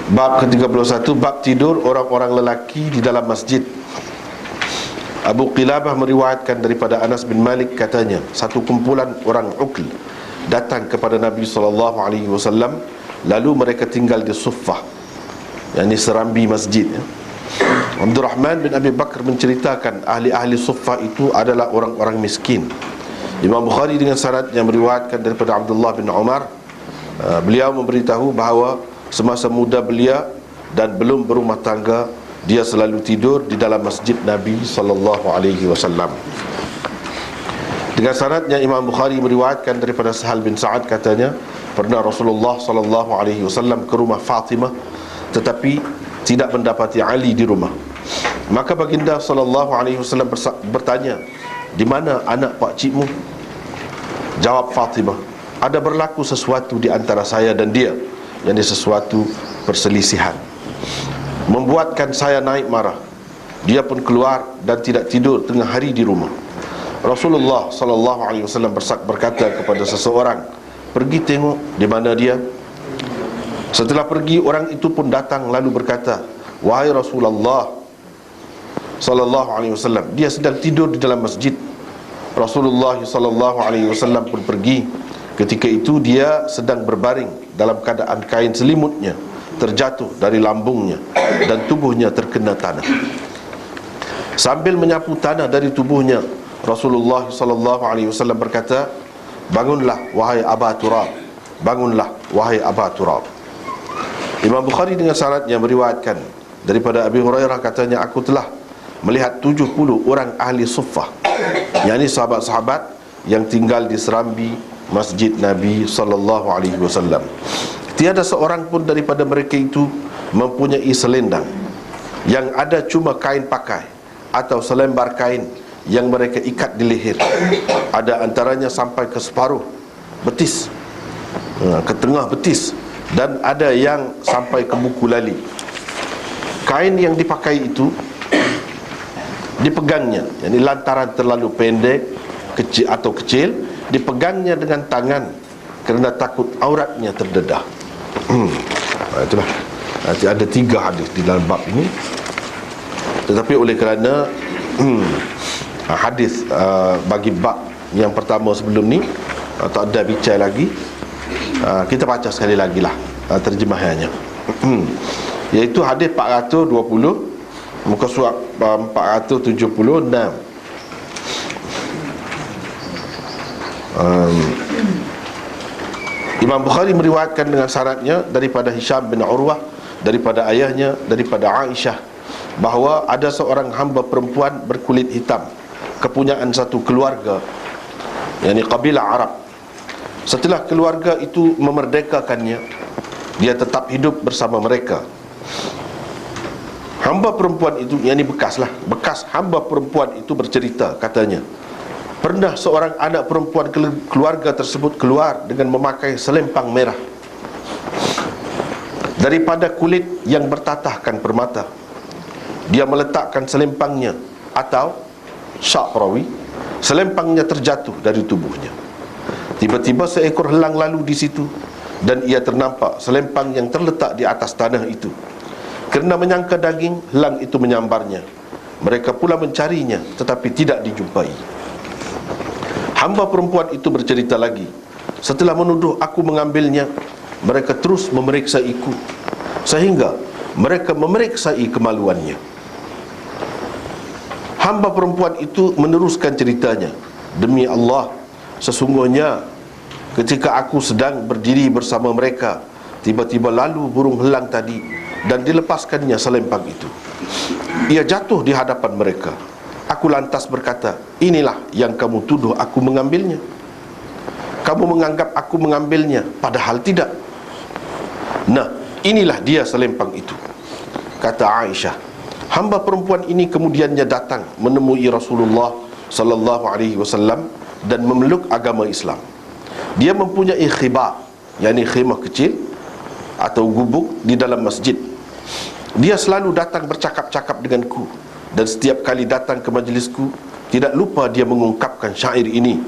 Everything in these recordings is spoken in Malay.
Bab ke-31, bab tidur orang-orang lelaki di dalam masjid. Abu Qilabah meriwayatkan daripada Anas bin Malik, katanya, satu kumpulan orang Uql datang kepada Nabi SAW, lalu mereka tinggal di Suffah, yakni serambi masjid. Abdul Rahman bin Abi Bakar menceritakan ahli-ahli Suffah itu adalah orang-orang miskin. Imam Bukhari dengan sanad yang meriwayatkan daripada Abdullah bin Umar, beliau memberitahu bahawa semasa muda belia dan belum berumah tangga, dia selalu tidur di dalam masjid Nabi SAW. Dengan sanadnya Imam Bukhari meriwayatkan daripada Sahal bin Sa'ad, katanya, pernah Rasulullah SAW ke rumah Fatimah tetapi tidak mendapati Ali di rumah. Maka baginda SAW bertanya, di mana anak pakcikmu? Jawab Fatimah, ada berlaku sesuatu di antara saya dan dia, yakni sesuatu perselisihan, membuatkan saya naik marah. Dia pun keluar dan tidak tidur tengah hari di rumah. Rasulullah SAW berkata kepada seseorang, pergi tengok di mana dia. Setelah pergi, orang itu pun datang lalu berkata, wahai Rasulullah SAW, dia sedang tidur di dalam masjid. Rasulullah SAW pun pergi. Ketika itu dia sedang berbaring dalam keadaan kain selimutnya terjatuh dari lambungnya dan tubuhnya terkena tanah. Sambil menyapu tanah dari tubuhnya, Rasulullah SAW berkata, bangunlah wahai Aba Turab, bangunlah wahai Aba Turab. Imam Bukhari dengan sanadnya meriwayatkan daripada Abi Hurairah, katanya, aku telah melihat 70 orang ahli Suffah, yakni sahabat-sahabat yang tinggal di serambi masjid Nabi SAW. Tiada seorang pun daripada mereka itu mempunyai selendang, yang ada cuma kain pakai atau selembar kain yang mereka ikat di leher. Ada antaranya sampai ke separuh betis, ke tengah betis, dan ada yang sampai ke buku lali. Kain yang dipakai itu dipegangnya, yakni lantaran terlalu pendek, kecil atau kecil, dipegangnya dengan tangan kerana takut auratnya terdedah. Itulah, nanti ada 3 hadis di dalam bab ini. Tetapi oleh kerana hadis bagi bab yang pertama sebelum ni tak ada bincang lagi, kita baca sekali lagi lah terjemahannya. Iaitu hadis 420, muka surat 476. Imam Bukhari meriwayatkan dengan sanadnya daripada Hisham bin Urwah, daripada ayahnya, daripada Aisyah, bahawa ada seorang hamba perempuan berkulit hitam, kepunyaan satu keluarga, yakni kabilah Arab. Setelah keluarga itu memerdekakannya, dia tetap hidup bersama mereka. Hamba perempuan itu, yakni bekas hamba perempuan itu bercerita, katanya, pernah seorang anak perempuan keluarga tersebut keluar dengan memakai selempang merah daripada kulit yang bertatahkan permata. Dia meletakkan selempangnya, atau syak perawi, selempangnya terjatuh dari tubuhnya. Tiba-tiba seekor helang lalu di situ, dan ia ternampak selempang yang terletak di atas tanah itu. Kerana menyangka daging, helang itu menyambarnya. Mereka pula mencarinya, tetapi tidak dijumpai. Hamba perempuan itu bercerita lagi, setelah menuduh aku mengambilnya, mereka terus memeriksaiku sehingga mereka memeriksai kemaluannya. Hamba perempuan itu meneruskan ceritanya, demi Allah, sesungguhnya ketika aku sedang berdiri bersama mereka, tiba-tiba lalu burung helang tadi dan dilepaskannya selempang itu. Ia jatuh di hadapan mereka. Aku lantas berkata, inilah yang kamu tuduh aku mengambilnya. Kamu menganggap aku mengambilnya, padahal tidak. Nah, inilah dia selempang itu, kata Aisyah. Hamba perempuan ini kemudiannya datang menemui Rasulullah SAW dan memeluk agama Islam. Dia mempunyai khibah, yakni khemah kecil atau gubuk di dalam masjid. Dia selalu datang bercakap-cakap denganku, dan setiap kali datang ke majlisku, tidak lupa dia mengungkapkan syair ini.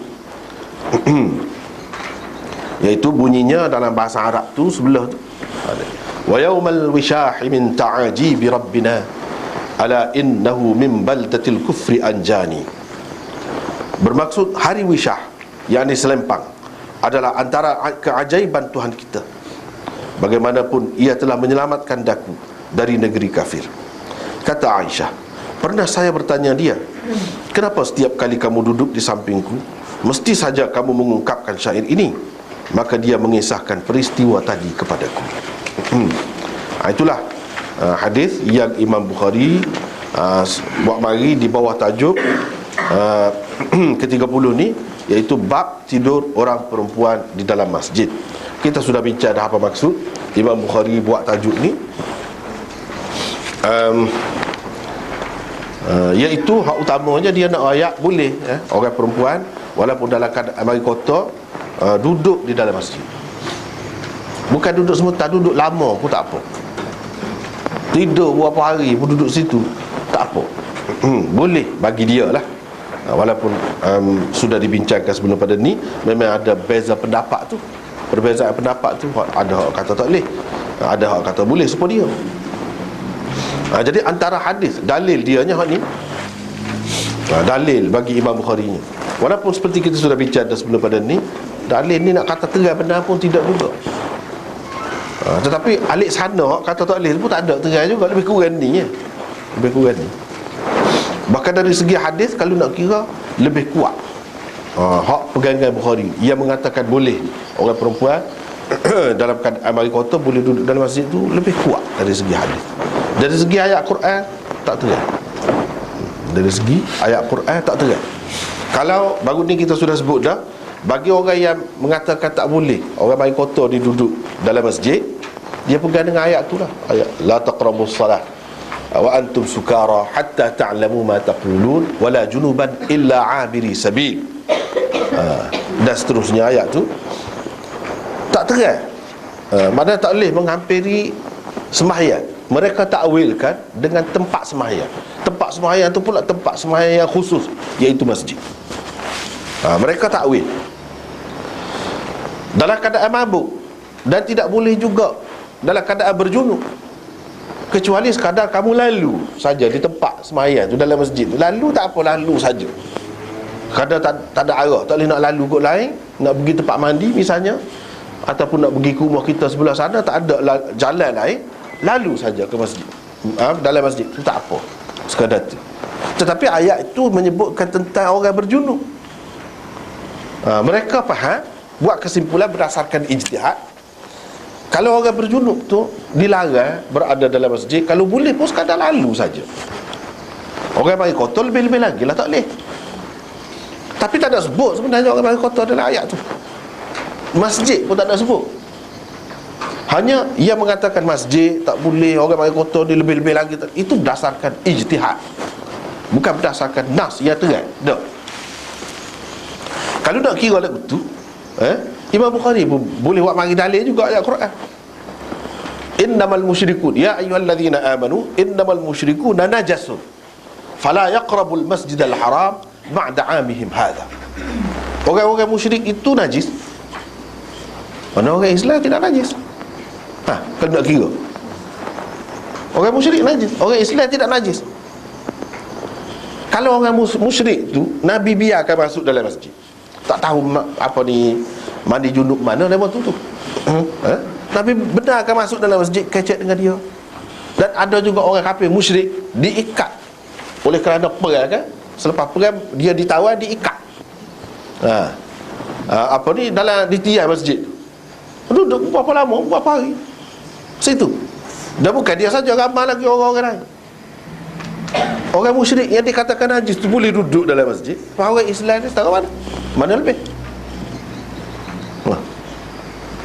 Iaitu bunyinya dalam bahasa Arab tu sebelah tu, Wa yawmal wishahi min ta'ajibi rabbina ala innahu min baldatil kufri anjani. Bermaksud hari Wishah, yakni selempang, adalah antara keajaiban Tuhan kita. Bagaimanapun ia telah menyelamatkan daku dari negeri kafir. Kata Aisyah, pernah saya bertanya dia, kenapa setiap kali kamu duduk di sampingku mesti saja kamu mengungkapkan syair ini? Maka dia mengisahkan peristiwa tadi kepadaku. Itulah hadis yang Imam Bukhari buat mari di bawah tajuk ke-30 ni, iaitu bab tidur orang perempuan di dalam masjid. Kita sudah bincang dah apa maksud Imam Bukhari buat tajuk ni. Iaitu hak utamanya dia nak ayat boleh orang perempuan walaupun dalam keadaan mari kotor duduk di dalam masjid. Bukan duduk sebentar, duduk lama pun tak apa. Tidur berapa hari pun duduk situ tak apa. Boleh bagi dia lah. Walaupun sudah dibincangkan sebelum pada ni, memang ada beza pendapat tu. Perbezaan pendapat tu, ada hak kata tak boleh, ada hak kata boleh supaya dia. Jadi antara hadis, dalil dianya hak ni, dalil bagi Imam Bukhari ni. Walaupun seperti kita sudah bincang sebelum pada ni, dalil ni nak kata terai benar pun tidak juga. Tetapi alik sana kata tak boleh pun tak ada terai juga, lebih kurang ni ya. Lebih kurang ni. Bahkan dari segi hadis kalau nak kira lebih kuat. Hak pegangan Bukhari yang mengatakan boleh orang perempuan dalam keadaan mari kotor boleh duduk dalam masjid tu lebih kuat dari segi hadis. Dari segi ayat Quran tak terai. Dari segi ayat Quran tak terai. Kalau baru ni kita sudah sebut dah, bagi orang yang mengatakan tak boleh orang mari kotor dia duduk dalam masjid, dia pegang dengan ayat tu lah, ayat la taqrabus salah wa antum sukara hatta ta'lamu ma taqulun wala junuban illa 'abiri sabil. Dan seterusnya ayat tu tak terai. Maknanya tak boleh menghampiri sembahyang. Mereka takwilkan dengan tempat sembahyang. Tempat sembahyang tu pula tempat sembahyang yang khusus, iaitu masjid. Mereka takwil dalam keadaan mabuk, dan tidak boleh juga dalam keadaan berjunub, kecuali sekadar kamu lalu saja di tempat sembahyang tu dalam masjid tu. Lalu tak apa, lalu saja. Kadang tak ada arah, tak boleh nak lalu kot lain, nak pergi tempat mandi misalnya, ataupun nak pergi ke rumah kita sebelah sana, tak ada jalan lain, lalu saja ke masjid, dalam masjid tu tak apa, sekadar tu. Tetapi ayat itu menyebutkan tentang orang berjunub. Mereka faham, buat kesimpulan berdasarkan ijtihad, kalau orang berjunub tu dilarang berada dalam masjid, kalau boleh pun sekadar lalu saja. Orang mari kotor lebih-lebih lagi lah tak boleh. Tapi tak ada sebut sebenarnya orang mari kotor dalam ayat tu. Masjid pun tak ada sebut. Hanya ia mengatakan masjid tak boleh, orang mari kotor dia lebih-lebih lagi. Itu berdasarkan ijtihad, bukan berdasarkan nas yang terang. Tak. Kalau nak kira lagu tu, Imam Bukhari boleh buat mari dalil juga ayat Quran. Innamal musyrikun ya ayyuhallazina amanu innamal musyrikuna najasun fala yaqrabul masjidal haram ba'da 'amihim hadha. Orang-orang musyrik itu najis. Mana orang Islam tidak najis? Kalau nak kira, orang musyrik najis, orang Islam tidak najis. Kalau orang musyrik tu Nabi biarkan masuk dalam masjid, tak tahu apa ni mandi junub mana lewat tu. Nabi benarkan masuk dalam masjid, kecek dengan dia. Dan ada juga orang kafir musyrik diikat oleh kerana perang kan. Selepas perang dia ditawan, diikat. Apa ni dalam di tiang masjid. Duduk berapa lama, berapa hari situ. Dan bukan dia saja, ramai lagi orang-orang lain. Orang musyrik yang dikatakan najis tu boleh duduk dalam masjid. Orang Islam ni tahu mana? Mana lebih?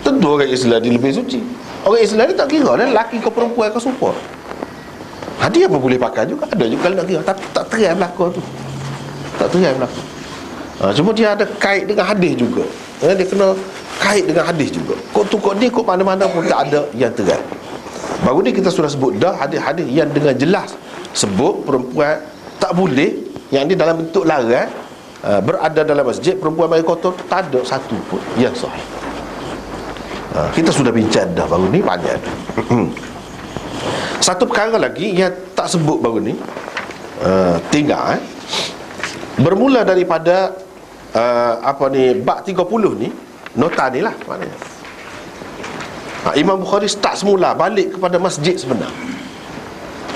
Tentu orang Islam dia lebih suci. Orang Islam ni tak kira dah lelaki ke perempuan ke supaya. Dia pun boleh pakai juga. Ada juga kalau nak kira, tapi tak terai berlaku tu. Tak terai berlaku. Cuma dia ada kait dengan hadis juga. Dia kena kait dengan hadis juga. Kok tu kok ni kok mana-mana pun tak ada yang terai. Baru ni kita sudah sebut dah hadis-hadis yang dengan jelas sebut perempuan tak boleh, yang ni dalam bentuk larang, berada dalam masjid, perempuan mari kotor, tak ada satu pun yang sahih. Kita sudah bincang dah baru ni panjang. Satu perkara lagi yang tak sebut baru ni, tinggal bermula daripada bab 30 ni, nota ni lah maknanya. Imam Bukhari start semula balik kepada masjid sebenar.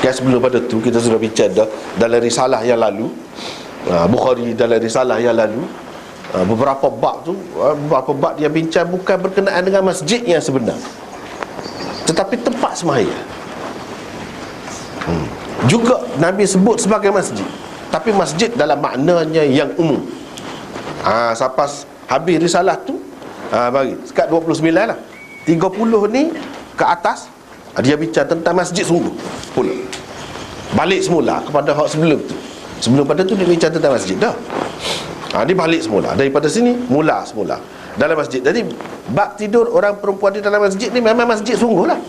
Sebelum pada tu kita sudah bincang dah dalam risalah yang lalu, Bukhari dalam risalah yang lalu, beberapa bab dia bincang bukan berkenaan dengan masjid yang sebenar, tetapi tempat sembahyang. Juga Nabi sebut sebagai masjid, tapi masjid dalam maknanya yang umum. Sampai habis risalah tu, bagi sekat 29 lah, 30 ni ke atas, dia bincang tentang masjid sungguh pula. Balik semula kepada hak sebelum tu. Sebelum pada tu dia bincang tentang masjid dah. Dia balik semula daripada sini, mula semula dalam masjid. Jadi bab tidur orang perempuan di dalam masjid ni memang masjid sungguh lah.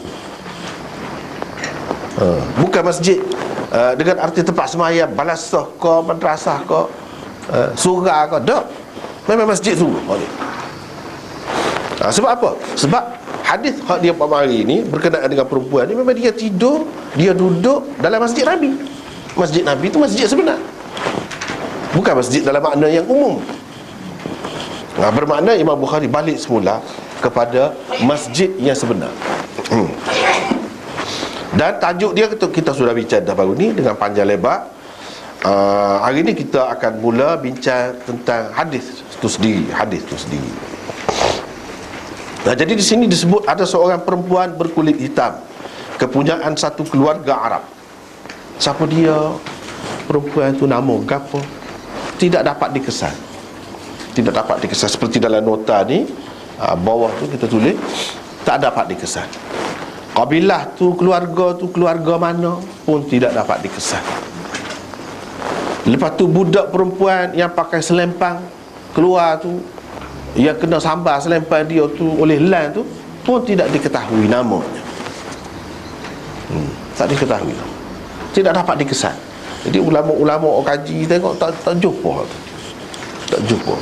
Bukan masjid dengan arti tempat sembahyang balasah ke, madrasah ke, surau ke, tak. Memang masjid sungguh. Sebab apa? Sebab hadis hak dia pada hari ni berkenaan dengan perempuan ni, memang dia tidur, dia duduk dalam masjid Nabi. Masjid Nabi tu masjid sebenar, bukan masjid dalam makna yang umum. Bermakna Imam Bukhari balik semula kepada masjid yang sebenar. Dan tajuk dia kita sudah bincang dah baru ni dengan panjang lebar. Hari ni kita akan mula bincang tentang hadis tu sendiri. Jadi di sini disebut ada seorang perempuan berkulit hitam, kepunyaan satu keluarga Arab. Siapa dia? Perempuan itu nama gapo? Tidak dapat dikesan. Seperti dalam nota ni, bawah tu kita tulis tak dapat dikesan. Kabilah tu keluarga mana pun tidak dapat dikesan. Lepas tu budak perempuan yang pakai selempang keluar tu, yang kena sambar selempang dia tu oleh lan tu pun tidak diketahui namanya. Tak diketahui, tidak dapat dikesan. Jadi ulama-ulama orang kaji tengok tak jumpa tu. Tak jumpa.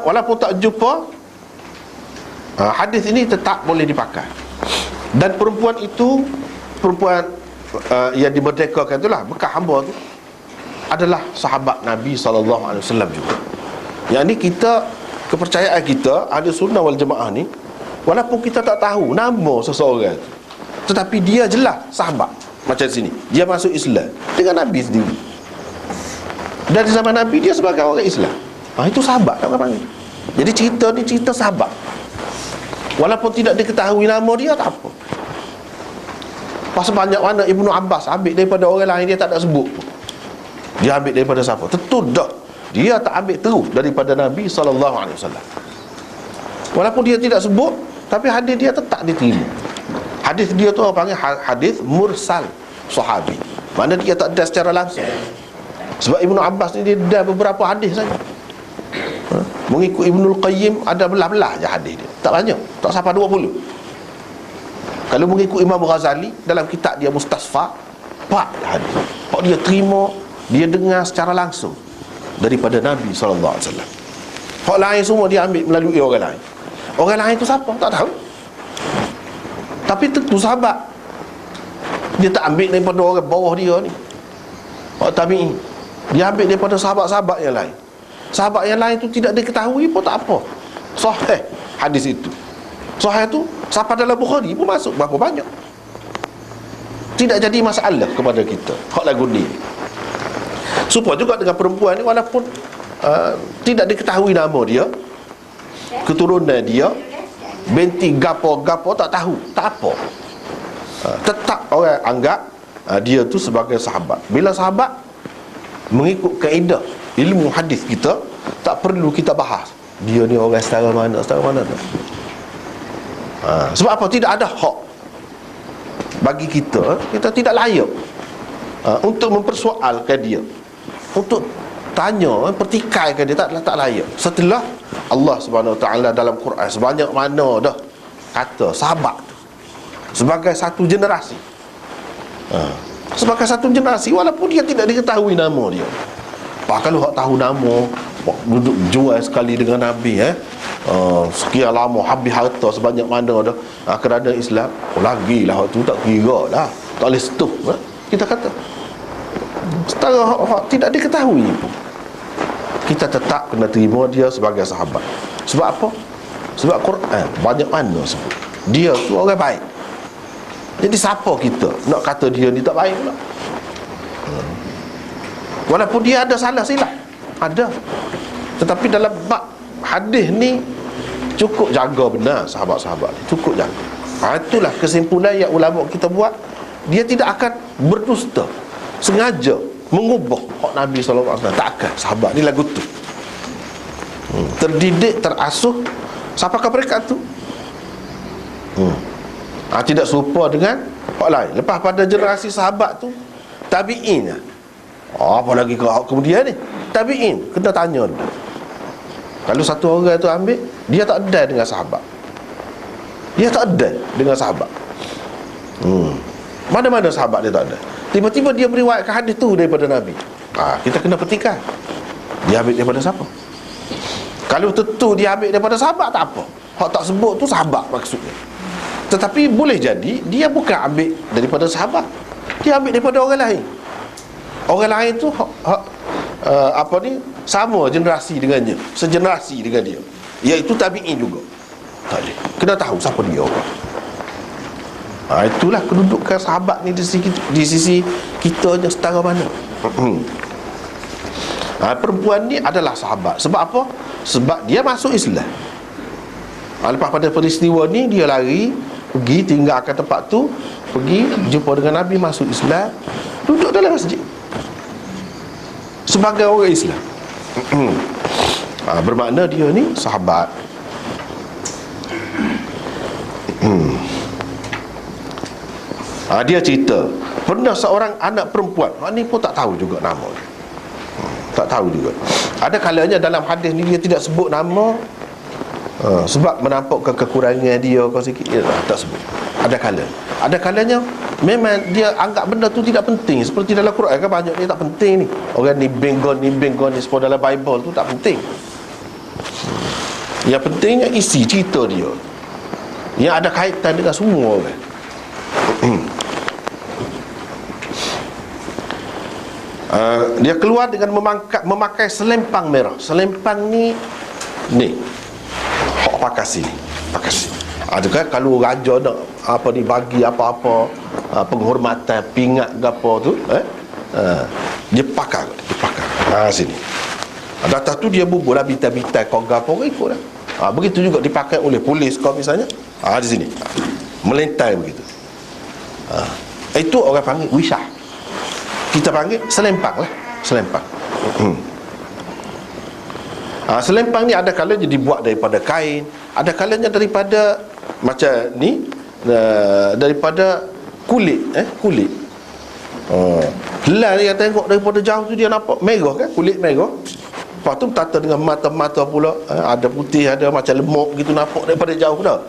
Walaupun tak jumpa, hadis ini tetap boleh dipakai. Dan perempuan itu, yang dimerdekakan itulah, bekas hamba tu adalah sahabat Nabi SAW juga. Yang ni kita, kepercayaan kita Ahli Sunnah wal Jamaah ni, walaupun kita tak tahu nama seseorang tu, tetapi dia jelas sahabat. Macam sini, dia masuk Islam dengan Nabi sendiri. Dan di zaman Nabi dia sebagai orang Islam. Itu sahabat tak panggil. Jadi cerita ni cerita sahabat. Walaupun tidak diketahui nama dia, tak apa. Pasal banyak mana Ibnu Abbas ambil daripada orang lain, dia tak ada sebut. Dia ambil daripada siapa? Tentu tak. Dia tak ambil terus daripada Nabi SAW. Walaupun dia tidak sebut, tapi hadis dia tetap diterima. Hadis dia tu orang panggil hadis mursal sahabi. Mana dia tak ada secara langsung. Sebab Ibnu Abbas ni dia ada beberapa hadis saja. Mengikut Ibnul Qayyim ada belah-belah je hadis dia. Tak banyak, tak sampai 20. Kalau mengikut Imam Ghazali dalam kitab dia Mustasfa, 4 hadis. Pak dia terima, dia dengar secara langsung daripada Nabi SAW. Hak lain semua dia ambil melalui orang lain. Orang lain tu siapa? Tak tahu. Tapi tentu sahabat. Dia tak ambil daripada orang bawah dia ni, Hak tabi'in. Dia ambil daripada sahabat-sahabat yang lain. Sahabat yang lain tu tidak diketahui pun tak apa. Sahih hadis itu. Sahih tu sampai dalam Bukhari pun masuk berapa banyak. Tidak jadi masalah kepada kita. Hak lagu ni. Supaya juga dengan perempuan ni, walaupun tidak diketahui nama dia, keturunan dia, binti gapo-gapo tak tahu, tak apa. Tetap orang anggap dia tu sebagai sahabat. Bila sahabat, mengikut kaedah ilmu hadis kita, tak perlu kita bahas dia ni orang setara mana tu. Sebab apa? Tidak ada hak bagi kita tidak layak untuk mempersoalkan dia, untuk tanya, pertikaikan dia, tak layak. Setelah Allah Subhanahu Wa Taala dalam Quran sebanyak mana dah kata sahabat tu sebagai satu generasi, sebagai satu generasi, walaupun dia tidak diketahui nama dia. Kalau hak tahu nama, duduk jual sekali dengan Nabi, sekian lama, habis harta sebanyak mana dah, kerana Islam. Lagilah waktu tu tak kira lah, tak boleh setuh, kita kata setara tidak diketahui pun, kita tetap kena terima dia sebagai sahabat. Sebab apa? Sebab Quran banyak mana sebut dia tu orang baik. Jadi siapa kita nak kata dia ni tak baik pula? Walaupun dia ada salah silap, ada, tetapi dalam bab hadis ni cukup jaga benar sahabat-sahabat ni, cukup jaga. Itulah kesimpulan yang ulama kita buat. Dia tidak akan berdusta sengaja mengubah hak Nabi SAW. Tak akan. Sahabat ni lagu tu terdidik, terasuh. Siapakah mereka tu? Tidak serupa dengan hak lain. Lepas pada generasi sahabat tu, tabi'in. Apa lagi kemudian ni? Tabi'in kena tanya dulu. Kalau satu orang tu ambil, dia tak ada dengan sahabat, dia tak ada dengan sahabat. Mana-mana sahabat dia tak ada. Tiba-tiba dia meriwayatkan hadis tu daripada Nabi. Kita kena petikan, dia ambil daripada siapa? Kalau tentu dia ambil daripada sahabat, tak apa. Hak tak sebut tu sahabat maksudnya. Tetapi boleh jadi dia bukan ambil daripada sahabat, dia ambil daripada orang lain. Orang lain tu sama generasi dengannya, segenerasi dengan dia, iaitu tabi'in juga. Tak boleh. Kena tahu siapa dia orang. Itulah kedudukan sahabat ni di sisi kita yang setara mana. Perempuan ni adalah sahabat. Sebab apa? Sebab dia masuk Islam. Lepas pada peristiwa ni, dia lari, pergi tinggalkan tempat tu, pergi jumpa dengan Nabi, masuk Islam, duduk dalam masjid sebagai orang Islam. Bermakna dia ni sahabat. Dia cerita pernah seorang anak perempuan, ni pun tak tahu juga nama dia, tak tahu juga. Ada kalanya dalam hadis ni dia tidak sebut nama, sebab menampakkan kekurangan dia kau sikit, tak sebut. Ada kalanya memang dia anggap benda tu tidak penting. Seperti dalam Quran kan banyak ni tak penting ni. Orang ni benggon ni sebab dalam Bible tu tak penting. Yang pentingnya isi cerita dia yang ada kaitan dengan semua orang. Dia keluar dengan memakai selempang merah. Selempang ni hak pakasi ni, pakasi. Kan kalau raja nak bagi apa-apa, penghormatan, pingat ke apa tu, dia pakai. Sini. Atas tu dia bubuh lah bintang-bintang kau gapo ikut lah. Begitu juga dipakai oleh polis kau misalnya. Di sini. Melentai begitu. Itu orang panggil wisah. Kita panggil selempang lah, selempang. Selempang ni ada kalanya dibuat daripada kain, ada kalanya daripada macam ni, daripada kulit, kulit. Helal dia tengok daripada jauh tu dia nampak merah kan, kulit merah. Lepas tu tata dengan mata-mata pula, ada putih, ada macam lemuk gitu, nampak daripada jauh dah.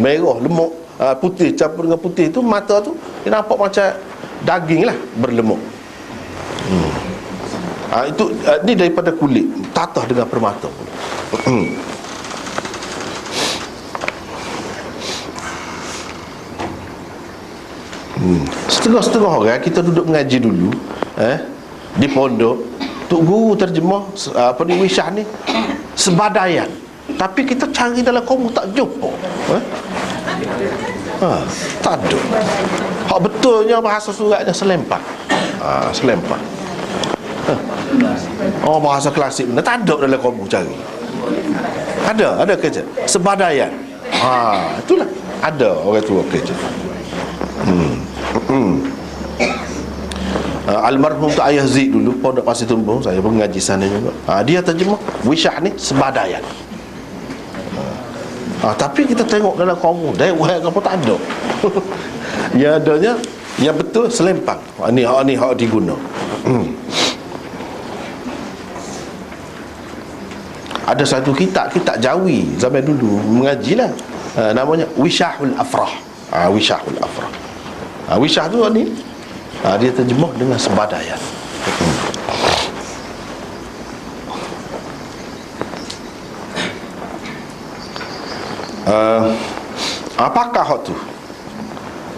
Merah, lemuk, putih, campur dengan putih tu, mata tu dia nampak macam daging lah, berlemuk. Itu ni daripada kulit, tatah dengan permata. Setengah-setengah orang kita duduk mengaji dulu, di pondok, tok guru terjemah wisah ni sebadayan, tapi kita cari dalam kaum tak jumpa. Tak ada. Hak betulnya bahasa suratnya selempang. Selempang. Bahasa klasik benar, tak ada dalam kaum cari. Ada kerja sebadayan. Itulah ada orang tua kerja. Almarhum tu Ayah Zid dulu pondok Pasir Tumbung, saya pun mengaji sana juga. Dia terjemah wisah ni sebadayan. Tapi kita tengok dalam kaum dewan apa tak ada. Yang adanya yang betul selempang. Ni hak diguna. Ada satu kitab Jawi zaman dulu mengajilah, namanya Wisahul Afrah. Wisahul Afrah. Wisah tu ni dia terjemah dengan sebadayan. Apakah hak tu?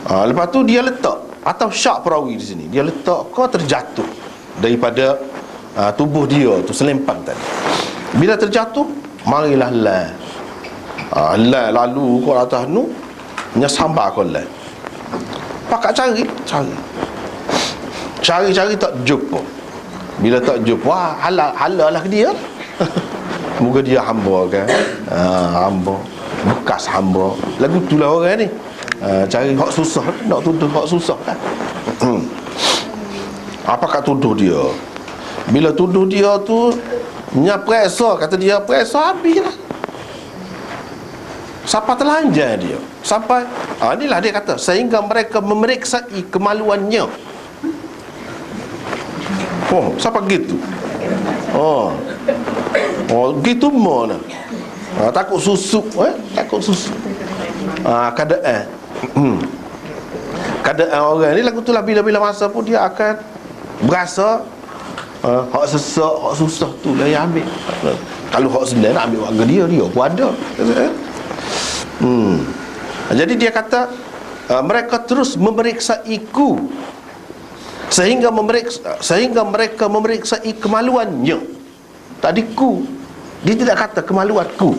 Lepas tu dia letak, atau syak perawi di sini, dia letak kau terjatuh daripada tubuh dia tu, selempang tadi. Bila terjatuh, marilah lai. Lai lalu kau atas nu, nya sambar kau lai. Pakak cari tak jumpa. Bila tak jumpa, wah, halalah ke dia. Moga dia hamba kan. Hamba, bekas hamba. Lagu tu lah orang ni. Cari hak susah, nak tuduh hak susah kan. Apakah tuduh dia? Bila tuduh dia tu, nya peresa, kata dia peresa habislah. Sampai telanjang dia. Sampai inilah dia kata, sehingga mereka memeriksai kemaluannya. Sampai gitu. Gitu mana? Takut susuk, takut susuk. Keadaan orang ni lagu tu lah, bila masa pun dia akan berasa hak sesak, hak susah tu lah yang ambil. Kalau hak senang nak ambil warga dia pun ada. Jadi dia kata mereka terus memeriksaiku sehingga mereka memeriksai kemaluannya. Tadi ku, dia tidak kata kemaluanku.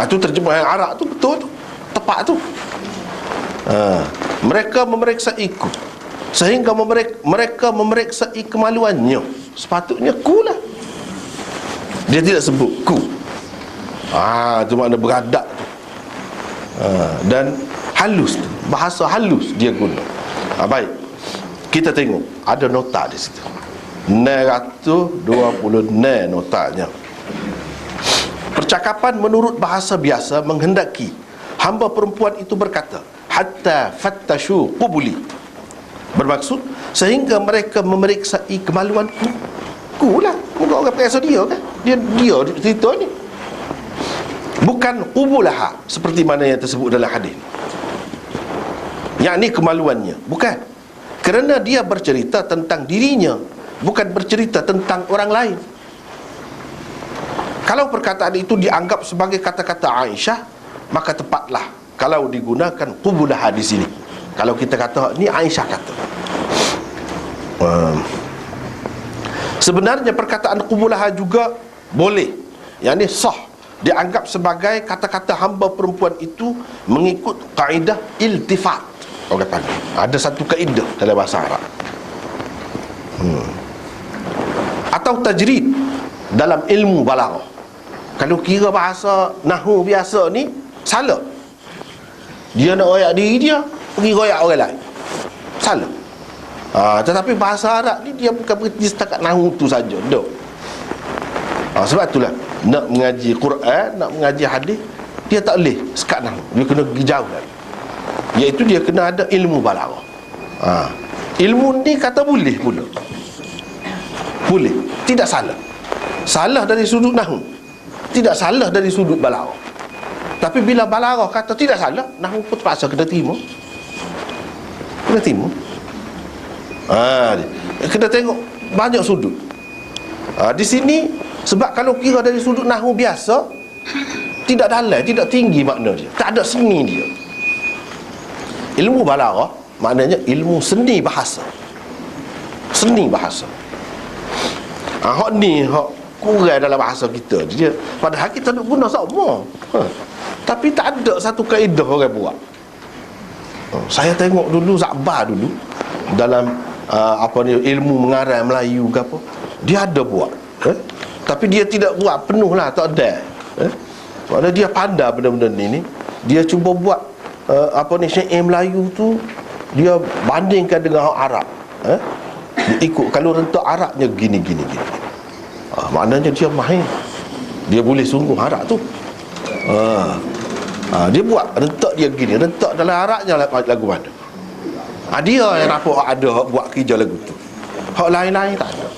Itu terjemahan Arab tu betul tu, tepat tu. Mereka memeriksaiku sehingga mereka memeriksai kemaluannya. Sepatutnya ku lah. Dia tidak sebut ku. Itu makna beradab tu. Dan halus tu, bahasa halus dia guna. Baik, kita tengok ada nota di situ, 920 notanya. Percakapan menurut bahasa biasa menghendaki hamba perempuan itu berkata, hatta fattashu qubuli, bermaksud sehingga mereka memeriksai kemaluanku. Ku lah, muka orang periksa dia kan. Dia cerita ni, bukan qubulaha seperti mana yang tersebut dalam hadis, yakni kemaluannya. Bukan, kerana dia bercerita tentang dirinya, bukan bercerita tentang orang lain. Kalau perkataan itu dianggap sebagai kata-kata Aisyah, maka tepatlah kalau digunakan qubulaha di sini. Kalau kita kata ni Aisyah kata. Sebenarnya perkataan qubulaha juga boleh, yakni sah, dianggap sebagai kata-kata hamba perempuan itu mengikut kaedah iltifat. Orang panggil, ada satu kaedah dalam bahasa Arab, atau tajrid dalam ilmu balaghah. Kalau kira bahasa nahwu biasa ni salah, dia nak royak diri dia, pergi royak orang lain, salah. Tetapi bahasa Arab ni dia bukan berhenti setakat nahwu tu saja, dok. Sebab itulah nak mengaji Quran, nak mengaji hadis, dia tak boleh sekat nahwu, dia kena pergi jauh lagi, iaitu dia kena ada ilmu balaghah. Ilmu ni kata boleh pula, boleh, tidak salah. Salah dari sudut nahwu, tidak salah dari sudut balaghah. Tapi bila balaghah kata tidak salah, nahwu pun terpaksa kena terima. Kena terima. Kena tengok banyak sudut. Di sini, sebab kalau kira dari sudut nahwu biasa, tidak dalam, tidak tinggi makna dia, tak ada seni dia. Ilmu balaghah maknanya ilmu seni bahasa. Seni bahasa. Hak ni hak kurang dalam bahasa kita. Dia padahal kita nak guna sama. Tapi tak ada satu kaedah orang buat. Saya tengok dulu Zakbar dulu dalam ilmu mengarang Melayu ke apa, dia ada buat. Tapi dia tidak buat penuh lah, tak ada. Maknanya dia pandai benda-benda ni. Dia cuba buat syair Melayu tu, dia bandingkan dengan hak Arab. Dia ikut, kalau rentak Arabnya gini. Maknanya dia mahir, dia boleh sungguh Arab tu. Dia buat rentak dia gini, rentak dalam Arabnya lagu mana. Dia yang nampak ada buat kerja lagu tu, hak lain-lain tak ada.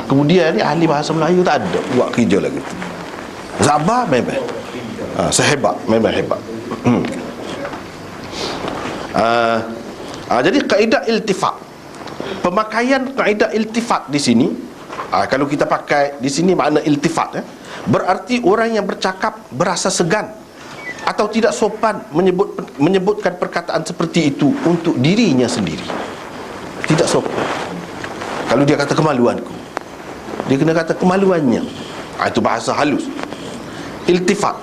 Kemudian ni ahli bahasa Melayu tak ada buat kerja lagu tu. Zakbar memang sehebat, memang hebat. Jadi kaedah iltifat, pemakaian kaedah iltifat di sini, kalau kita pakai di sini makna iltifat, berarti orang yang bercakap berasa segan atau tidak sopan menyebutkan perkataan seperti itu untuk dirinya sendiri. Tidak sopan. Kalau dia kata kemaluanku, dia kena kata kemaluannya. Itu bahasa halus. Iltifat.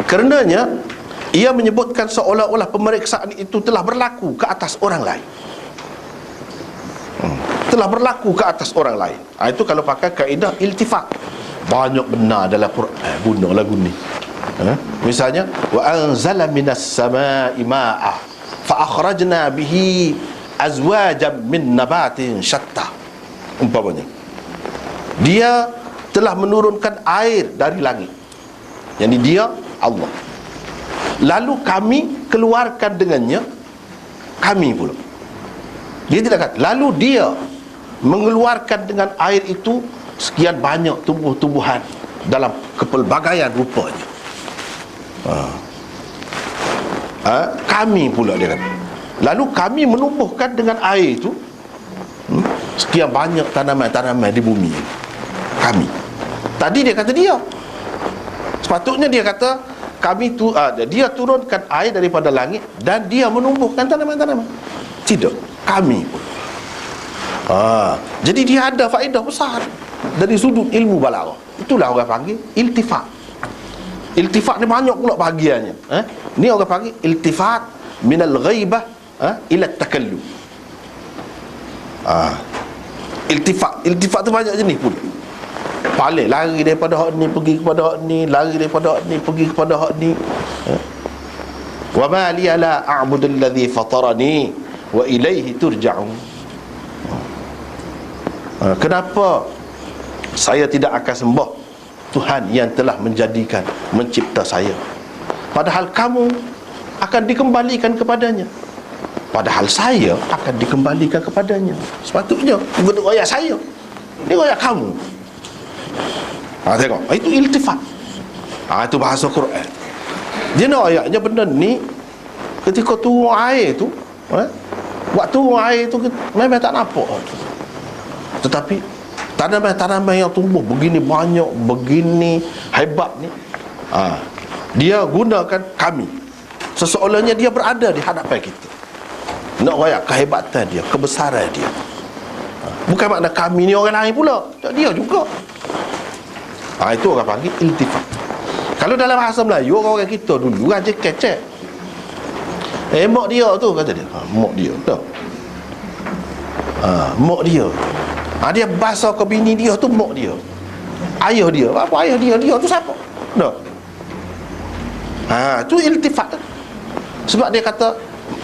Karenanya ia menyebutkan seolah-olah pemeriksaan itu telah berlaku ke atas orang lain. Telah berlaku ke atas orang lain. Itu kalau pakai kaedah iltifat. Banyak benar dalam Quran guna lagu ni. Misalnya, wa anzala minas samaa'i ma'a fa akhrajna bihi azwajan min nabatin syatta. Umpamanya, dia telah menurunkan air dari langit. Yani dia Allah. Lalu kami keluarkan dengannya kami pula. Dia tidak kata lalu dia mengeluarkan dengan air itu sekian banyak tumbuh-tumbuhan dalam kepelbagaian rupanya. Kami pula dia kata. Lalu kami menumbuhkan dengan air itu sekian banyak tanaman-tanaman di bumi. Kami. Tadi dia kata dia. Sepatutnya dia kata kami tu dia turunkan air daripada langit dan dia menumbuhkan tanaman-tanaman. Tidak, kami pun. Jadi dia ada faedah besar dari sudut ilmu balaghah. Itulah orang panggil iltifat. Iltifat ni banyak pula bahagiannya. Ni orang panggil iltifat minal ghaibah ila takallum. Iltifat tu banyak jenis pula. Paling lari daripada hak ni pergi kepada hak ni, lari daripada hak ni pergi kepada hak ni. Wa ma li la a'budu alladhi fatarani wa ilaihi turja'un. Kenapa saya tidak akan sembah Tuhan yang telah menjadikan, mencipta saya, padahal kamu akan dikembalikan kepadanya? Padahal saya akan dikembalikan kepadanya. Sepatutnya bukan royak saya, ni royak kamu. Tengok, itu iltifat. Itu bahasa Quran. Dia nak ayatnya benda ni ketika turun air tu, waktu turun air tu memang tak nampak. Tetapi tanaman-tanaman yang tumbuh begini banyak, begini hebat ni, dia gunakan kami, seseolahnya dia berada di hadapan kita. Nak royak kehebatan dia, kebesaran dia. Bukan makna kami ni orang lain pula, dia juga. Itu orang panggil iltifat. Kalau dalam bahasa Melayu, orang kita dulu raja kecek. Mak dia tu, kata dia. Mak dia tu. Mak dia. Dia bahasa ke bini dia tu mak dia. Ayah dia. Apa ayah dia? Dia tu siapa? Tak. Tu iltifat. Sebab dia kata,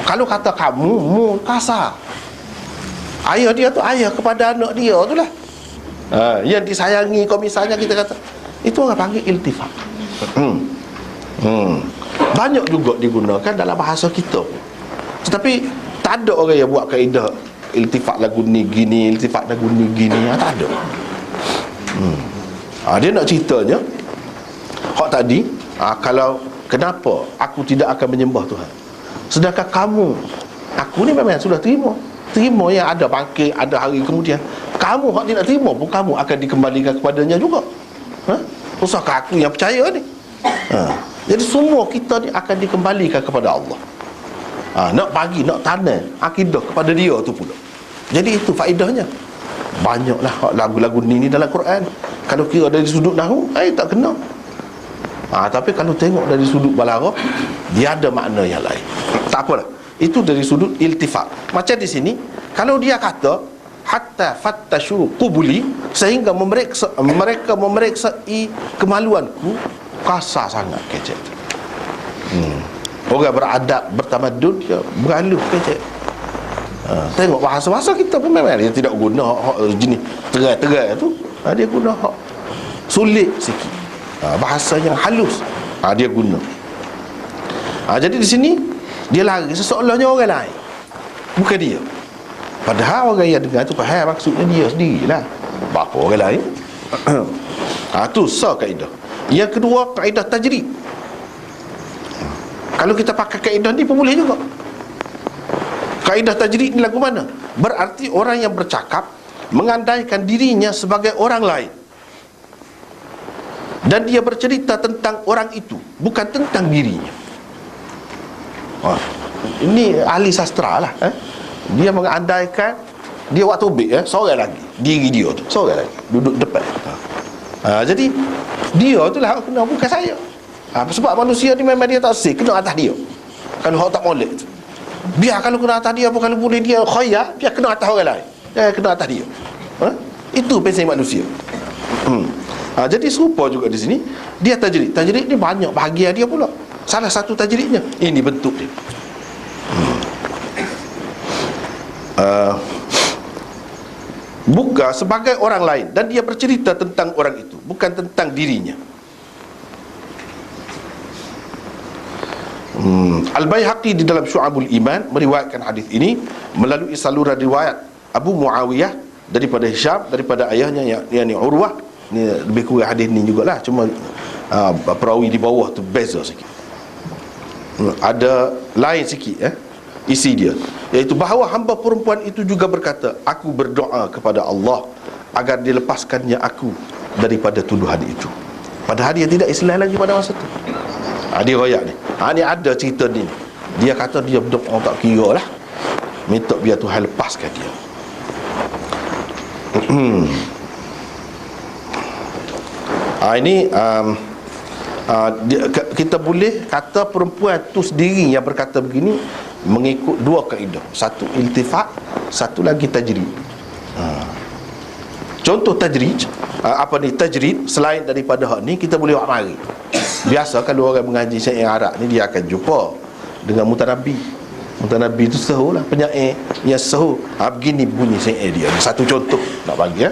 kalau kata kamu, mu kasar. Ayah dia tu ayah kepada anak dia tu lah. Yang disayangi, kalau misalnya kita kata, itu orang panggil iltifat. Banyak juga digunakan dalam bahasa kita. Tetapi tak ada orang yang buat kaedah iltifat lagu ni gini, iltifat lagu ni gini. Tak ada. Dia nak ceritanya hak tadi, kalau kenapa aku tidak akan menyembah Tuhan, sedangkan kamu, aku ni memang sudah terima yang ada bangkit, ada hari kemudian. Kamu hak tidak terima pun kamu akan dikembalikan kepadanya juga. Usahakah aku yang percaya ni? Jadi semua kita ni akan dikembalikan kepada Allah. Nak bagi, nak tanam akidah kepada dia tu pula. Jadi itu faedahnya. Banyaklah lagu-lagu ni dalam Quran. Kalau kira dari sudut nahwu, tak kena. Tapi kalau tengok dari sudut balaghah, dia ada makna yang lain. Tak apalah. Itu dari sudut iltifat. Macam di sini, kalau dia kata hatta fattashu qubuli, sehingga mereka memeriksa kemaluanku, kasar sangat kecek. Orang beradab, bertamadun, dia beralus kecek. Tengok bahasa-bahasa kita pun memang dia tidak guna hak jenis terai-terai tu. Dia guna hak sulit sikit, bahasa yang halus dia guna. Jadi di sini dia lari seseolahnya orang lain, bukan dia. Padahal orang yang dengar tu faham maksudnya dia sendirilah, apa orang lain. Tu sah kaedah. Yang kedua, kaedah tajrid. Kalau kita pakai kaedah ni pun boleh juga. Kaedah tajrid ni lagu mana? Berarti orang yang bercakap mengandaikan dirinya sebagai orang lain, dan dia bercerita tentang orang itu, bukan tentang dirinya. Ini ahli sastra lah. Dia mengandaikan dia waktu tobik, seorang lagi diri dia tu, seorang lagi duduk depan. Jadi dia tu lah kena, bukan saya. Sebab manusia ni memang dia tak sih, kena atas dia. Kalau hak tak molek tu, biar kalau kena atas dia, bukan boleh dia khayal, biar kena atas orang lain, kena atas dia. Itu pesan manusia. Jadi serupa juga di sini. Dia tajrid. Tajrid ni banyak bahagian dia pula. Salah satu tajridnya ini bentuk dia. Buka sebagai orang lain, dan dia bercerita tentang orang itu, bukan tentang dirinya. Al-Baihaqi di dalam Syu'abul Iman meriwayatkan hadis ini melalui saluran riwayat Abu Muawiyah daripada Hisham, daripada ayahnya yakni Urwah. Ni lebih kurang hadis ni jugalah, cuma perawi di bawah tu beza sikit, ada lain sikit isi dia, iaitu bahawa hamba perempuan itu juga berkata, aku berdoa kepada Allah agar dilepaskannya aku daripada tuduhan itu. Padahal dia tidak Islam lagi pada masa tu. Dia royak ni. Ni ada cerita ni. Dia kata dia berdoa tak kira lah, minta biar Tuhan lepaskan dia. Ini kita boleh kata perempuan tu sendiri yang berkata begini mengikut dua kaedah. Satu iltifat, satu lagi tajrid. Contoh tajrid, tajrid selain daripada hak ni kita boleh buat mari. Biasa kalau orang mengaji syair Arab ni, dia akan jumpa dengan mutanabbi. Mutanabbi tu sahu lah, penyair yang sahu. Begini bunyi syair dia. Satu contoh nak bagi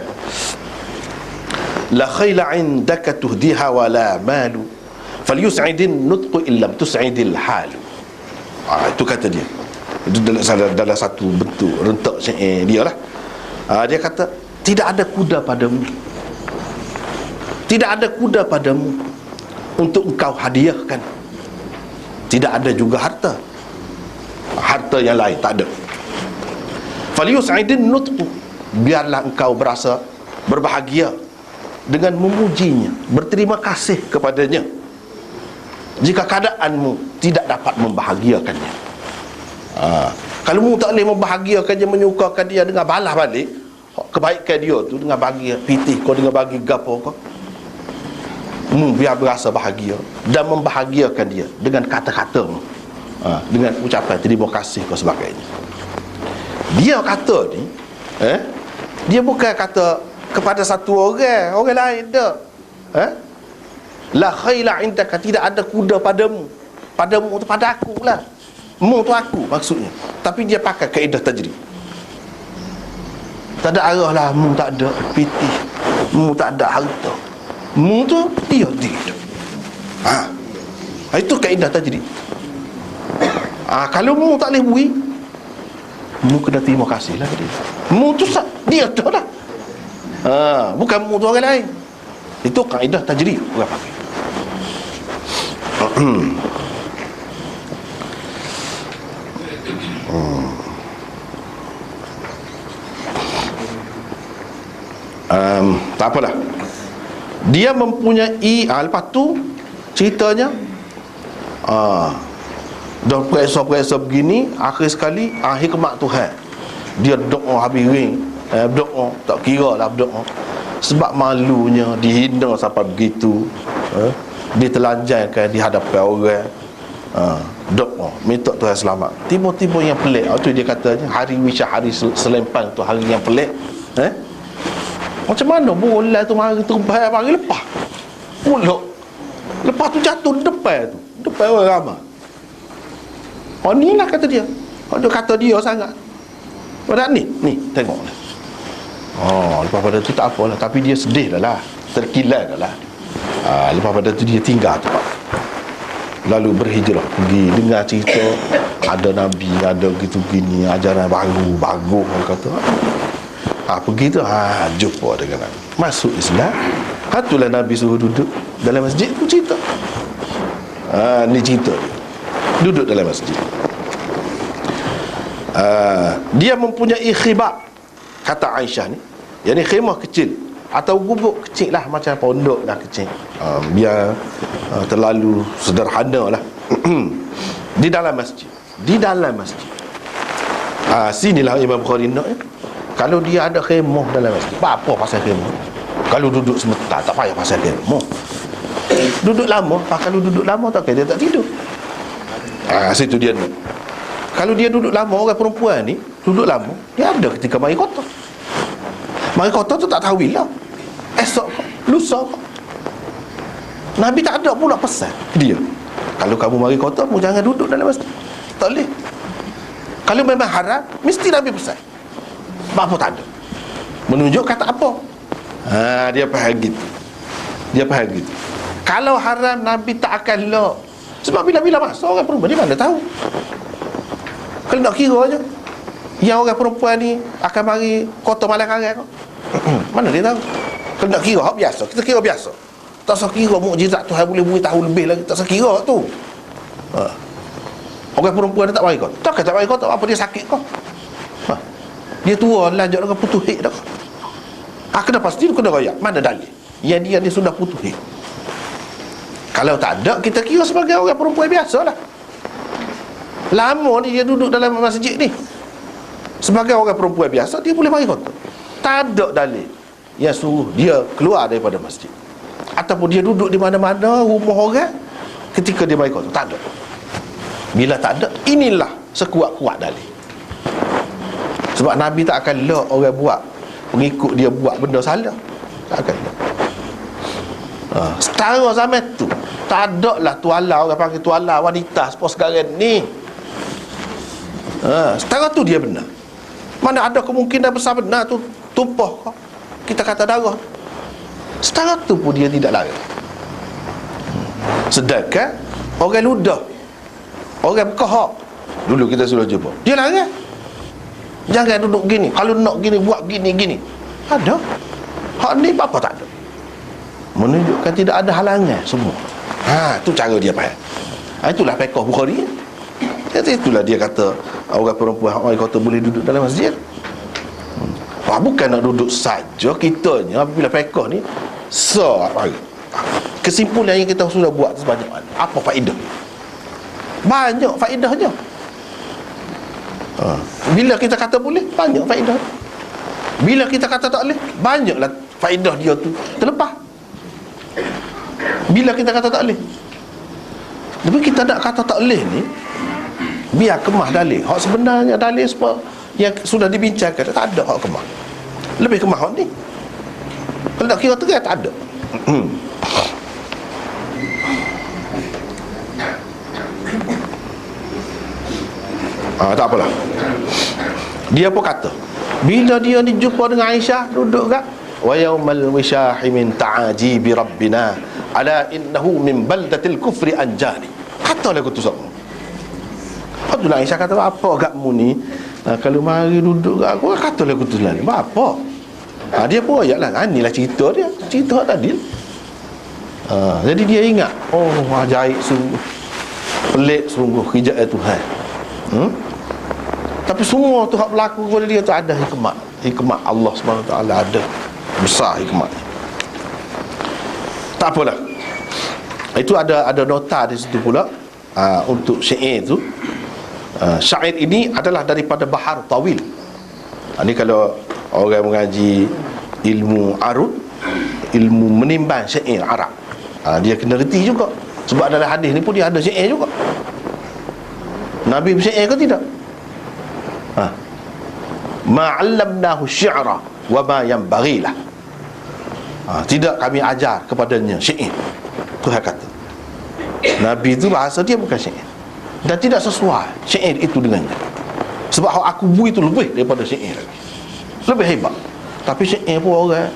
la khayla indaka tuhdiha wa la malu falyus'idin nutqu illam tus'idil halu. Itu kata dia. Itu dalam satu bentuk rentak syair dia lah. Dia kata, tidak ada kuda padamu, tidak ada kuda padamu untuk engkau hadiahkan. Tidak ada juga harta yang lain, tak ada. falyus'idin nutqu, biarlah engkau berasa berbahagia dengan memujinya, berterima kasih kepadanya jika keadaanmu tidak dapat membahagiakannya. Kalau mu tak boleh membahagiakannya, menyukakan dia dengan balas balik kebaikan dia tu, dengan bagi pitih kau, dengan bagi gapo kau, biar berasa bahagia dan membahagiakan dia dengan kata-katamu, dengan ucapan terima kasih kau sebagainya. Dia kata ni, dia bukan kata kepada satu orang lain dah. La khayla indaka, tidak ada kuda padamu. Padamu tu pada aku lah. Mu tu aku maksudnya. Tapi dia pakai kaedah tajrid. Tak ada arah lah, mu tak ada pitih, mu tak ada harta, mu tu dia. Itu kaedah tajrid. Kalau mu tak boleh bui, mu kena terima kasih lah dia. Mu tu dia dah lah. Bukan mu tu orang lain. Itu kaedah tajrid orang pakai. Tak apalah, dia mempunyai lepas tu ceritanya dah periksa begini, akhir sekali hikmat Tuhan, dia doa habis ring, doa tak kira lah doa, sebab malunya dihina sampai begitu, ditelanjangkan di hadapan orang, doa minta Tuhan selamat. Tiba-tiba yang pelik, tu dia katanya hari wisah, hari selempang tu hari yang pelik. Macam mana bola tu mari terbang, mari lepas pulak, lepas tu jatuh depan orang ramai. Ni lah kata dia. Dia kata dia sangat. Pada ni tengok ni. Lepas pada tu tak apalah, tapi dia sedih dah lah, terkilan dah lah. Lepas pada tu dia tinggal tu, lalu berhijrah pergi, dengar cerita ada Nabi, ada gitu gini, ajaran bagus orang kata. Pergi tu jumpa dengan Nabi, masuk Islam. Itulah Nabi suruh duduk dalam masjid tu cerita. Ni cerita dia duduk dalam masjid. Dia mempunyai khibab, kata Aisyah ni, yang ni khemah kecil atau gubuk kecil lah, macam pondok dah kecil, biar terlalu sederhana lah. Di dalam masjid. Di dalam masjid. Sinilah Imam Bukhari nak ya. Kalau dia ada khemah dalam masjid, apa pasal khemah? Kalau duduk sebentar tak payah pasal khemah. Duduk lama, kalau duduk lama tak kira dia tak tidur. Situ dia nak. Kalau dia duduk lama, orang perempuan ni duduk lama, dia ada ketika mari kotor. Mari kotor tu tak tahu bila, esok ke, lusa ke. Nabi tak ada pula pesan dia, kalau kamu mari kotor, kamu jangan duduk dalam masjid. Tak boleh. Kalau memang haram, mesti Nabi pesan. Apa tak ada, menunjukkan tak apa. Dia faham gitu. Dia faham gitu. Kalau haram, Nabi tak akan lock. Sebab bila-bila masuk orang perempuan, dia mana tahu. Kalau nak kira je, yang orang perempuan ni akan mari kotor malam karang kau, mana dia tahu? Kalau nak kira, hak biasa, kita kira biasa. Tak usah kira mukjizat Tuhan boleh beritahu lebih lagi, tak usah kira tu. Orang perempuan dia tak mari kau, tak mari kau, apa dia sakit kau? Dia tua lanjut dengan putus hik dah. Kena pasti kena royak. Mana dalil? Yang dia sudah putus hik. Kalau tak ada, kita kira sebagai orang perempuan biasa lah. Lama ni dia duduk dalam masjid ni, sebagai orang perempuan biasa, dia boleh mari kotor. Tak ada dalil yang suruh dia keluar daripada masjid, ataupun dia duduk di mana-mana rumah orang ketika dia mari kotor. Tak ada. Bila tak ada, inilah sekuat-kuat dalil. Sebab Nabi tak akan lock orang buat, pengikut dia buat benda salah. Tak akan lock. Setara zaman tu tak ada lah tuala, orang panggil tuala wanita seperti sekarang ni. Setara tu dia benar. Mana ada kemungkinan besar benar tu tumpah kau, kita kata darah. Setara tu pun dia tidak larang. Sedangkan orang ludah, orang kahak, dulu kita sudah jumpa, dia larang. Jangan duduk gini, kalau nak gini buat gini. Ada. Hak ni apa tak ada, menunjukkan tidak ada halangan semua. Tu cara dia faham. Itulah fiqh Bukhari. Jadi itulah dia kata orang perempuan orang kata boleh duduk dalam masjid. Bukan nak duduk saja, kitanya apabila fiqh ni kesimpulan yang kita sudah buat sebanyak mana, apa faedah? Banyak faedahnya. Bila kita kata boleh, banyak faedah. Bila kita kata tak boleh, banyaklah faedah dia tu terlepas. Bila kita kata tak boleh, tapi kita nak kata tak boleh ni, biar kemah dalil. Hak sebenarnya dalil yang sudah dibincangkan, tak ada hak kemah. Lebih kemah hak ni. Kalau nak kira tegas, tak ada. Tak apalah. Dia pun kata, bila dia ni jumpa dengan Aisyah, duduk kan, wa yaumal wishahi min ta'ajibi rabbina ala innahu min baldatil kufri anjani. Kata lagu tu sama. Abdullah Aisyah kata, apa agakmu ni, kalau mari duduk kat aku, kata lagu tu lah ni, apa? Dia pun ayat lah, inilah cerita dia, cerita tadi. Jadi dia ingat, ajaib sungguh, pelik sungguh kerjaan Tuhan. Tapi semua tu hak berlaku kepada dia tu ada hikmat. Hikmat Allah SWT ada, besar hikmat. Tak apalah. Itu ada nota di situ pula untuk syair tu. Syair ini adalah daripada Bahar Tawil. Ini kalau orang mengaji ilmu arud, ilmu menimbang syair Arab, dia kena reti juga. Sebab dalam hadis ni pun dia ada syair juga. Nabi bersyair ke tidak? Ma'allamnahu syi'ra wa ma yanbaghilah. Tidak kami ajar kepadanya syair. Tuhan kata Nabi itu bahasa dia bukan syair, dan tidak sesuai syair itu dengannya. Sebab hak aku buat itu lebih daripada syair lagi, lebih hebat. Tapi syair pun orang,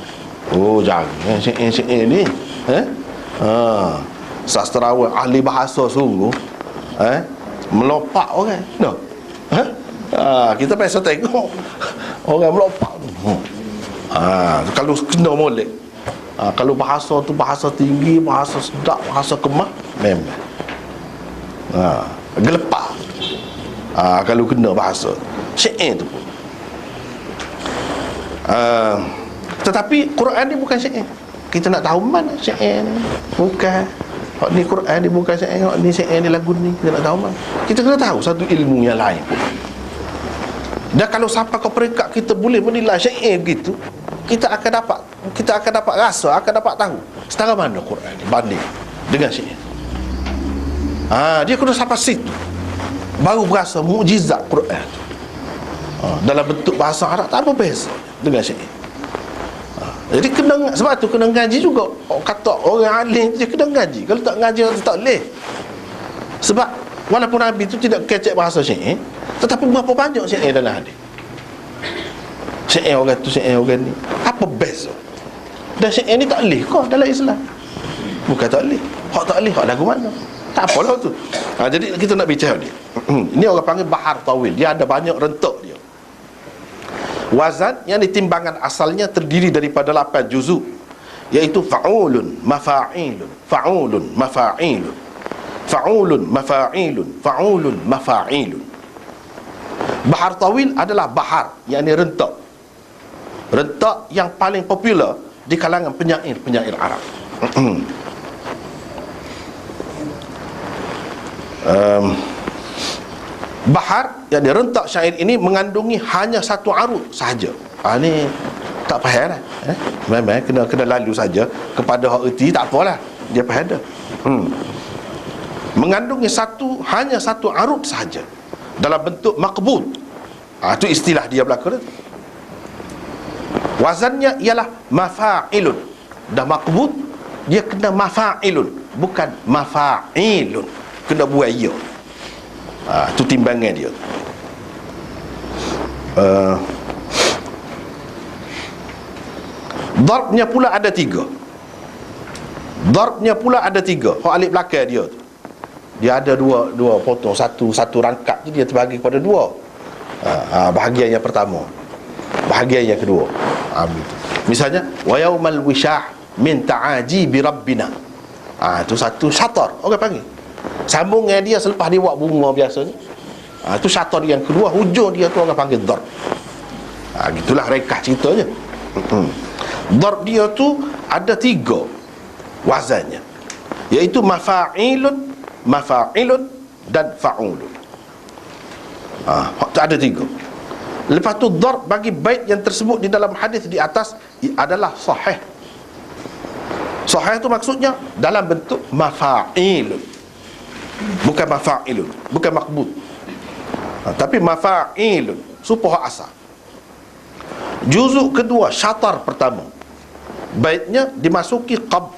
jangan syair ni. Sastrawan ahli bahasa sungguh melopak orang. Kita biasa tengok orang melopak tu. Kalau kena molek, kalau bahasa tu bahasa tinggi, bahasa sedap, bahasa kemah, memang gelepar. Kalau kena bahasa, Syair tu pun. Tetapi Quran ni bukan syair. Kita nak tahu mana syair ni. Bukan. Hak ni Quran ni bukan syair, hak ni syair ni lagu ni. Kita nak tahu mana. Kita kena tahu satu ilmu yang lain pun. Dan kalau sampai ke peringkat kita boleh menilai syair begitu, kita akan dapat rasa, akan dapat tahu setara mana Quran ni banding dengan syair. Dia kena sampai situ baru berasa mukjizat Quran. Dalam bentuk bahasa Arab tak apa beza dengan syair. Jadi kena, sebab tu kena ngaji juga. Kata orang alim dia kena ngaji. Kalau tak ngaji tu tak boleh. Sebab walaupun Nabi tu tidak kecek bahasa syair, tetapi berapa banyak syair dalam hadis. Syair orang tu, syair orang ni. Apa beza? Dan syair ni tak boleh kau dalam Islam. Bukan tak boleh. Hak tak boleh, hak lagu mana? Tak apalah tu. Jadi kita nak bicara ni. Ini orang panggil bahar tawil. Dia ada banyak rentak dia. Wazan yang ditimbangan asalnya terdiri daripada 8 juzuk, iaitu fa'ulun, mafa'ilun, fa'ulun, mafa'ilun, fa'ulun, mafa'ilun, fa'ulun, mafa'ilun. Bahar tawil adalah bahar yang ini rentak. Rentak yang paling popular di kalangan penyair Arab. Bahar yang direntak syair ini mengandungi hanya satu arut sahaja. Ni tak faham lah. Memang kena lalu saja kepada hak erti, tak apalah. Dia faham dah. Mengandungi hanya satu arut sahaja dalam bentuk maqbud. Itu istilah dia belaka tu. Wazannya ialah mafa'ilun. Dah maqbud, dia kena mafa'ilun, bukan mafa'ilun. Kena buaya. Itu timbangan dia. Darbnya pula ada 3. Darbnya pula ada 3. Hak alif belakang dia tu, dia ada dua potong. Satu rangkap je dia terbagi kepada 2. Bahagian yang pertama, bahagian yang kedua. Misalnya wa yaumal wishah min ta'aji bi rabbina. Itu satu syatar orang panggil. Sambungan dia selepas dia buat bunga biasanya. Itu syatar yang kedua, hujung dia tu orang panggil darb. Gitulah rekah ceritanya. Darb dia tu ada 3 wazannya, iaitu mafa'ilun, mafa'ilun dan fa'ulun. Ada 3. Lepas tu darb bagi bait yang tersebut di dalam hadis di atas adalah sahih. Sahih tu maksudnya dalam bentuk mafa'ilun, bukan mafa'ilun, bukan maqbud, tapi mafa'ilun, supaya asal. Juzuk kedua, syatar pertama, baitnya dimasuki qab,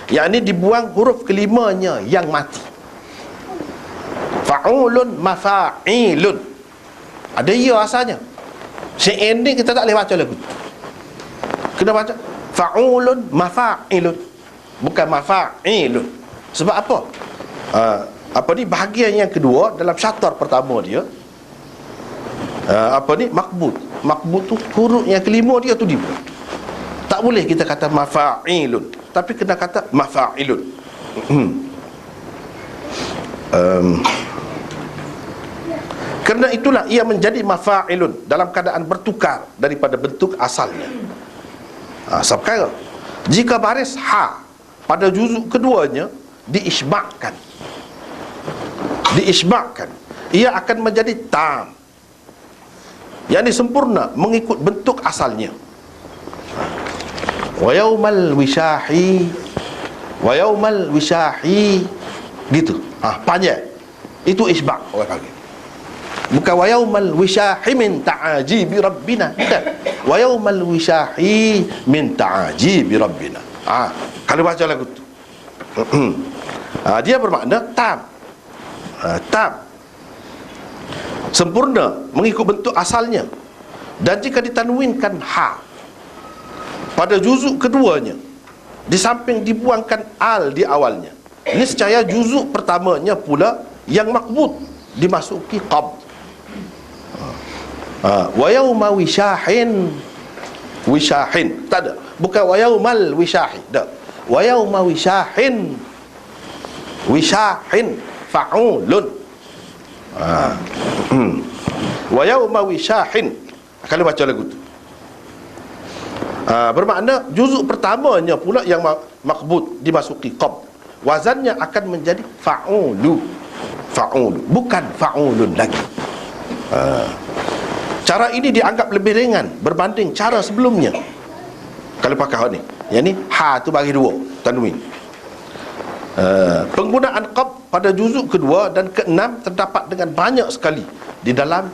yakni dibuang huruf kelimanya yang mati. Fa'ulun, mafa'ilun, ada ya asalnya. Syair ni kita tak boleh baca lagu, kena baca fa'ulun, mafa'ilun, bukan mafa'ilun. Sebab apa? Bahagian yang kedua dalam syatar pertama dia, maqbud. Maqbud tu huruf yang kelima dia tu dibuang. Tak boleh kita kata mafa'ilun, tapi kena kata mafa'ilun. Kerana itulah ia menjadi mafa'ilun dalam keadaan bertukar daripada bentuk asalnya. Sekarang jika baris ha pada juzuk keduanya diisbakkan, ia akan menjadi tam, yakni sempurna mengikut bentuk asalnya. Wa yaumal wishahi, wa yaumal wishahi, gitu. Panjang. Itu isbak orang panggil. Bukan wa yaumal wishahi min ta'aji bi rabbina, bukan. Wa yaumal wishahi min ta'aji bi rabbina. Kalau baca lagu tu dia bermakna tam. Tam, sempurna mengikut bentuk asalnya. Dan jika ditanwinkan ha pada juzuk keduanya, di samping dibuangkan al di awalnya, niscaya juzuk pertamanya pula yang maqbud dimasuki qab. Wa yauma wishahin, wishahin tak ada, bukan wa yaumal wishahi, tak. Wa yauma wishahin, wishahin fa'ulun. Wa yauma wishahin. Kalau baca lagu tu, bermakna juzuk pertamanya pula yang maqbud dimasuki qab, wazannya akan menjadi fa'ulu. Fa'ulu, bukan fa'ulun lagi. Cara ini dianggap lebih ringan berbanding cara sebelumnya. Kalau pakai hak ni, yang ni ha tu bagi dua tanwin. Penggunaan qab pada juzuk kedua dan keenam terdapat dengan banyak sekali di dalam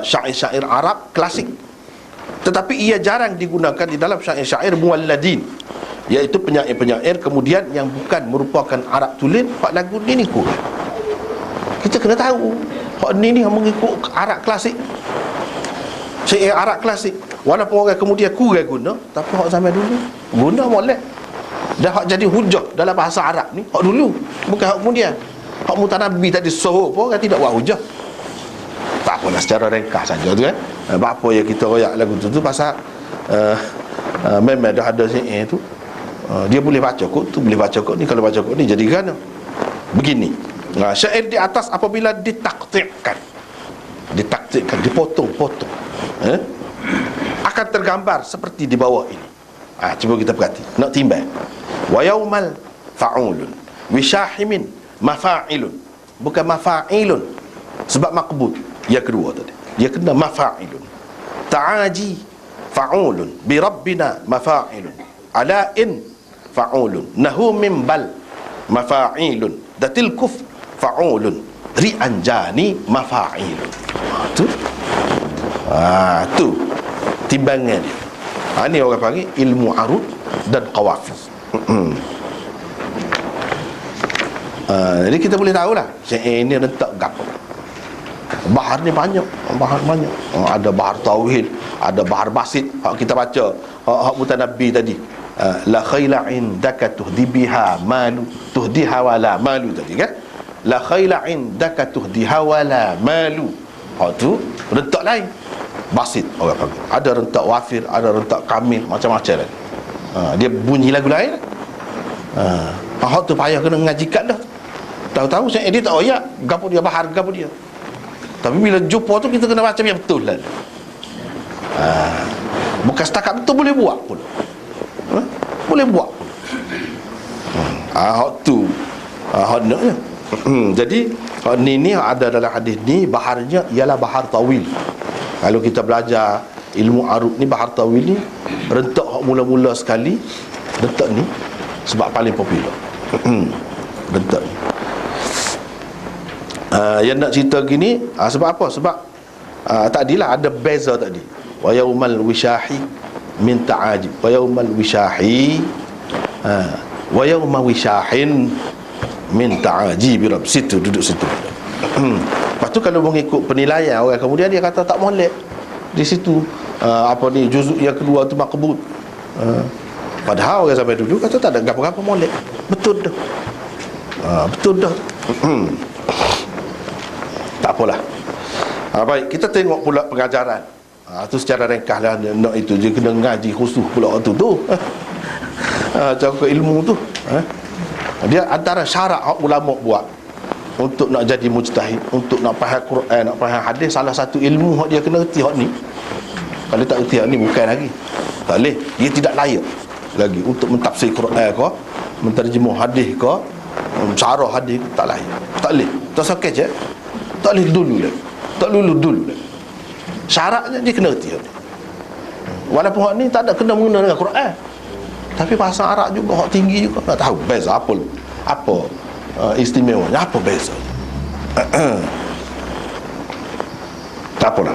syair-syair Arab klasik, tetapi ia jarang digunakan di dalam syair-syair mualladin, iaitu penyair-penyair kemudian yang bukan merupakan Arab tulen. Hak lagu ni kot kita kena tahu, hak ni mengikut Arab klasik, syair Arab klasik. Walaupun orang kemudian kurang guna, tapi hak zaman dulu guna molek. Dan hak jadi hujah dalam bahasa Arab ni hak dulu, bukan hak kemudian. Hak mutanabbi tadi sohor pun orang tidak buat hujah. Tak apalah, secara ringkas saja tu kan. Apa yang kita royak lagu tu pasal memang dah ada syair tu, dia boleh baca kot tu, boleh baca kot ni. Kalau baca kot ni jadi gana begini. Syair di atas apabila ditaktikkan, dipotong-potong, akan tergambar seperti di bawah ini. Cuba kita perhati, nak timbang. Wa yaumal fa'ulun wishahimin mafa'ilun, bukan mafa'ilun sebab maqbud. Yang kedua tadi dia kena mafa'ilun. Ta'aji fa'ulun, bi rabbina mafa'ilun, ala'in fa'ulun, nahu min bal mafa'ilun, datil kuf fa'ulun, ri'anjani mafa'ilun. Tu timbangan dia. Ni orang panggil ilmu arud dan qawafi. Jadi kita boleh tahulah syair ni rentak gapo. Bahar ni banyak. Ada bahar tauhid, ada bahar basit. Hak kita baca hak mutanabbi tadi, la khayla indaka tuhdibiha malu tuhdiha wala malu tadi kan. La khayla indaka tuhdiha wala malu. Hak tu rentak lain, basit orang panggil. Ada rentak wafir, ada rentak kamil, macam-macam lagi. Dia bunyi lagu lain. Hak tu payah kena ngajikan dah. Tahu-tahu saya dia tak oyak gapo dia bahar gapo dia. Tapi bila jumpa tu kita kena baca yang betul lah. Bukan setakat betul, boleh buat pun. Boleh buat pun. Hak tu hak naknya. Jadi hak ni ada dalam hadis ni, baharnya ialah bahar tawil. Kalau kita belajar ilmu arud ni, bahar tawil ni rentak hak mula-mula sekali, rentak ni sebab paling popular. Rentak ni yang nak cerita gini sebab apa? Sebab tadilah ada beza tadi. Wa yaumal wishahi min ta'ajib, wa yaumal wishahi wa yauma wishahin min ta'ajib rabb. Situ duduk situ. Lepas tu kalau mengikut penilaian orang kemudian dia kata tak molek di situ. Apa ni juzuk yang kedua tu maqbud. Padahal orang sampai dulu kata tak ada apa-apa molek. Betul dah. Betul dah. Tak apalah. Baik, kita tengok pula pengajaran. Tu secara ringkas lah. Nak itu dia kena ngaji khusus pula tu. Cara ilmu tu. Dia antara syarat ulama buat untuk nak jadi mujtahid, untuk nak faham Quran, nak faham hadis, salah satu ilmu dia kena reti hak ni. Kalau tak reti hak ni bukan lagi. Tak boleh. Dia tidak layak lagi untuk mentafsir Quran ke, menterjemah hadis ke, syarah hadis, tak layak. Tak boleh. Tak sakit je. Tak boleh dulu lagi. Tak lulu dulu lagi. Syaratnya dia kena reti. Walaupun hak ni tak ada kena mengena dengan Quran, tapi bahasa Arab juga hak tinggi juga. Nak tahu beza apa istimewanya, apa beza. Tak apalah.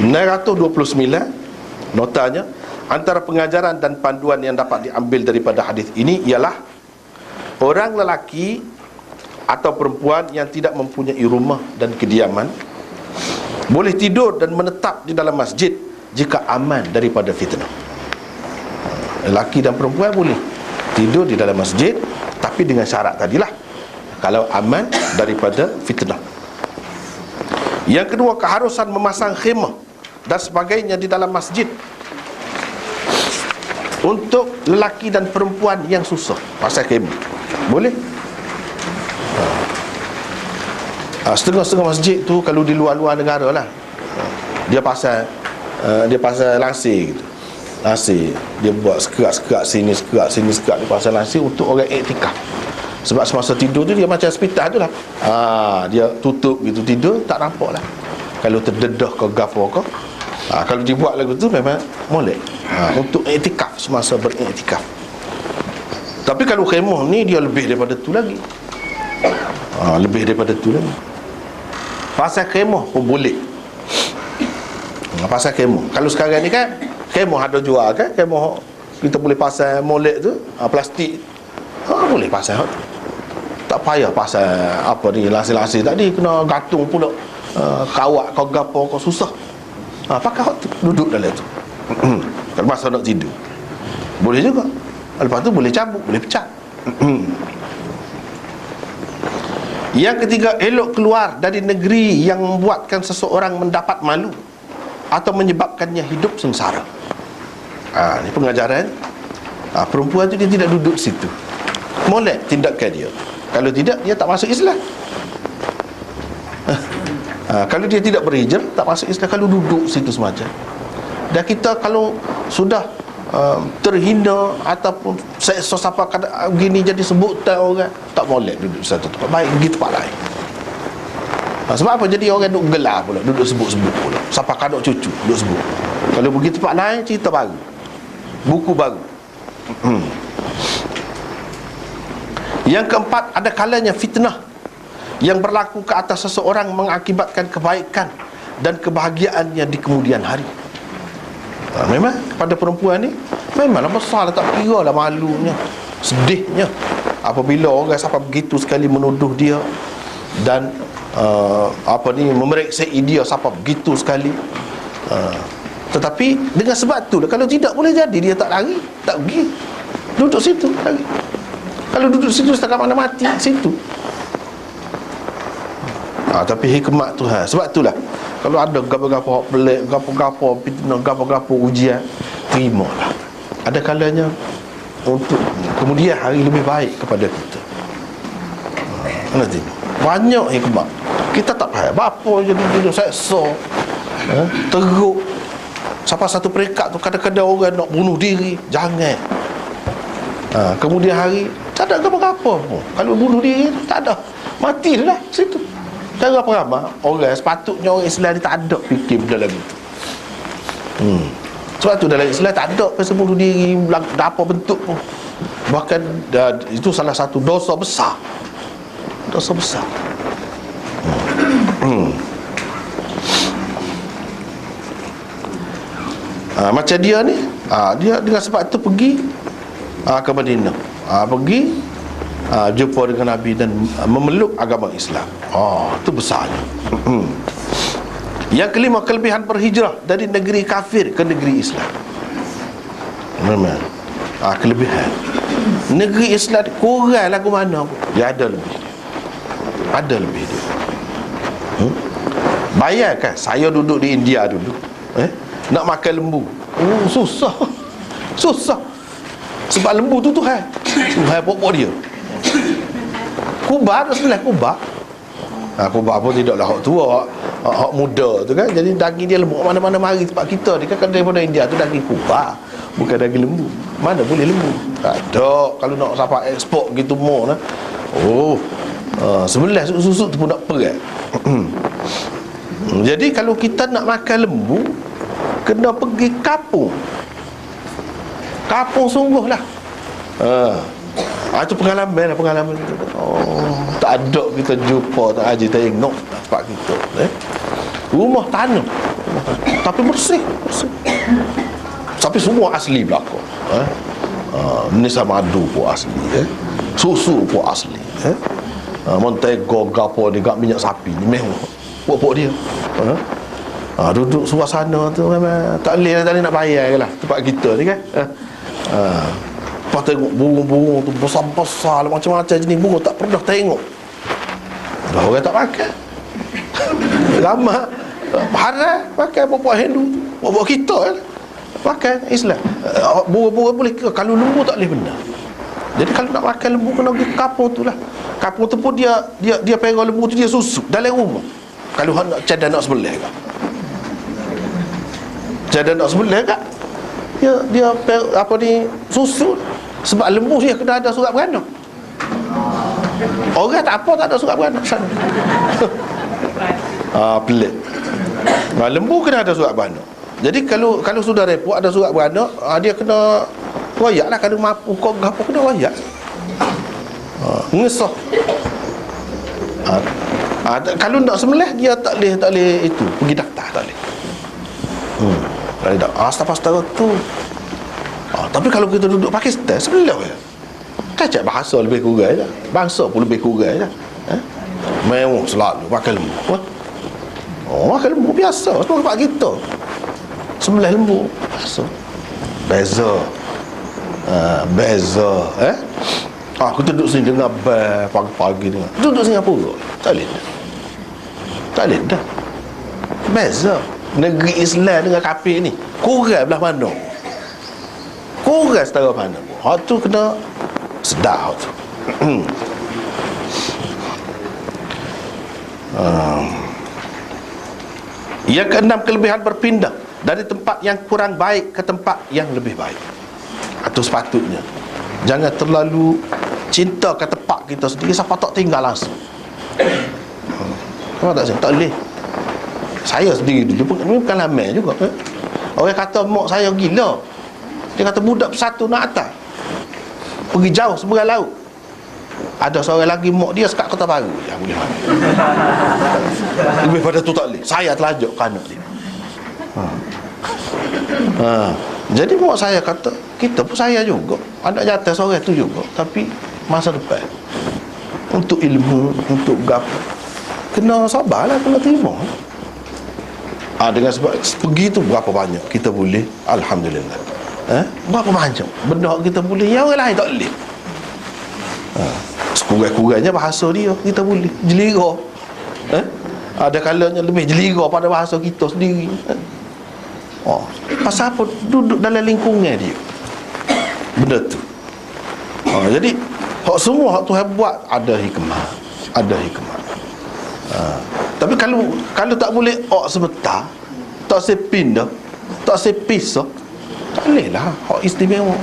929 notanya, antara pengajaran dan panduan yang dapat diambil daripada hadis ini ialah orang lelaki atau perempuan yang tidak mempunyai rumah dan kediaman boleh tidur dan menetap di dalam masjid jika aman daripada fitnah. Lelaki dan perempuan boleh tidur di dalam masjid, tapi dengan syarat tadilah, kalau aman daripada fitnah. Yang kedua, keharusan memasang khemah dan sebagainya di dalam masjid untuk lelaki dan perempuan yang susah pasal khemah. Boleh. Setengah-setengah masjid tu kalau di luar-luar negara lah, dia pasal lansir gitu. Lansir dia buat sekerak sini, sekerak dia pasal lansir untuk orang iktikaf. Sebab semasa tidur tu dia macam hospital tu lah. Dia tutup gitu, tidur tak nampak lah kalau terdedah ke gapo ke. Kalau dibuat lagu tu memang molek untuk iktikaf, semasa beriktikaf. Tapi kalau khemah ni dia lebih daripada tu lagi. Lebih daripada tu lagi. Pasal khemah pun boleh. Pasal khemah, kalau sekarang ni kan khemah ada jual kan, khemah kita boleh pasal molek tu, plastik, boleh pasal. Tak payah pasal apa ni, lansir-lansir tadi kena gantung pula, kawat kau gapo kau susah. Pakai hot tu, duduk dalam tu. Kalau masa nak tidur boleh juga. Lepas tu boleh cabut, boleh pecat. Yang ketiga, elok keluar dari negeri yang membuatkan seseorang mendapat malu atau menyebabkannya hidup sengsara. Ini pengajaran. Perempuan tu dia tidak duduk situ, molek tindakan dia. Kalau tidak, dia tak masuk Islam. Kalau dia tidak berhijrah, tak masuk Islam. Kalau duduk situ semacam. Dan kita kalau sudah terhina ataupun seksa siapa gini jadi sebutan orang, tak molek duduk satu tempat. Baik pergi tempat lain. Sebab apa? Jadi orang duduk gelar pula, duduk sebut-sebut pula. Siapa kadang cucu duduk sebut. Kalau pergi tempat lain, cerita baru, buku baru. Yang keempat, ada kalanya fitnah yang berlaku ke atas seseorang mengakibatkan kebaikan dan kebahagiaannya di kemudian hari. Memang pada perempuan ni memanglah besar lah, tak kira lah malunya, sedihnya apabila orang sampai begitu sekali menuduh dia dan memeriksi dia sampai begitu sekali. Tetapi dengan sebab tu lah, kalau tidak boleh jadi dia tak lari, tak pergi, duduk situ lari. Kalau duduk situ setakat mana mati situ. Tapi hikmat Tuhan. Sebab itulah kalau ada gapo-gapo pelik, gapo-gapo fitnah, gapo-gapo ujian, terimalah. Ada kalanya untuk kemudian hari lebih baik kepada kita. Nanti banyak hikmat. Kita tak faham apa jadi duduk seksa, teruk. Sampai satu peringkat tu kadang-kadang orang nak bunuh diri, jangan. Kemudian hari tak ada apa-apa pun. Kalau bunuh diri tak ada, mati dah situ. Cara apa orang sepatutnya orang Islam ni tak ada fikir benda lagi tu. Sebab tu dalam Islam tak ada pasal bunuh diri apa bentuk pun. Bahkan itu salah satu dosa besar. Dosa besar. Macam dia ni, dia dengan sebab tu pergi ke Madinah, pergi jumpa dengan Nabi dan memeluk agama Islam. Itu besarnya. Yang kelima, kelebihan berhijrah dari negeri kafir ke negeri Islam. Memang kelebihan. Negeri Islam kurang lagu mana pun, dia ada lebih. Ada lebih dia. Bayangkan saya duduk di India dulu, nak makan lembu, susah. Susah. Sebab lembu tu Tuhan pokok dia. Kubah tu sebelah kubah. Kubah pun tidaklah hak tua, hak muda tu kan. Jadi daging dia lembut, mana-mana mari tempat kita. Dia kan daripada India tu daging kubah, bukan daging lembu. Mana boleh lembu? Tak ada. Kalau nak sampai ekspor gitu more lah. Sebelah susuk tu pun nak perat. Jadi kalau kita nak makan lembu, kena pergi kapung. Kapung sungguh lah. Itu pengalaman tu. Tak ada kita jumpa, tak haji tengok tempat kita, rumah tanah tapi bersih. Tapi semua asli belakang. Nisa madu pun asli, susu pun asli, mentega gapo ni, gak minyak sapi ni mewah pokok dia. Duduk suasana tu memang tak boleh nak bayar lah tempat kita ni kan. Lepas tengok burung-burung tu besar-besar, macam-macam jenis burung tak pernah tengok. Dah orang tak makan. Lama haram pakai popok Hindu, popok kita kan. Makan Islam. Burung-burung boleh, kalau lembu tak boleh benar. Jadi kalau nak makan lembu kena pergi kapung tu lah. Kampung tu pun dia perah lembu tu dia susuk dalam rumah. Kalau hang nak cadang nak sebelah kan, cadang nak sebelah kan, dia apa ni, susuk. Sebab lembu dia kena ada surat beranak. Orang tak apa, tak ada surat beranak sana. Pelik. Lembu kena ada surat beranak. Jadi kalau sudah repot ada surat beranak, dia kena royak lah. Kalau mampu kau apa kena royak. Ngesah. Kalau nak sembelih dia tak boleh itu, pergi daftar tak boleh. Tak boleh dak. Astagfirullah tu. Tapi kalau kita duduk Pakistan sembelih ya. Kacak bahasa lebih kurang je. Bangsa pun lebih kurang je. Mewah selalu makan lembu. Makan lembu biasa semua tempat kita. Sembelih lembu biasa. Beza. Aku duduk sini dengar pagi-pagi dengar. Duduk Singapura tak boleh dah. Tak boleh dah. Beza. Negeri Islam dengan kafir ni kurang belah mana. Kurang setara mana. Hak tu kena sedar tu. Yang keenam, kelebihan berpindah dari tempat yang kurang baik ke tempat yang lebih baik. Atau sepatutnya jangan terlalu cinta ke tempat kita sendiri siapa tak tinggal langsung. Tak boleh. Saya sendiri dulu ni bukan lamai juga. Orang kata mak saya gila. Dia kata budak satu nak atas, pergi jauh seberang laut. Ada seorang lagi mak dia sekat Kota Baru. Ya boleh mana. Lebih pada tu tak boleh. Saya terlajuk ke anak dia. Jadi mak saya kata, kita pun saya juga, anak jatah seorang tu juga, tapi masa depan untuk ilmu, untuk gapo, kena sabarlah, kena terima. Dengan sebab pergi tu berapa banyak kita boleh, alhamdulillah. Berapa banyak benda kita boleh yang orang lain tak boleh. Sekurang-kurangnya bahasa dia kita boleh jelira. Ada kalanya lebih jelira pada bahasa kita sendiri. Pasal apa? Duduk dalam lingkungan dia benda tu. Jadi hak semua hak Tuhan buat ada hikmah. Ada hikmah. Tapi kalau tak boleh sebentar, tak sepindah, tak sepisah, tak boleh lah. Hak istimewa.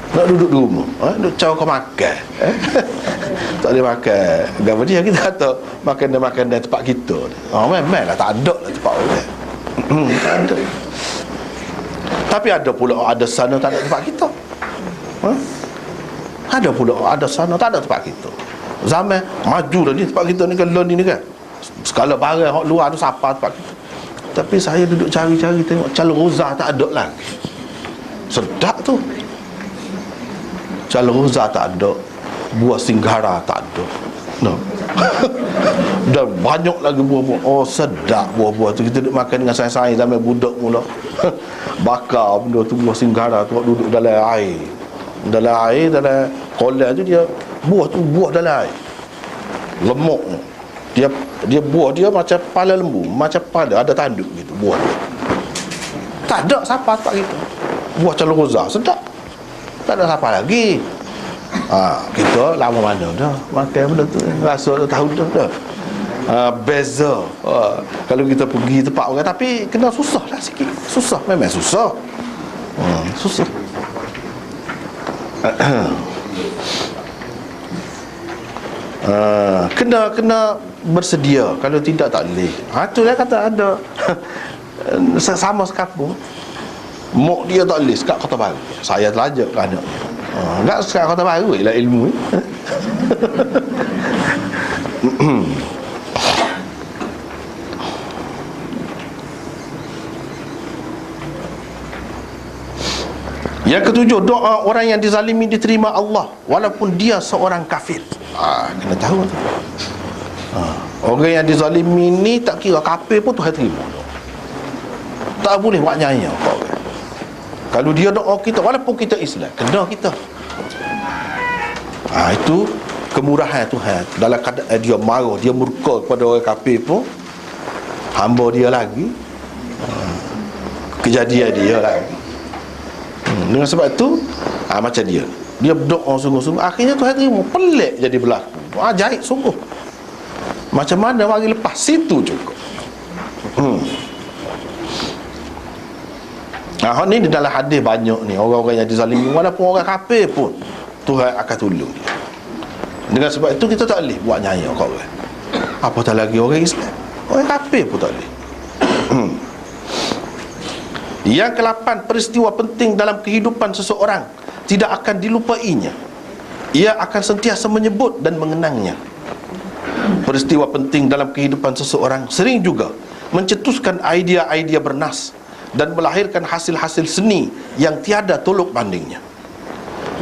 Nak duduk di rumah, duduk caw kau makan, tak boleh makan. Gapa dia kita kata makan dan tempat kita. Memanglah tak ada lah tempat orang. Tak ada. Tapi ada pula ada sana tak ada tempat kita. Ada pula ada sana tak ada tempat kita. Zaman maju dah ni tempat kita ni kan, ni kan. Segala barang hak luar tu siapa tempat kita. Tapi saya duduk cari-cari tengok Calon Roza tak ada lagi. Sedap tu. Calon Roza tak ada, buah singgara tak ada. No. Dan banyak lagi buah-buah. Sedap buah-buah tu. Kita duduk makan dengan sayang-sayang sampai budak mula. Bakar benda tu, buah singgara tu duduk dalam air. Dalam air, dalam kolam tu dia buah tu, buah dalam air. Lemuk. Dia buah dia macam pala lembu, macam pala ada tanduk gitu buah dia. Tak ada siapa tak gitu. Buah Calon Roza sedap. Tak ada siapa lagi. Kita lama mana dah makan benda tu, rasa dah tahu dah. Beza. Kalau kita pergi tempat orang, tapi kena susah lah sikit. Susah, memang susah. Susah. Kena bersedia. Kalau tidak tak boleh. Tu dia kata ada sama sekampung. Mak dia tak boleh sekat Kota Baru. Saya terlajak ke anak dia. Tak sekat Kota Baru ialah ilmu. Yang ketujuh, doa orang yang dizalimi diterima Allah walaupun dia seorang kafir. Kena tahu tu. Orang yang dizalimi ni tak kira kafir pun Tuhan terima. Tak boleh buat nyaya kau. Kalau dia doa kita walaupun kita Islam, kena kita. Itu kemurahan Tuhan. Dalam keadaan dia marah, dia murka kepada orang kafir pun, hamba dia lagi, kejadian dia lagi. Dengan sebab tu macam dia Dia berdoa sungguh-sungguh, akhirnya Tuhan terima. Pelik jadi berlaku. Ajaib sungguh. Macam mana mari lepas situ juga. Ni di dalam hadis banyak ni orang-orang yang dizalimi, walaupun orang kafir pun Tuhan akan tolong dia. Dengan sebab itu kita tak boleh buat nyaya kat orang. Apatah lagi orang Islam, orang kafir pun tak boleh. Yang ke-8, peristiwa penting dalam kehidupan seseorang tidak akan dilupainya. Ia akan sentiasa menyebut dan mengenangnya. Peristiwa penting dalam kehidupan seseorang sering juga mencetuskan idea-idea bernas dan melahirkan hasil-hasil seni yang tiada tolok bandingnya,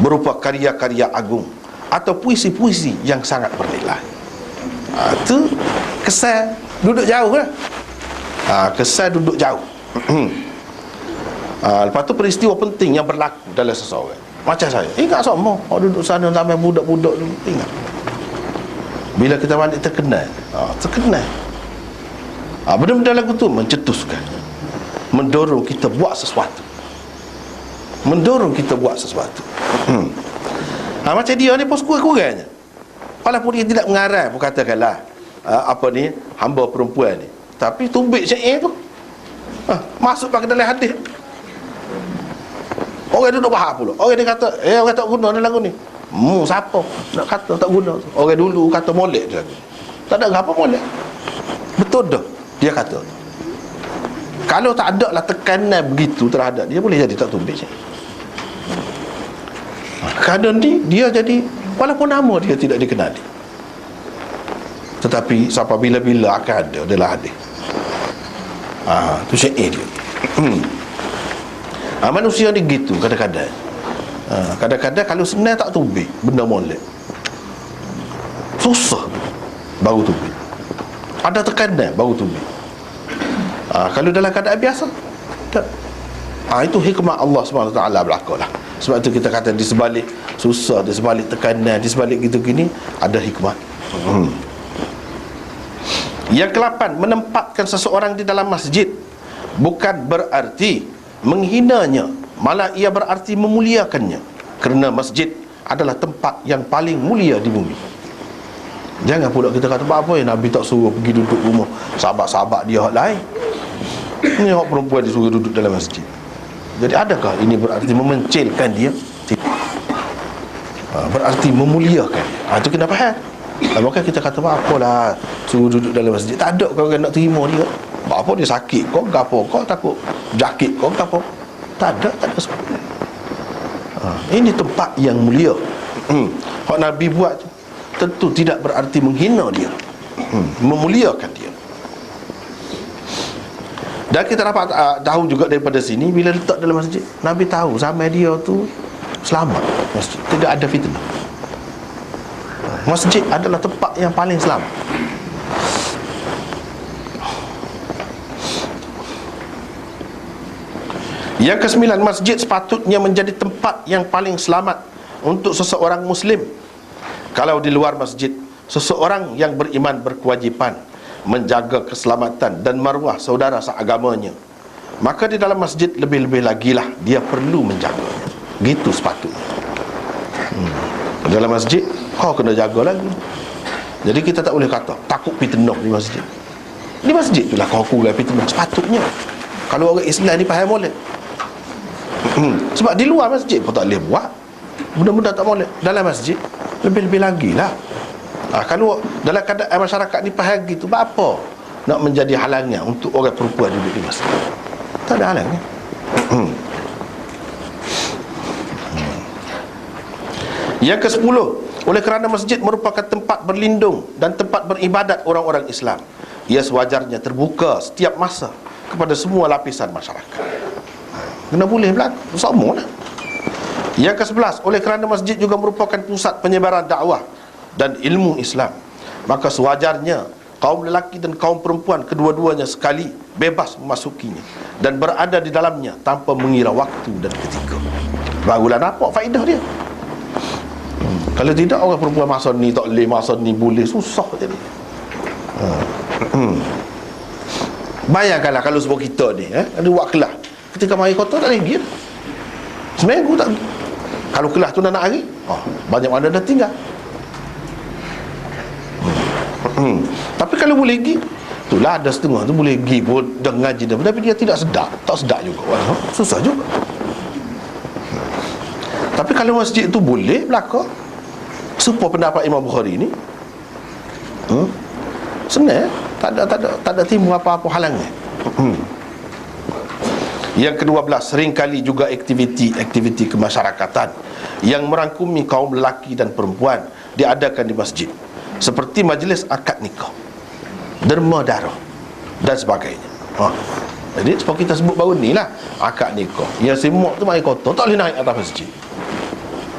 berupa karya-karya agung atau puisi-puisi yang sangat bernilai. Itu kesan duduk jauh lah. Kesan duduk jauh. Lepas tu peristiwa penting yang berlaku dalam seseorang. Macam saya, ingat semua orang duduk sana sampai budak-budak dulu, ingat. Bila kita balik terkenal, terkenal. Benda-benda lagu tu mencetuskan, mendorong kita buat sesuatu, mendorong kita buat sesuatu. Macam dia ni pun kurang-kurangnya, walaupun dia tidak mengarang pun katakanlah hamba perempuan ni, tapi tumbik syair tu masuk ke dalam hadis. Orang duduk faham pula. Orang dia kata, orang tak guna ni lagu ni. Siapa nak kata tak guna? Orang dulu kata molek dia. Tak ada apa molek. Betul dah dia kata. Kalau tak ada lah tekanan begitu terhadap dia, boleh jadi tak tumbik syair. Kadang ni dia jadi, walaupun nama dia tidak dikenali, tetapi sampai bila-bila akan ada adalah hadis. Tu syair dia. Manusia ni gitu kadang-kadang. Kadang-kadang kalau senang tak tubik benda molek, susah baru tubik. Ada tekanan baru tubik. Kalau dalam keadaan biasa tak. Itu hikmah Allah SWT berlaku lah. Sebab tu kita kata di sebalik susah, di sebalik tekanan, di sebalik gitu gini ada hikmah. Yang ke-8, menempatkan seseorang di dalam masjid bukan berarti menghinanya, malah ia berarti memuliakannya, kerana masjid adalah tempat yang paling mulia di bumi. Jangan pula kita kata apa ya Nabi tak suruh pergi duduk rumah sahabat-sahabat dia lain. Ni orang perempuan disuruh duduk dalam masjid. Jadi adakah ini berarti memencilkan dia? Tidak. Berarti memuliakan. Itu kena faham. Maka kita kata apalah suruh duduk dalam masjid. Tak ada kau nak terima dia. Apa dia sakit kau gapo, kau takut jakit kau gapo. Tak ada sebab. Ini tempat yang mulia. Hak Nabi buat tentu tidak berarti menghina dia, memuliakan dia. Dan kita dapat tahu juga daripada sini, bila letak dalam masjid, Nabi tahu zaman dia tu selamat masjid, tidak ada fitnah. Masjid adalah tempat yang paling selamat. Yang ke-9, masjid sepatutnya menjadi tempat yang paling selamat untuk seseorang Muslim. Kalau di luar masjid, seseorang yang beriman berkewajipan menjaga keselamatan dan maruah saudara seagamanya, maka di dalam masjid lebih-lebih lagi lah dia perlu menjaganya. Gitu sepatutnya. Dalam masjid kau kena jaga lagi. Jadi kita tak boleh kata takut fitnah di masjid. Di masjid itulah kau kurang fitnah sepatutnya. Kalau orang Islam ni faham boleh. Sebab di luar masjid pun tak boleh buat benda-benda tak boleh. Dalam masjid lebih-lebih lagi lah. Kalau dalam keadaan masyarakat ni faham gitu, apa nak menjadi halangnya untuk orang perempuan duduk di masjid? Tak ada halangnya. Yang ke-10, oleh kerana masjid merupakan tempat berlindung dan tempat beribadat orang-orang Islam, ia sewajarnya terbuka setiap masa kepada semua lapisan masyarakat. Kena boleh berlaku, semua lah. Yang ke-11, oleh kerana masjid juga merupakan pusat penyebaran dakwah dan ilmu Islam, maka sewajarnya kaum lelaki dan kaum perempuan kedua-duanya sekali bebas memasukinya dan berada di dalamnya tanpa mengira waktu dan ketika. Barulah nampak faedah dia. Kalau tidak, orang perempuan masa ni tak boleh, masa ni boleh, susah jadi. Bayangkanlah kalau sebab kita ni ada buat kelas, ketika mari kota tak boleh dia seminggu tak boleh. Kalau kelas tu nak hari, banyak mana dah tinggal. Tapi kalau boleh pergi, itulah ada setengah tu boleh pergi pun dah ngaji dah, tapi dia tidak sedar, tak sedar juga. Susah juga. Tapi kalau masjid tu boleh belaka, supaya pendapat Imam Bukhari ni, senang, tak ada timbul apa-apa halangan. Yang ke-12, seringkali juga aktiviti kemasyarakatan yang merangkumi kaum lelaki dan perempuan diadakan di masjid, seperti majlis akad nikah, derma darah dan sebagainya. Jadi seperti kita sebut baru ni lah, akad nikah, yang semua tu mai kotor, tak boleh naik atas masjid.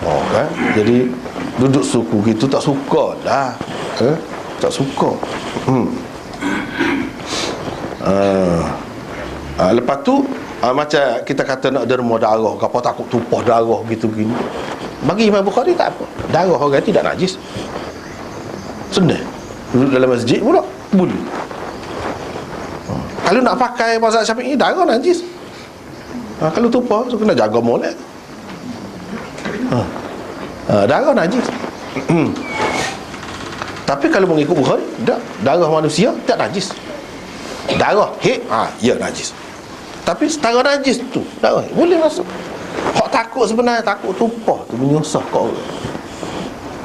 Kan? Jadi duduk suku gitu tak suka dah, tak suka. Lepas tu macam kita kata nak derma darah, apa takut tumpah darah gitu gini. Bagi Imam Bukhari tak apa, darah orang tidak najis, senang. Duduk dalam masjid pula boleh. Kalau nak pakai mazhab Syafi'i, darah najis. Kalau tumpah, so kena jaga molek. Darah najis. Tapi kalau mengikut Bukhari, tak, darah manusia tak najis. Darah ya najis. Tapi setara najis tu darah boleh masuk. Hak takut sebenarnya, takut tumpah tu menyusah kat orang,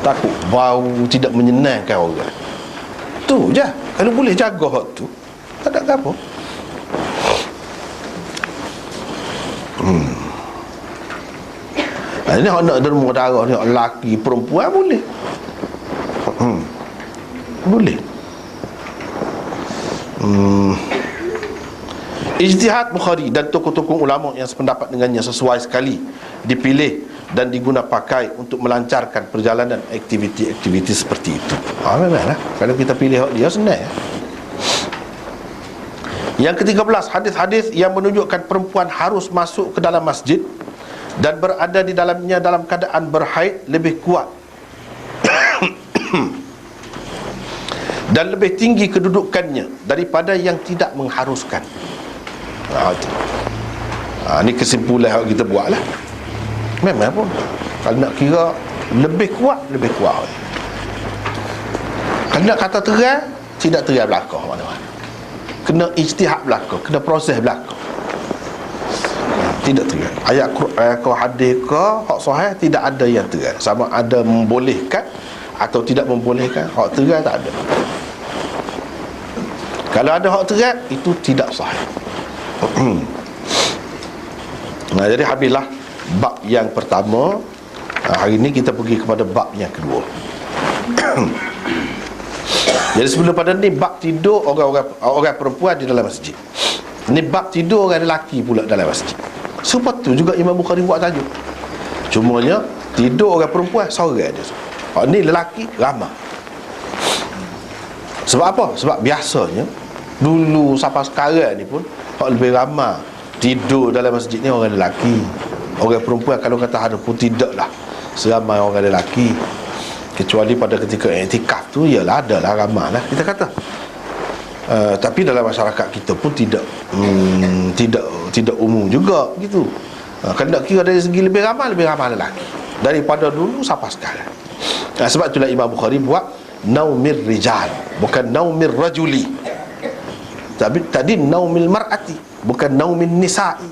takut bau tidak menyenangkan orang. Tu je. Kalau boleh jaga hak tu, tak ada apa. Ini hak nak derma darah ni, lelaki perempuan boleh. Boleh. Ijtihad Bukhari dan tokoh-tokoh ulama yang sependapat dengannya sesuai sekali dipilih dan diguna pakai untuk melancarkan perjalanan aktiviti-aktiviti seperti itu. Memanglah kalau kita pilih dia senang ya. Yang ke-13, hadis-hadis yang menunjukkan perempuan harus masuk ke dalam masjid dan berada di dalamnya dalam keadaan berhaid lebih kuat dan lebih tinggi kedudukannya daripada yang tidak mengharuskan. Ni kesimpulan yang kita buat lah. Memang pun kalau nak kira lebih kuat, lebih kuat. Kalau nak kata terang, tidak terang belakang mana-mana. Kena ijtihad belakang, kena proses belakang. Tidak terang. Ayat Quran ke hadis ke hak sahih tidak ada yang terang. Sama ada membolehkan atau tidak membolehkan, hak terang tak ada. Kalau ada hak terang, itu tidak sahih. Jadi habislah bab yang pertama. Hari ini kita pergi kepada bab yang kedua. Jadi sebelum pada ni bab tidur orang perempuan di dalam masjid. Ni bab tidur orang lelaki pula dalam masjid. Sebab tu juga Imam Bukhari buat tajuk. Cumanya tidur orang perempuan seorang je. Ni lelaki ramai. Sebab apa? Sebab biasanya dulu sampai sekarang ni pun lebih ramai tidur dalam masjid ni orang lelaki. Orang perempuan kalau kata ada pun tidaklah seramai orang lelaki. Kecuali pada ketika iktikaf tu, ialah adalah ramai lah kita kata. Tapi dalam masyarakat kita pun tidak umum juga gitu. Kalau nak kira dari segi lebih ramai lelaki daripada dulu sampai sekarang. Sebab itulah Imam Bukhari buat naumir rijal, bukan naumir rajuli. Tapi tadi naumil mar'ati, bukan naumin nisa'i.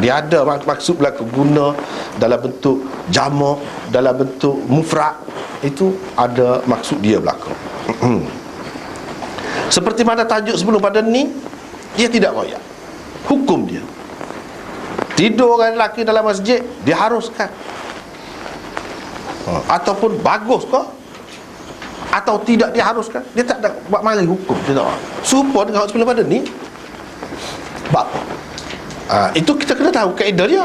Dia ada maksud belaka guna dalam bentuk jamak, dalam bentuk mufrad. Itu ada maksud dia belaka. Seperti mana tajuk sebelum pada ni, dia tidak royak. Hukum dia, tidur orang lelaki dalam masjid diharuskan, ataupun bagus ke atau tidak diharuskan, dia tak ada buat mari hukum. Dia tak serupa dengan sebelum pada ni. Bab itu kita kena tahu kaedah dia,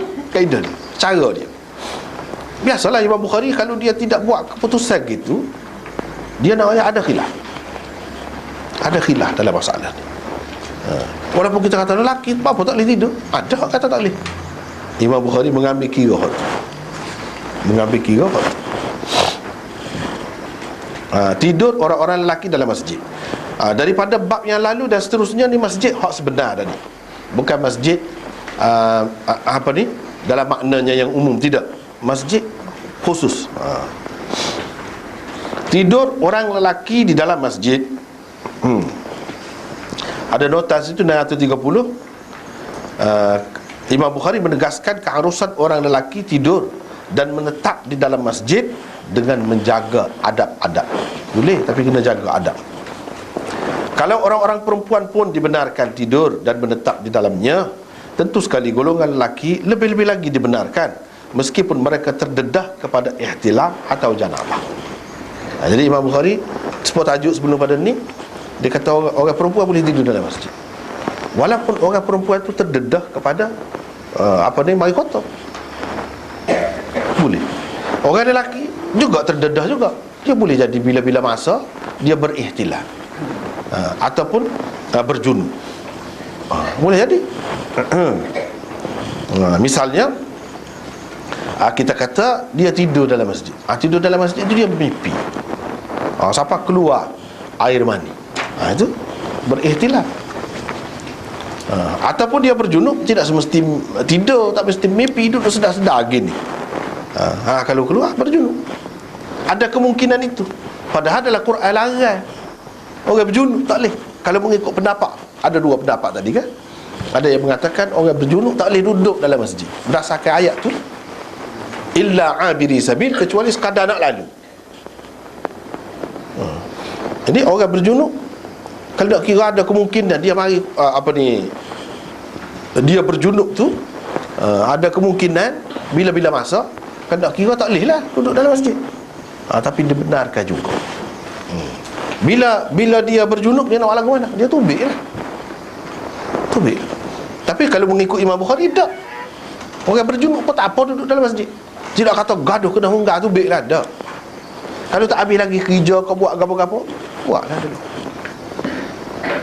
cara dia. Biasalah Imam Bukhari kalau dia tidak buat keputusan gitu, dia nak ada khilaf. Ada khilaf dalam masalah ni. Walaupun kita kata lelaki apa tak boleh tidur, ada kata tak boleh. Imam Bukhari mengambil kira hal. Tidur orang-orang lelaki dalam masjid. Daripada bab yang lalu dan seterusnya, ni masjid hak sebenar tadi, bukan masjid dalam maknanya yang umum, tidak. masjid khusus. Tidur orang lelaki di dalam masjid. Ada notas itu 930. Imam Bukhari menegaskan keharusan orang lelaki tidur dan menetap di dalam masjid dengan menjaga adab-adab. Boleh, tapi kena jaga adab. Kalau orang-orang perempuan pun dibenarkan tidur dan menetap di dalamnya, tentu sekali golongan lelaki lebih-lebih lagi dibenarkan, meskipun mereka terdedah kepada ihtilam atau janabah. Jadi Imam Bukhari sebut tajuk sebelum pada ni, dia kata orang perempuan boleh tidur dalam masjid, walaupun orang perempuan itu terdedah kepada mari kotor. Boleh. Orang lelaki juga terdedah juga, dia boleh jadi bila-bila masa dia berihtilam ataupun berjunub. Boleh jadi. Misalnya kita kata dia tidur dalam masjid. Tidur dalam masjid itu dia bermimpi. Siapa keluar air mani, itu berihtilam. Ataupun dia berjunub, tidak semesti tidur, tak mesti mimpi, duduk sedar-sedar gini. Kalau keluar berjunub, ada kemungkinan itu. Padahal dalam Quran larang orang berjunub, tak boleh. Kalau mengikut pendapat, ada dua pendapat tadi kan. Ada yang mengatakan orang berjunub tak boleh duduk dalam masjid berdasarkan ayat tu, illa abiri sabil, kecuali sekadar nak lalu. Jadi orang berjunub, kalau nak kira ada kemungkinan dia mari dia berjunub tu, ada kemungkinan bila-bila masa, kalau nak kira tak boleh lah duduk dalam masjid. Tapi dibenarkan juga. Bila dia berjunub, dia nak lagu mana? Dia tubik lah. Tubik. Tapi kalau mengikut Imam Bukhari, tak. Orang berjunub pun tak apa duduk dalam masjid. Tidak kata gaduh kena hunggah, tubik lah, tak. Kalau tak habis lagi kerja kau buat gapo-gapo, buatlah dulu.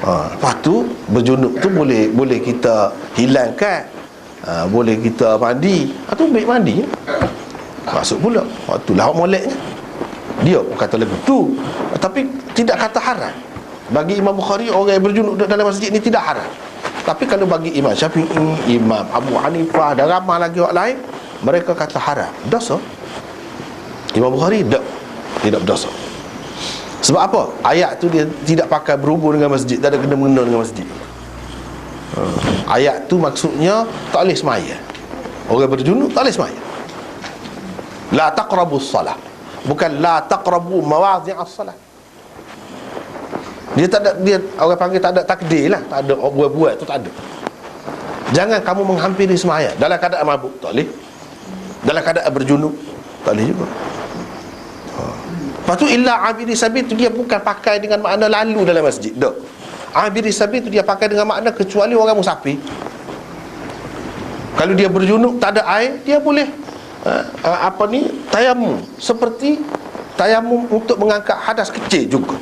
Lepas tu berjunub tu boleh kita hilangkan, boleh kita mandi, tubik mandi masuk pula. Waktu lah moleknya dia pun kata lagu tu, tapi tidak kata haram. Bagi Imam Bukhari, orang yang berjunub dalam masjid ni tidak haram. Tapi kalau bagi Imam Syafi'i, Imam Abu Hanifah dan ramai lagi orang lain, mereka kata haram, dosa. Imam Bukhari tidak berdosa. Sebab apa? Ayat tu dia tidak pakai berhubung dengan masjid, tak ada kena-mengena dengan masjid. Ayat tu maksudnya tak boleh semaya. Orang berjunub tak boleh semaya. La taqrabus salah, bukan la taqrabu mawadhi'as salah. Dia tak ada, dia orang panggil tak ada takdir lah, tak ada buat-buat tu, tak ada. Jangan kamu menghampiri semaya dalam keadaan mabuk, tak boleh. Dalam keadaan berjunub, tak boleh juga. Lepas tu illa abiri sabil tu dia bukan pakai dengan makna lalu dalam masjid, tak. Abiri sabil tu dia pakai dengan makna kecuali orang musafir. Kalau dia berjunub tak ada air, dia boleh tayamum, seperti tayamum untuk mengangkat hadas kecil juga.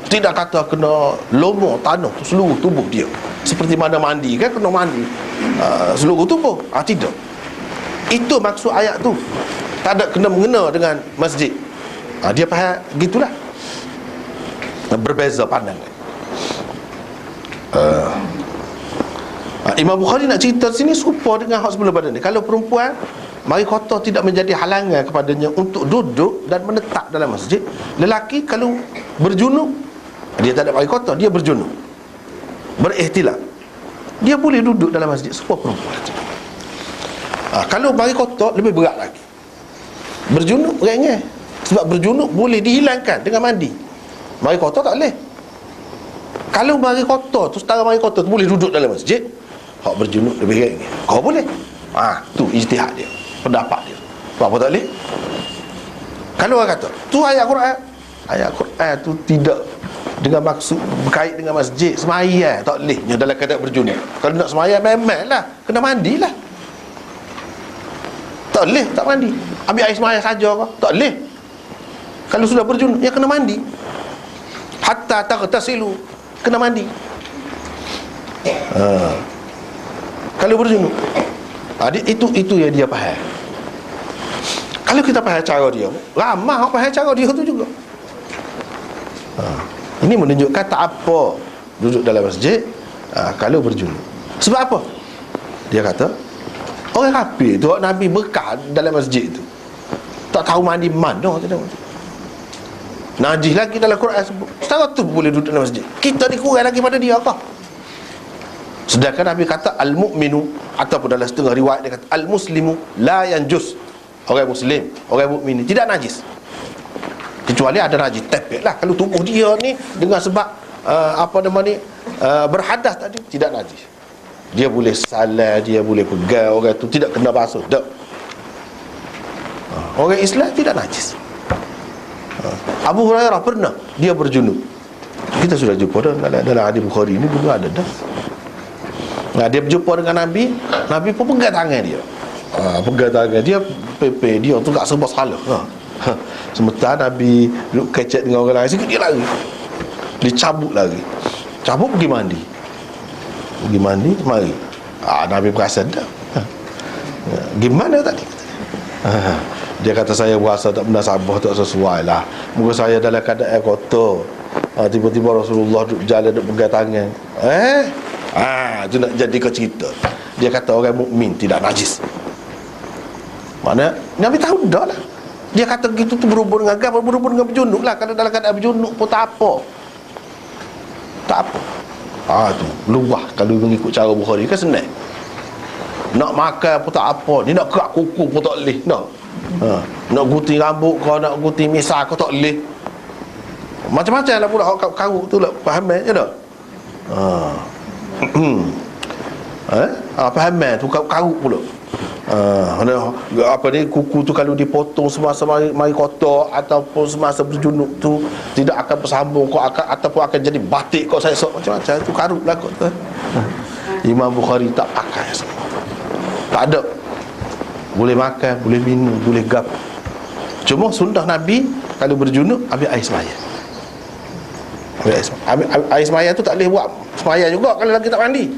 Tidak kata kena lomor tanah tu seluruh tubuh dia, seperti mana mandi kan, kena mandi seluruh tubuh. Tidak. Itu maksud ayat tu. Tak ada kena-mengena dengan masjid. Dia faham gitulah. Berbeza pandangan. Imam Bukhari nak cerita sini serupa dengan hak sebelum pada ni. Kalau perempuan mari kotor tidak menjadi halangan kepadanya untuk duduk dan menetap dalam masjid. Lelaki kalau berjunub, dia tak ada mari kotor, dia berjunub, berihtilam, dia boleh duduk dalam masjid serupa perempuan. Kalau mari kotor lebih berat lagi. Berjunub ringan. Sebab berjunub boleh dihilangkan dengan mandi. Mari kotor tak boleh. Kalau mari kotor tu, setara mari kotor tu boleh duduk dalam masjid, hak berjunub lebih ringan. Kau boleh. Tu ijtihad dia, pendapat dia. Apa tak boleh? Kalau orang kata tu ayat Quran, ayat Quran tu tidak dengan maksud berkait dengan masjid, semaya tak bolehnya dalam keadaan berjunub. Kalau nak semaya memanglah kena mandilah. Tak boleh tak mandi. Ambil air semaya saja ke? Tak boleh. Kalau sudah berjunub, ya kena mandi. Hatta taghtasilu, kena mandi. Kalau berjunub, itu yang dia faham. Kalau kita faham cara dia, ramai orang faham cara dia tu juga. Ini menunjukkan tak apa duduk dalam masjid kalau berjunub. Sebab apa? Dia kata Orang kafir tu Nabi bekal dalam masjid tu, tak tahu mandi mana tu. Najis lagi dalam Quran sebut. Setara tu boleh duduk dalam masjid. Kita ni kurang lagi pada dia kah? Sedangkan Nabi kata al-mu'minu, ataupun dalam setengah riwayat dia kata al-muslimu la yanjus. Orang muslim, orang mukmin ni tidak najis. Kecuali ada najis tepek lah. Kalau tubuh dia ni dengan sebab berhadas tadi, tidak najis. Dia boleh salah, dia boleh pegang orang tu, tidak kena basuh. Tak. Orang Islam tidak najis. Abu Hurairah pernah dia berjunub. Kita sudah jumpa dalam hadis Bukhari ni dulu ada dah. Nah, dia berjumpa dengan Nabi, Nabi pun pegang tangan dia. Pegang tangan dia, pepe dia tu tak serba salah. Sementara Nabi duduk kecek dengan orang lain, sikit dia lari. Dia cabut lagi. Cabut pergi mandi. Pergi mandi, mari. Nabi perasan dah. Gimana tadi? Dia kata saya berasa tak pernah sabar, tak sesuai lah. Muka saya dalam keadaan kotor. Tiba-tiba Rasulullah duduk jalan, duduk pegang tangan. Itu nak jadi ke cerita. Dia kata orang mukmin tidak najis. Mana Nabi tahu dah lah. Dia kata gitu tu berhubung dengan agama, berhubung dengan berjunuk lah. Kalau dalam keadaan berjunuk pun tak apa. Tak apa. Tu luah. Kalau mengikut cara Bukhari kan senang. Nak makan pun tak apa. Dia nak kerak kuku pun tak boleh. Nak gunting rambut kau, nak gunting misal kau tak boleh. Macam-macam lah pula karuk tu lah. Faham je tak? Faham tu karuk pula. Kuku tu kalau dipotong semasa mari kotor ataupun semasa berjunuk tu tidak akan bersambung kau akan, ataupun akan jadi batik kau saya sok macam-macam tu karuk lah kau tu. Imam Bukhari tak pakai semua. Tak ada. Boleh makan, boleh minum, boleh gap. Cuma sunnah Nabi kalau berjunuk ambil air semaya. Air semaya tu tak boleh buat semaya juga kalau lagi tak mandi.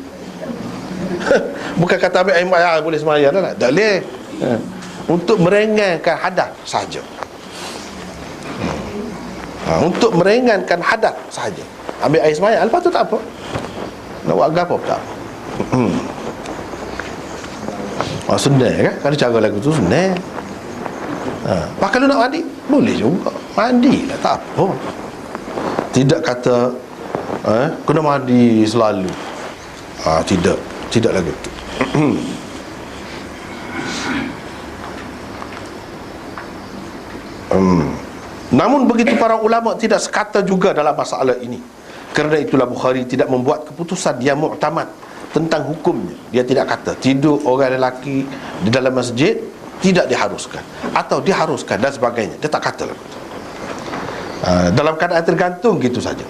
Bukan kata ambil air semaya boleh semaya dah. Tak boleh. Untuk meringankan hadas saja. Untuk meringankan hadas saja. Ambil air semaya, lepas tu tak apa. Nak buat gapo tak apa. Senang kan? Kalau cara lagu tu senang. Kalau nak mandi, boleh juga. Mandilah, tak apa. Tidak kata kena mandi selalu. Tidak. Tidak lagu tu. Namun begitu para ulama tidak sekata juga dalam masalah ini. Kerana itulah Bukhari tidak membuat keputusan yang mu'tamad tentang hukumnya. Dia tidak kata tidur orang lelaki di dalam masjid tidak diharuskan atau diharuskan dan sebagainya. Dia tak kata lah. Dalam keadaan tergantung gitu saja.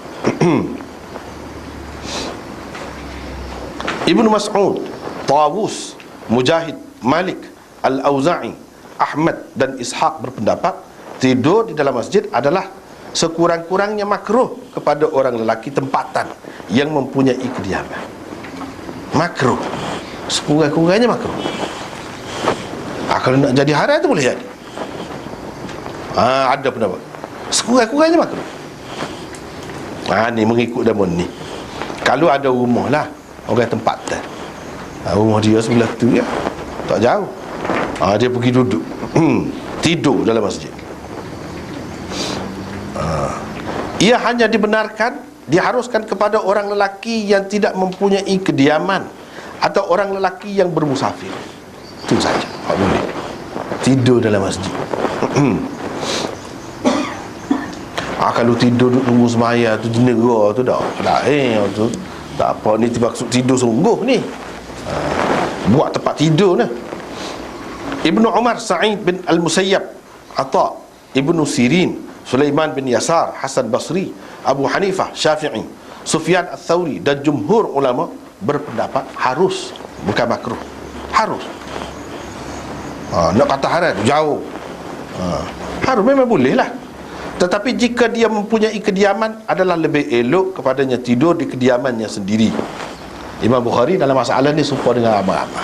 Ibnu Mas'ud, Tawus, Mujahid, Malik, Al-Auza'i, Ahmad dan Ishaq berpendapat tidur di dalam masjid adalah sekurang-kurangnya makruh kepada orang lelaki tempatan yang mempunyai kediaman. Makruh. Sekurang-kurangnya makruh. Kalau nak jadi haram tu boleh jadi. Ada pendapat sekurang-kurangnya makruh. Ni mengikut damun ni. Kalau ada rumah lah orang tempatan, rumah dia sebelah tu ya, tak jauh, dia pergi duduk tidur dalam masjid. Ia hanya dibenarkan, diharuskan kepada orang lelaki yang tidak mempunyai kediaman atau orang lelaki yang bermusafir. Itu saja, tak boleh tidur dalam masjid. Kalau tidur duduk tunggu semaya tu jenera tu dah tu tak apa, ni maksud tidur sungguh ni. Buat tempat tidur ni. Ibnu Umar, Sa'id bin Al-Musayyab, Atha, Ibnu Sirin, Sulaiman bin Yasar, Hasan Basri, Abu Hanifah, Syafi'i, Sufyan Ats-Tsauri dan jumhur ulama berpendapat harus, bukan makruh. Harus. Nak kata haram jauh. Harus memang boleh lah. Tetapi jika dia mempunyai kediaman, adalah lebih elok kepadanya tidur di kediamannya sendiri. Imam Bukhari dalam masalah ni serupa dengan apa-apa,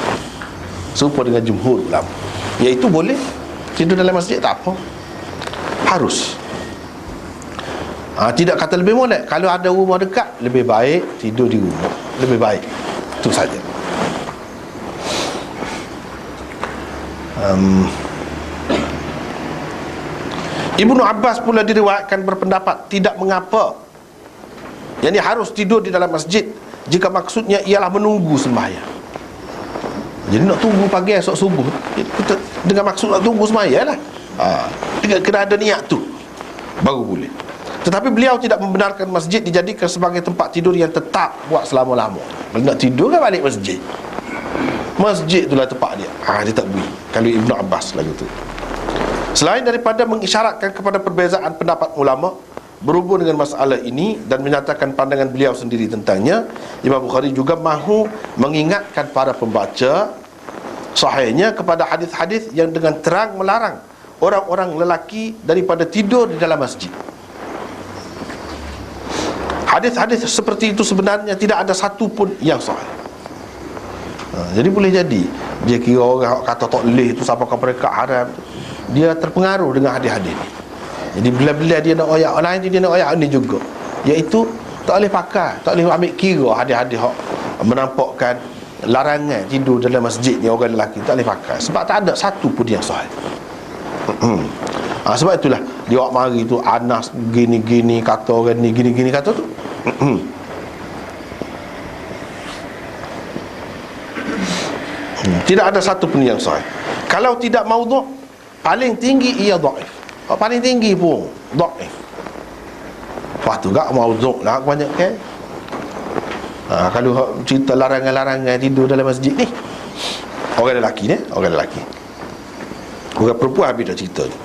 serupa dengan jumhur ulama, iaitu boleh tidur dalam masjid, tak apa. Harus. Tidak kata lebih molek. Kalau ada rumah dekat, lebih baik tidur di rumah, lebih baik. Itu saja. Ibnu Abbas pula diriwayatkan berpendapat tidak mengapa, yang harus tidur di dalam masjid jika maksudnya ialah menunggu sembahyang. Jadi nak tunggu pagi esok subuh, kita dengan maksud nak tunggu sembahyang lah. Kena ada niat tu baru boleh. Tetapi beliau tidak membenarkan masjid dijadikan sebagai tempat tidur yang tetap buat selama-lama. Kalau nak tidur kan balik masjid. Masjid itulah tempat dia. Dia tak boleh. Kalau Ibnu Abbas lagu tu. Selain daripada mengisyaratkan kepada perbezaan pendapat ulama berhubung dengan masalah ini dan menyatakan pandangan beliau sendiri tentangnya, Imam Bukhari juga mahu mengingatkan para pembaca sahihnya kepada hadis-hadis yang dengan terang melarang orang-orang lelaki daripada tidur di dalam masjid. Hadis-hadis seperti itu sebenarnya tidak ada satu pun yang sahih. Jadi boleh jadi dia kira orang kata tak boleh tu siapa kau mereka haram, dia terpengaruh dengan hadis-hadis ni. Jadi bila-bila dia nak ayat lain, dia nak ayat ni juga, iaitu tak boleh pakai, tak boleh ambil kira hadis-hadis hak menampakkan larangan tidur dalam masjid ni orang lelaki, tak boleh pakai sebab tak ada satu pun yang sahih. Sebab itulah dia awak mari tu Anas gini-gini kata, orang ni gini-gini kata tu. Tidak ada satu pun yang sahih. Kalau tidak maudhu', paling tinggi ia dhaif. Paling tinggi pun dhaif. Lepas tu gak maudhu' lah banyak kan. Kalau cerita larangan-larangan tidur dalam masjid ni, orang lelaki ni, orang lelaki. Orang perempuan habis dah cerita ni.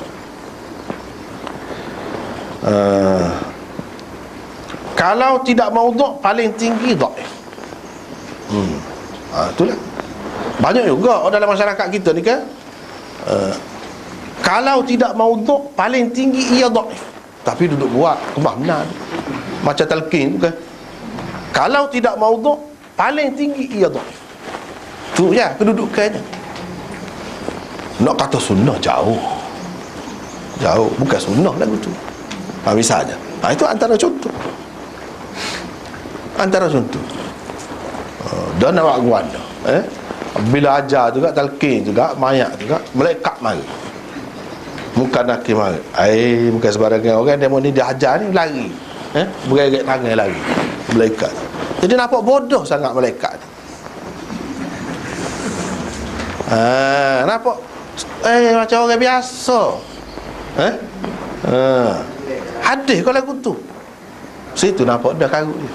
Kalau tidak maudhu' paling tinggi dhaif. Itulah. Banyak juga orang dalam masyarakat kita ni kan, kalau tidak maudhu' paling tinggi ia dhaif, tapi duduk buat kebah benar macam talqin bukan. Kalau tidak maudhu' paling tinggi ia dhaif. Tu ya kedudukannya. Nak kata sunnah jauh, bukan sunnah lagu tu. Misalnya itu antara contoh. Dan nak buat bila ajar juga, talqin juga, mayat juga, malaikat mari. Bukan nakir mari. Bukan sebarangan orang demo ni dia ajar ni lari. Bergerak tangan lari. Malaikat. Jadi nampak bodoh sangat malaikat ni. Nampak macam orang biasa. Hadis kau lagu tu. Situ nampak dah karut dia.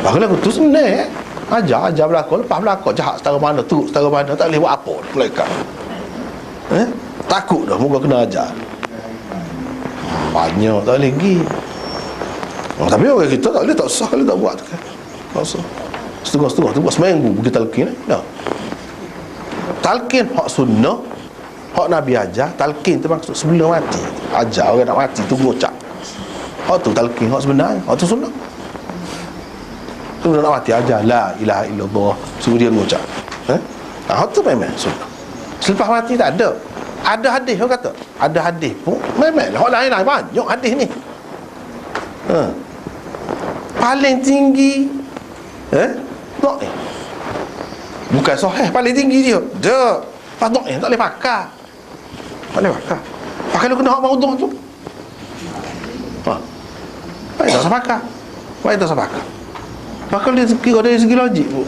Bagus lagu tu sebenarnya. Ajar berlaku, lepas berlaku jahat setara mana, teruk setara mana, tak boleh buat apa malaikat. Takut dah muka kena ajar. Banyak tak boleh pergi. Tapi orang kita tak boleh, tak sah kalau tak buat tu kan. Tak sah. Setengah-setengah tu buat seminggu pergi talqin dah. Talqin hak sunnah, hak Nabi ajar. Talqin tu maksud sebelum mati. Ajar orang nak mati tunggu ucap. Hak tu talqin, hak sebenarnya, hak tu sunnah. Tu nak mati ajar la ilaha illallah, suruh dia mengucap. Hak tu memang sunnah. Selepas mati tak ada. Ada hadis orang kata. Ada hadis pun memanglah hak lain banyak hadis ni. Paling tinggi dhaif. Bukan sahih paling tinggi dia. Pas dhaif tak boleh pakai. Tak boleh pakai. Pakai lu kena hak maudhu' tu. Baik tak pakai. Maka dia kira dari segi logik pun,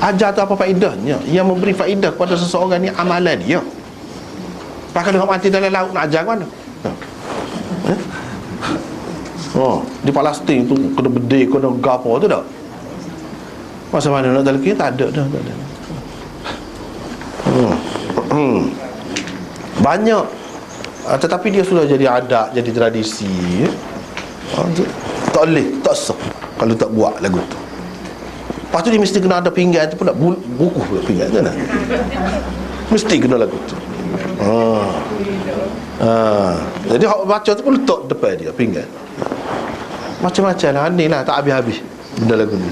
ajar tu apa faedahnya? Yang memberi faedah kepada seseorang ni amalan dia. Pakai dia mati dalam laut nak ajar mana? Di Palestin tu kena bedil, kena gapo tu dah. Masa mana nak talqin tak ada dah, tak ada. Banyak. Tetapi dia sudah jadi adat, jadi tradisi. Tak boleh, tak sah kalau tak buat lagu tu. Lepas tu dia mesti kena ada pinggan tu pula, buku pula pinggan tu. Mesti kena lagu tu. Jadi hak baca tu pun letak depan dia pinggan. Macam-macam lah ni lah, tak habis-habis benda lagu ni.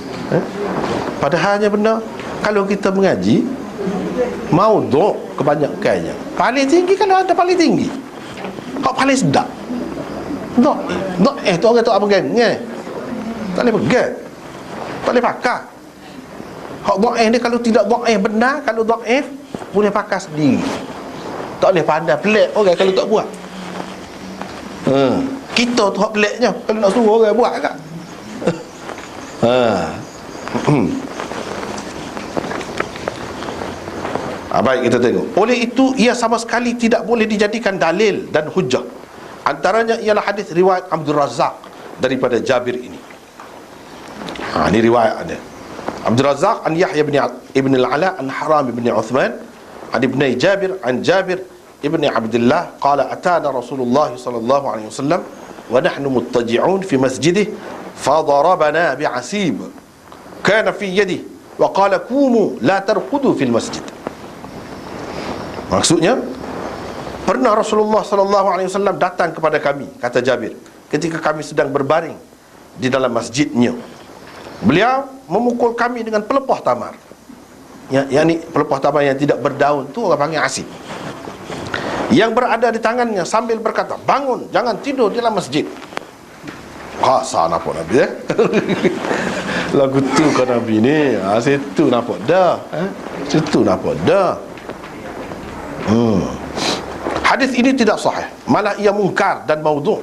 Padahalnya benda, kalau kita mengaji maudhu' kebanyakannya paling tinggi, kalau ada paling tinggi, hak paling sedap tu orang tak pegang tak boleh pegang, tak boleh pakai. Hak dhaif ni kalau tidak dhaif benar, kalau dhaif boleh pakai sendiri. Tak boleh pandai pelik orang kalau tak buat. Kita tu hak peliknya kalau nak suruh orang buat kan. Baik, kita tengok. Oleh itu ia sama sekali tidak boleh dijadikan dalil dan hujjah. Antaranya ialah hadis riwayat Abdul Razzaq daripada Jabir ini. Ini riwayat ada. Abdul Razzaq an Yahya ibn al-Ala an Haram ibn Uthman an ibni Jabir an Jabir ibn Abdullah qala atana Rasulullah sallallahu alaihi wasallam wa nahnu muttaji'un fi masjidih fadarabana bi'asib kana fi yadihi wa qala qumu la tarqudu fil masjid. Maksudnya, pernah Rasulullah sallallahu alaihi wasallam datang kepada kami, kata Jabir, ketika kami sedang berbaring di dalam masjidnya. Beliau memukul kami dengan pelepah tamar. Yang pelepah tamar yang tidak berdaun tu orang panggil asib. Yang berada di tangannya sambil berkata, bangun, jangan tidur di dalam masjid. Kasar nampak Nabi lagu tu kan Nabi ni. Situ nampak dah. Situ nampak dah. Hadis ini tidak sahih, malah ia mungkar dan maudhu'.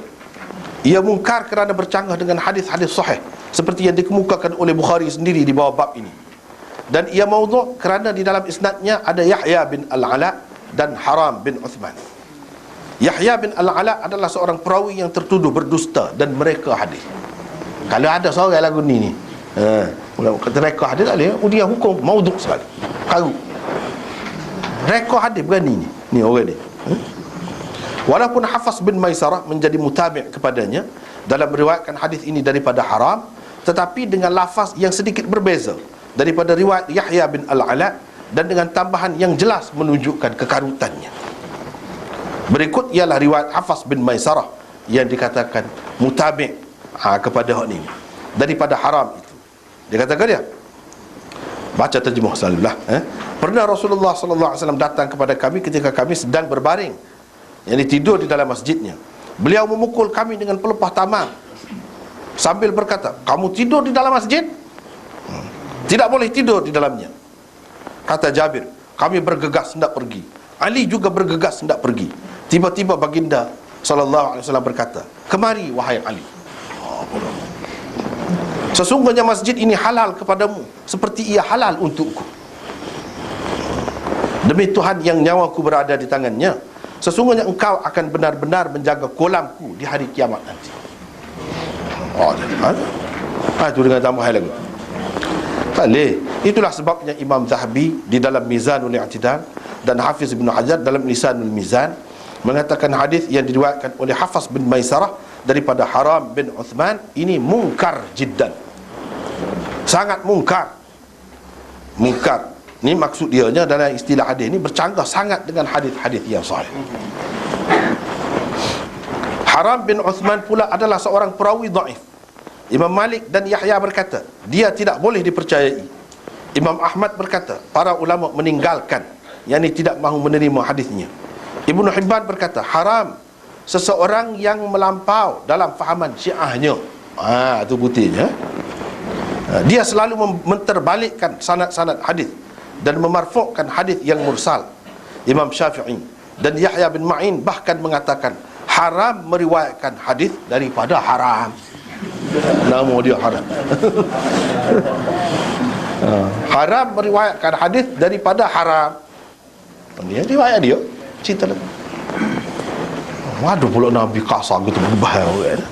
Ia mungkar kerana bercanggah dengan hadis-hadis sahih seperti yang dikemukakan oleh Bukhari sendiri di bawah bab ini. Dan ia maudhu' kerana di dalam isnadnya ada Yahya bin Al-Ala dan Haram bin Uthman. Yahya bin Al-Ala adalah seorang perawi yang tertuduh berdusta dan mereka hadis. Kalau ada seorang lagu ni kata reka hadis tak boleh, dia hukum maudhu' sekali. Karut rekod hadis berani ni orang ni. Walaupun Hafs bin Maisarah menjadi mutabi' kepadanya dalam meriwayatkan hadis ini daripada Haram, tetapi dengan lafaz yang sedikit berbeza daripada riwayat Yahya bin Al-Ala dan dengan tambahan yang jelas menunjukkan kekarutannya. Berikut ialah riwayat Hafs bin Maisarah yang dikatakan mutabi' kepada hak ni daripada Haram itu. Dia katakan dia, baca terjemah selalulah. Pernah Rasulullah sallallahu alaihi wasallam datang kepada kami ketika kami sedang berbaring, yakni tidur di dalam masjidnya. Beliau memukul kami dengan pelepah tamar sambil berkata, kamu tidur di dalam masjid? Tidak boleh tidur di dalamnya. Kata Jabir, kami bergegas hendak pergi. Ali juga bergegas hendak pergi. Tiba-tiba baginda sallallahu alaihi wasallam berkata, kemari wahai Ali. Sesungguhnya masjid ini halal kepadamu seperti ia halal untukku. Demi Tuhan yang nyawaku berada di tangannya, sesungguhnya engkau akan benar-benar menjaga kolamku di hari kiamat nanti. Itu dengan tambahan lagi. Tak boleh. Itulah sebabnya Imam Zahabi di dalam Mizanul I'tidal dan Hafiz bin Hajar dalam Lisanul Mizan mengatakan hadis yang diriwayatkan oleh Hafs bin Maisarah daripada Haram bin Uthman ini mungkar jiddan. Sangat mungkar. Mungkar ni maksud dia dalam istilah hadis ni bercanggah sangat dengan hadis-hadis yang sahih. Haram bin Uthman pula adalah seorang perawi dhaif. Imam Malik dan Yahya berkata, dia tidak boleh dipercayai. Imam Ahmad berkata, para ulama meninggalkan, yakni tidak mahu menerima hadisnya. Ibnu Hibban berkata, Haram seseorang yang melampau dalam fahaman Syiahnya. Itu buktinya. Dia selalu menterbalikkan sanad-sanad hadis dan memarfukkan hadis yang mursal. Imam Syafi'i dan Yahya bin Ma'in bahkan mengatakan haram meriwayatkan hadis daripada haram. Nama dia haram. Haram meriwayatkan hadis daripada haram. Dia riwayat dia cerita lagi. Waduh pula Nabi kasar gitu berbahaya orang.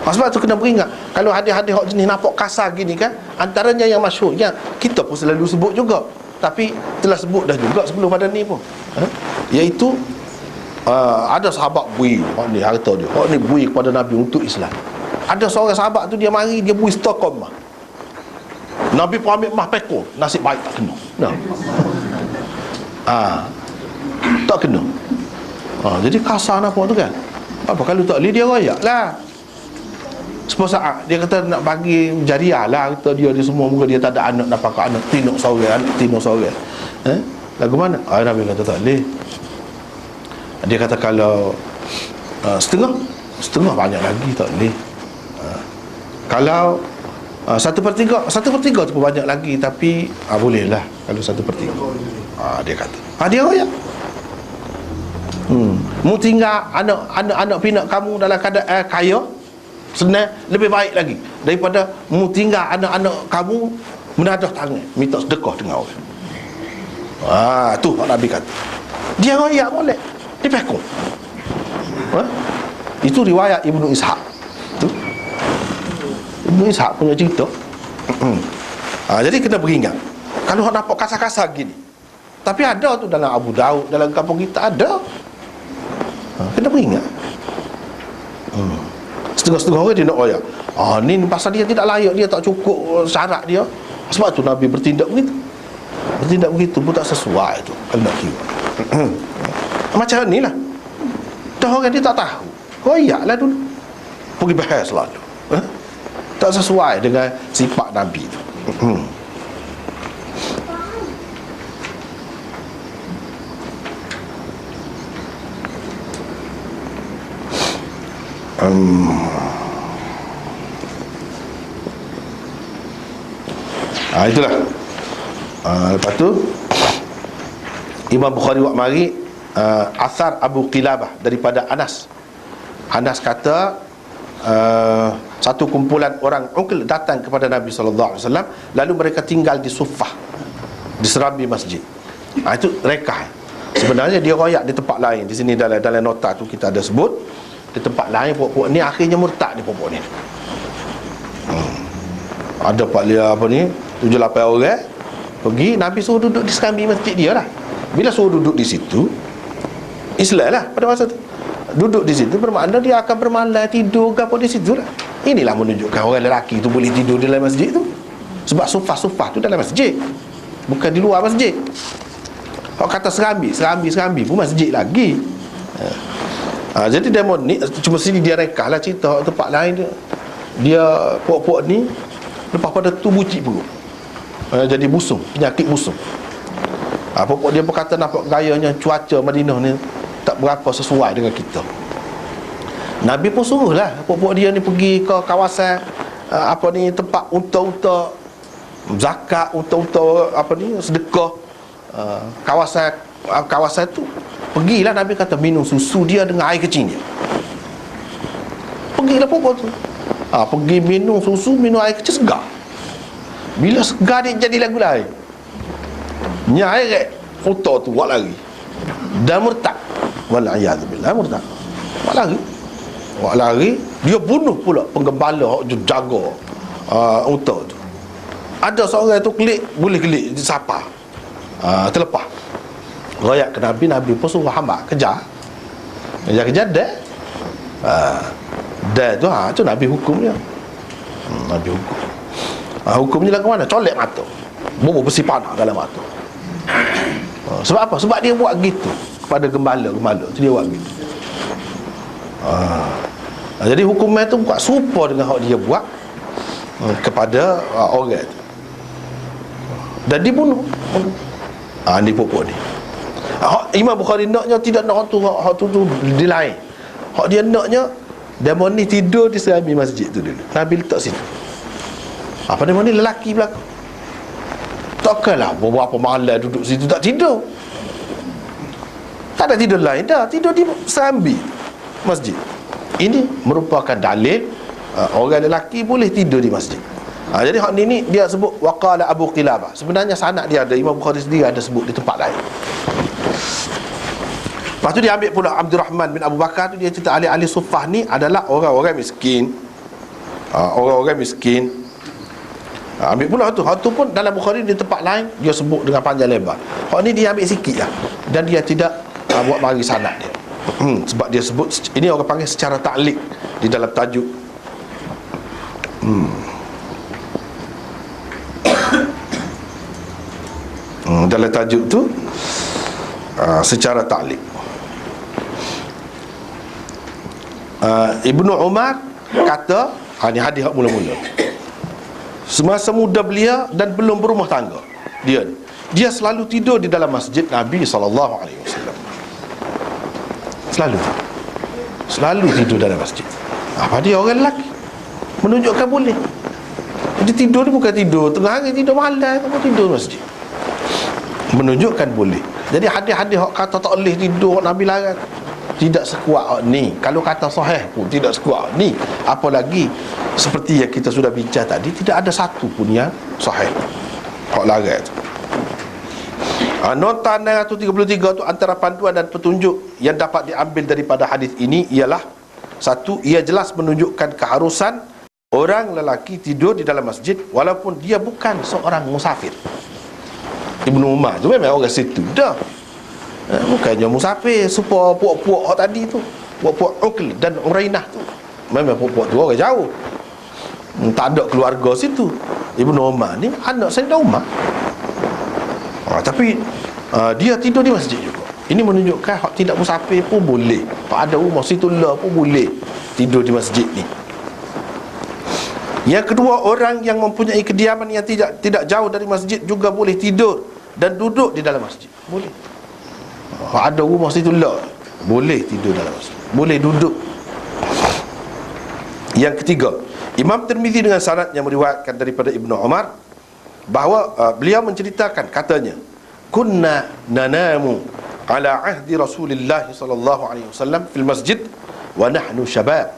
Sebab tu kena beringat, kalau hadis-hadis hak jenis nampak kasar gini kan, antaranya yang masyhur yang kita pun selalu sebut juga, tapi telah sebut dah juga sebelum pada ni pun, iaitu ada sahabat bui, hak ni harta dia, hak ni bui kepada Nabi untuk Islam. Ada seorang sahabat tu dia mari dia bui istiqamah. Nabi pun ambil mah pekor, nasib baik tak kena. Tak kena. Jadi kasar nampak tu kan. Apa kalau tak boleh dia royak lah. Sepuluh saat dia kata nak bagi jariah lah, kata dia semua muka dia tak ada anak, nak pakai anak tinuk seorang. Lagu mana? Nabi kata tak boleh. Dia kata kalau setengah banyak lagi tak boleh. Kalau Satu per tiga tu banyak lagi, tapi boleh lah kalau 1/3. Dia kata dia royak. Mu tinggal anak pinak kamu dalam keadaan kaya, senang, lebih baik lagi daripada mu tinggal anak-anak kamu menadah tangan minta sedekah dengan orang. Tu Nabi kata. Dia royak boleh dipekong. Itu riwayat Ibnu Ishaq. Ibnu Ishaq punya cerita. Jadi kena beringat. Kalau nak nampak kasar-kasar gini, tapi ada tu dalam Abu Daud, dalam kampung kita ada. Kena beringat. Setengah-setengah orang dia nak royak. Ni pasal dia tidak layak, dia tak cukup syarat dia. Sebab tu Nabi bertindak begitu. Bertindak begitu pun tak sesuai tu. Kalau nak kira macam ni lah. Dah orang dia tak tahu, royak lah dulu, pergi bahas selalu. Tak sesuai dengan sifat Nabi tu. Itulah. Lepas tu Imam Bukhari buat mari asar Abu Qilabah daripada Anas. Anas kata satu kumpulan orang ukul datang kepada Nabi SAW, lalu mereka tinggal di Suffah, di serambi masjid. Itu rekah. Sebenarnya dia royak di tempat lain. Di sini dalam nota tu kita ada sebut, di tempat lain puak-puak ni akhirnya murtad ni puak-puak ni. Ada pak dia apa ni 7-8 orang pergi, Nabi suruh duduk di serambi masjid dia lah. Bila suruh duduk di situ, Islam lah pada masa tu. Duduk di situ bermakna dia akan bermalam, tidur ke apa di situ lah. Inilah menunjukkan orang lelaki tu boleh tidur di dalam masjid tu. Sebab sufah-sufah tu dalam masjid, bukan di luar masjid. Kalau kata serambi pun masjid lagi. Jadi demon ni cuma sini dia rekah lah cerita. Tempat lain dia puak-puak ni lepas pada tu bucik perut, jadi busung, penyakit busung. Puak-puak dia berkata nampak gayanya cuaca Madinah ni tak berapa sesuai dengan kita. Nabi pun suruh lah puak-puak dia ni pergi ke kawasan tempat unta-unta zakat, unta-unta sedekah, kawasan tu. Pergilah, Nabi kata minum susu dia dengan air kecil dia. Pergilah puak-puak tu, pergi minum susu, minum air kecil segar. Bila segar dia jadi lagu lain, nyai unta tu buat lari dan murtad. Wal'iyadzubillah, murtad. Buat lari, dia bunuh pula penggembala yang jaga unta tu. Ada seorang tu boleh kelik siapa, terlepas. Royak ke Nabi, Nabi pun suruh hamba kejar dah. Dah tu Nabi hukum dia. Nabi hukum. Hukumnya lah ke mana? Colek mata, bubur besi panah dalam mata. Sebab apa? Sebab dia buat gitu kepada gembala tu, dia buat gitu. Jadi hukuman tu buat serupa dengan hak dia buat kepada orang tu, dan dibunuh. Ni pokok ni. Imam Bukhari naknya tidak nak hak tu di lain. Hak dia naknya demon ni tidur di serambi masjid tu dulu. Nabi letak situ. Apa demon ni lelaki belakang. Takkanlah beberapa malam duduk situ tak tidur. Tak ada tidur lain dah, tidur di serambi masjid. Ini merupakan dalil orang lelaki boleh tidur di masjid. Jadi hak ni dia sebut waqala Abu Qilabah. Sebenarnya sanad dia ada, Imam Bukhari sendiri ada sebut di tempat lain. Lepas tu dia ambil pula Abdurrahman bin Abu Bakar tu, dia cerita ahli-ahli Suffah ni adalah orang-orang miskin. Orang-orang miskin. Ambil pula tu. Hak tu pun dalam Bukhari di tempat lain dia sebut dengan panjang lebar. Hak ni dia ambil sikit lah, dan dia tidak buat bagi sanad dia. Sebab dia sebut ini orang panggil secara ta'liq di dalam tajuk. Dalam tajuk tu secara ta'liq. Ibnu Umar kata, ni hadis hak mula-mula, semasa muda belia dan belum berumah tangga, dia selalu tidur di dalam masjid Nabi SAW. Selalu tidur dalam masjid. Apa dia orang lelaki, menunjukkan boleh. Dia tidur ni bukan tidur tengah hari, tidur malam, kamu tidur masjid. Menunjukkan boleh. Jadi hadis-hadis hak kata tak boleh tidur, Nabi larang, tidak sekuat hak ni. Kalau kata sahih pun tidak sekuat hak ni. Apalagi seperti yang kita sudah bincang tadi, tidak ada satu pun yang sahih hak larang tu. Nota 933 tu antara panduan dan petunjuk yang dapat diambil daripada hadis ini ialah: satu, ia jelas menunjukkan keharusan orang lelaki tidur di dalam masjid walaupun dia bukan seorang musafir. Ibnu Umar tu memang orang situ dah, bukannya musafir. Supaya puak-puak tadi tu, puak-puak Uql dan Urainah tu, memang puak-puak tu orang jauh, tak ada keluarga situ. Ibnu Umar ni anak Sayyidina Umar, tapi dia tidur di masjid juga. Ini menunjukkan hak tidak musafir pun boleh, hak ada rumah situ lah pun boleh tidur di masjid ni. Yang kedua, orang yang mempunyai kediaman yang tidak jauh dari masjid juga boleh tidur dan duduk di dalam masjid. Boleh. Ada rumah situ lah, boleh tidur dalam masjid, boleh duduk. Yang ketiga, Imam Tirmizi dengan sanad yang meriwayatkan daripada Ibnu Umar bahawa beliau menceritakan, katanya, kunna nanamu ala ahdi Rasulillah sallallahu alaihi wasallam fil masjid wa nahnu syabab.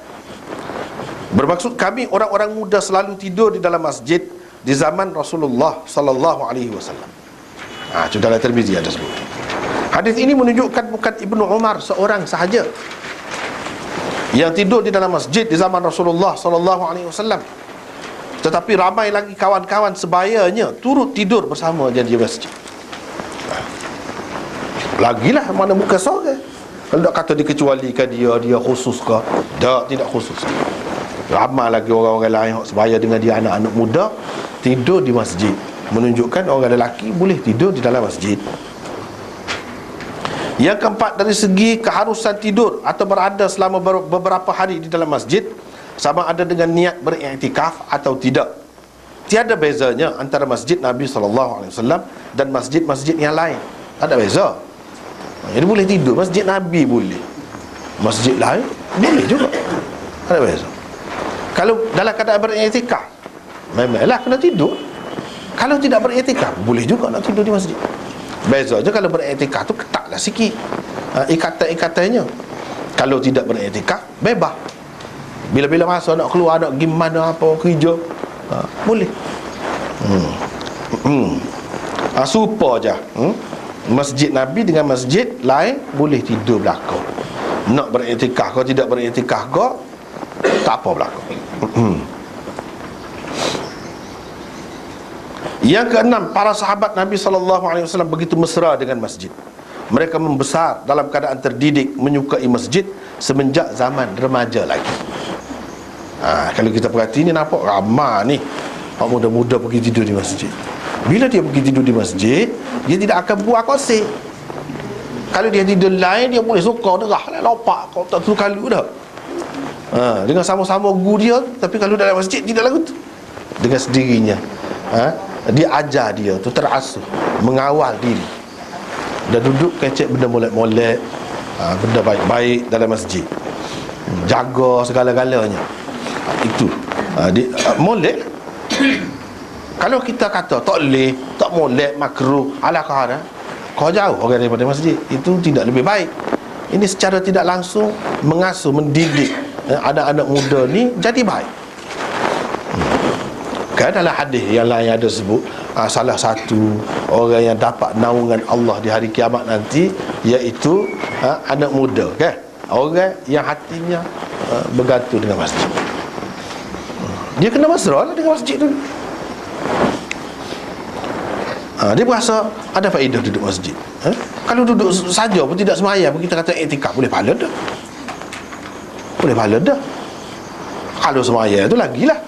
Bermaksud kami orang-orang muda selalu tidur di dalam masjid di zaman Rasulullah sallallahu alaihi wasallam. Dalam Tirmizi ada sebut. Hadis ini menunjukkan bukan Ibnu Umar seorang sahaja yang tidur di dalam masjid di zaman Rasulullah sallallahu alaihi wasallam, tetapi ramai lagi kawan-kawan sebayanya turut tidur bersama dia di masjid. Lagilah mana bukan seorang. Kalau tak kata dikecualikan dia khusus ke? Tidak khusus. Ramai lagi orang-orang lain yang sebaya dengan dia, anak-anak muda tidur di masjid. Menunjukkan orang lelaki boleh tidur di dalam masjid. Yang keempat, dari segi keharusan tidur atau berada selama beberapa hari di dalam masjid, sama ada dengan niat beriktikaf atau tidak. Tiada bezanya antara masjid Nabi SAW dan masjid-masjid yang lain. Tak ada beza. Jadi boleh tidur masjid Nabi, boleh masjid lain boleh juga, tak ada beza. Kalau dalam keadaan beriktikaf, memanglah kena tidur. Kalau tidak beriktikaf, boleh juga nak tidur di masjid. Beza je kalau beriktikaf tu ketatlah sikit ikatan-ikatannya. Kalau tidak beriktikaf, bebas. Bila-bila masa nak keluar, nak pergi mana apa kerja, boleh. Super je. Masjid Nabi dengan masjid lain boleh tidur belakang. Nak beriktikaf kau, tidak beriktikaf kau, tak apa belakang. Yang keenam, para sahabat Nabi SAW begitu mesra dengan masjid. Mereka membesar dalam keadaan terdidik menyukai masjid semenjak zaman remaja lagi. Kalau kita perhati ni, nampak ramai ni orang muda-muda pergi tidur di masjid. Bila dia pergi tidur di masjid, dia tidak akan buat kosek. Kalau dia tidur lain, dia boleh suka derah lopak, kau tak tahu kalau dah. Dengan sama-sama guru dia, tapi kalau dalam masjid tidak lagu tu. Dengan sendirinya dia ajar dia tu terasuh, mengawal diri dan duduk kecek benda molek-molek, benda baik-baik dalam masjid, jaga segala-galanya. Itu molek. Kalau kita kata tak boleh, tak molek, makruh, ala kahara, kau jauh orang daripada masjid, itu tidak lebih baik. Ini secara tidak langsung mengasuh, mendidik anak-anak muda ni jadi baik. Kan dalam hadis yang lain ada sebut, salah satu orang yang dapat naungan Allah di hari kiamat nanti iaitu anak muda, kan? Orang yang hatinya bergantung dengan masjid. Dia kena mesra lah dengan masjid tu. Dia berasa ada faedah duduk masjid. Kalau duduk saja pun tidak semayang pun, kita kata iktikaf, boleh pahala dah. Boleh pahala dah. Kalau semayang tu lagilah.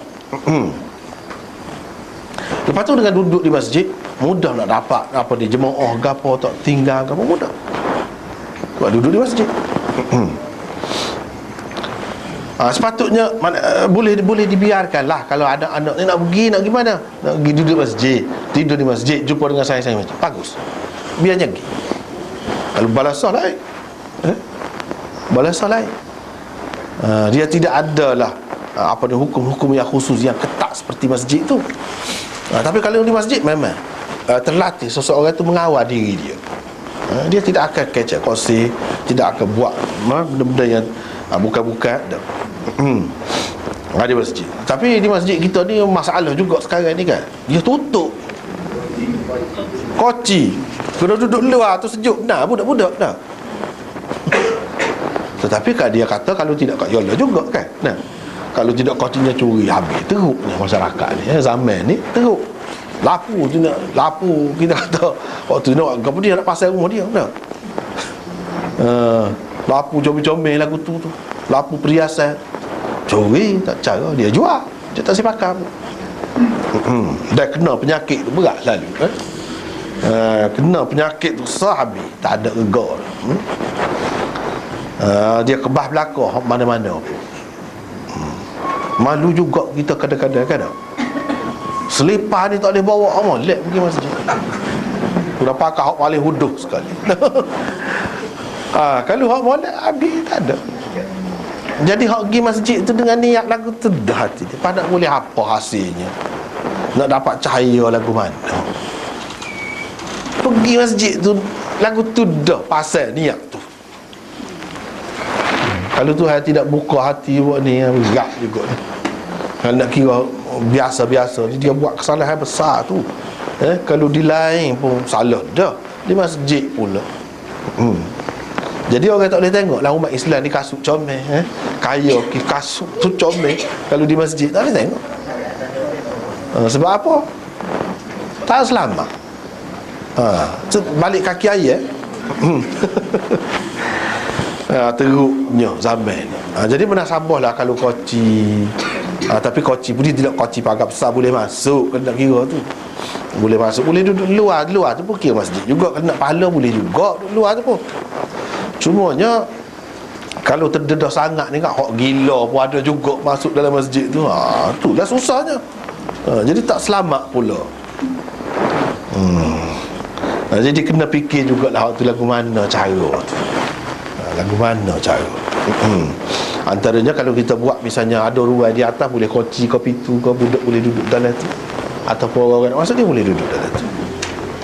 Lepas tu dengan duduk di masjid, mudah nak dapat apa di jemaah ke apa, tak tinggal ke apa, mudah. Sebab duduk di masjid. Sepatutnya boleh dibiarkan lah. Kalau ada anak ni nak pergi mana, nak pergi duduk masjid, tidur di masjid, jumpa dengan saya masjid, bagus, biarnya pergi. Kalau balasah lain, balasah lain. Dia tidak adalah apa ni, hukum-hukum yang khusus yang ketat seperti masjid tu. Tapi kalau di masjid memang terlatih seseorang tu mengawal diri dia. Dia tidak akan kecek kosih, tidak akan buat benda-benda yang bukan-bukan dah. Di masjid. Tapi di masjid kita ni masalah juga sekarang ni kan, dia tutup koci. Kalau duduk luar tu sejuk benar, budak-budak dah. Tetapi kan dia kata kalau tidak kat yola juga kan. Nah, kalau tidak kocinya curi habis, teruknya masyarakat ni. Zaman ni teruk. Lapu tu nak, lapu kita kata waktu nak apa dia nak pasal rumah dia dah. Lapu comel-comel lagu tu. Lapu perhiasan. Curi tak cara dia jual. Dia tak sipakam. Dah kena penyakit tu berat selalu kena penyakit tu sah habis, tak ada rega. Dia kebah belakang mana-mana pun. Malu juga kita kadang-kadang kan. Selipar ni tak boleh bawa molek pergi masjid. Sudah pakai hak paling huduh sekali. Kalau hak molek habis tak ada. Jadi hak pergi masjid tu dengan niat lagu tu dah hati dia. Pada boleh apa hasilnya? Nak dapat cahaya lagu mana? Pergi masjid tu lagu tu dah pasal niat tu. Kalau Tuhan tidak buka hati buat ni, berat juga ni. Kalau nak kira biasa-biasa ni, dia buat kesalahan besar tu. Kalau di lain pun salah dah, di masjid pula. Jadi orang tak boleh tengok lah umat Islam ni kasut comel, kaya kasut tu comel. Kalau di masjid tak boleh tengok. Sebab apa? Tak selamat. Balik kaki ayat. Teruknya zaman ni. Jadi menasabahlah kalau koci. Tapi koci pun dia tidak koci pagar besar, boleh masuk, kena kira tu. Boleh masuk, boleh duduk luar tu pun kira masjid juga. Kena pahala boleh juga duduk luar tu pun. Cumanya kalau terdedah sangat ni kan, hak gila pun ada juga masuk dalam masjid tu. Itulah susahnya. Jadi tak selamat pula. Jadi kena fikir jugalah waktu lagu mana cara tu. Lagu mana cara. Antaranya kalau kita buat misalnya ada ruang di atas, boleh koci kopi tu, kau budak boleh duduk dalam tu, ataupun orang-orang masa dia boleh duduk dalam tu.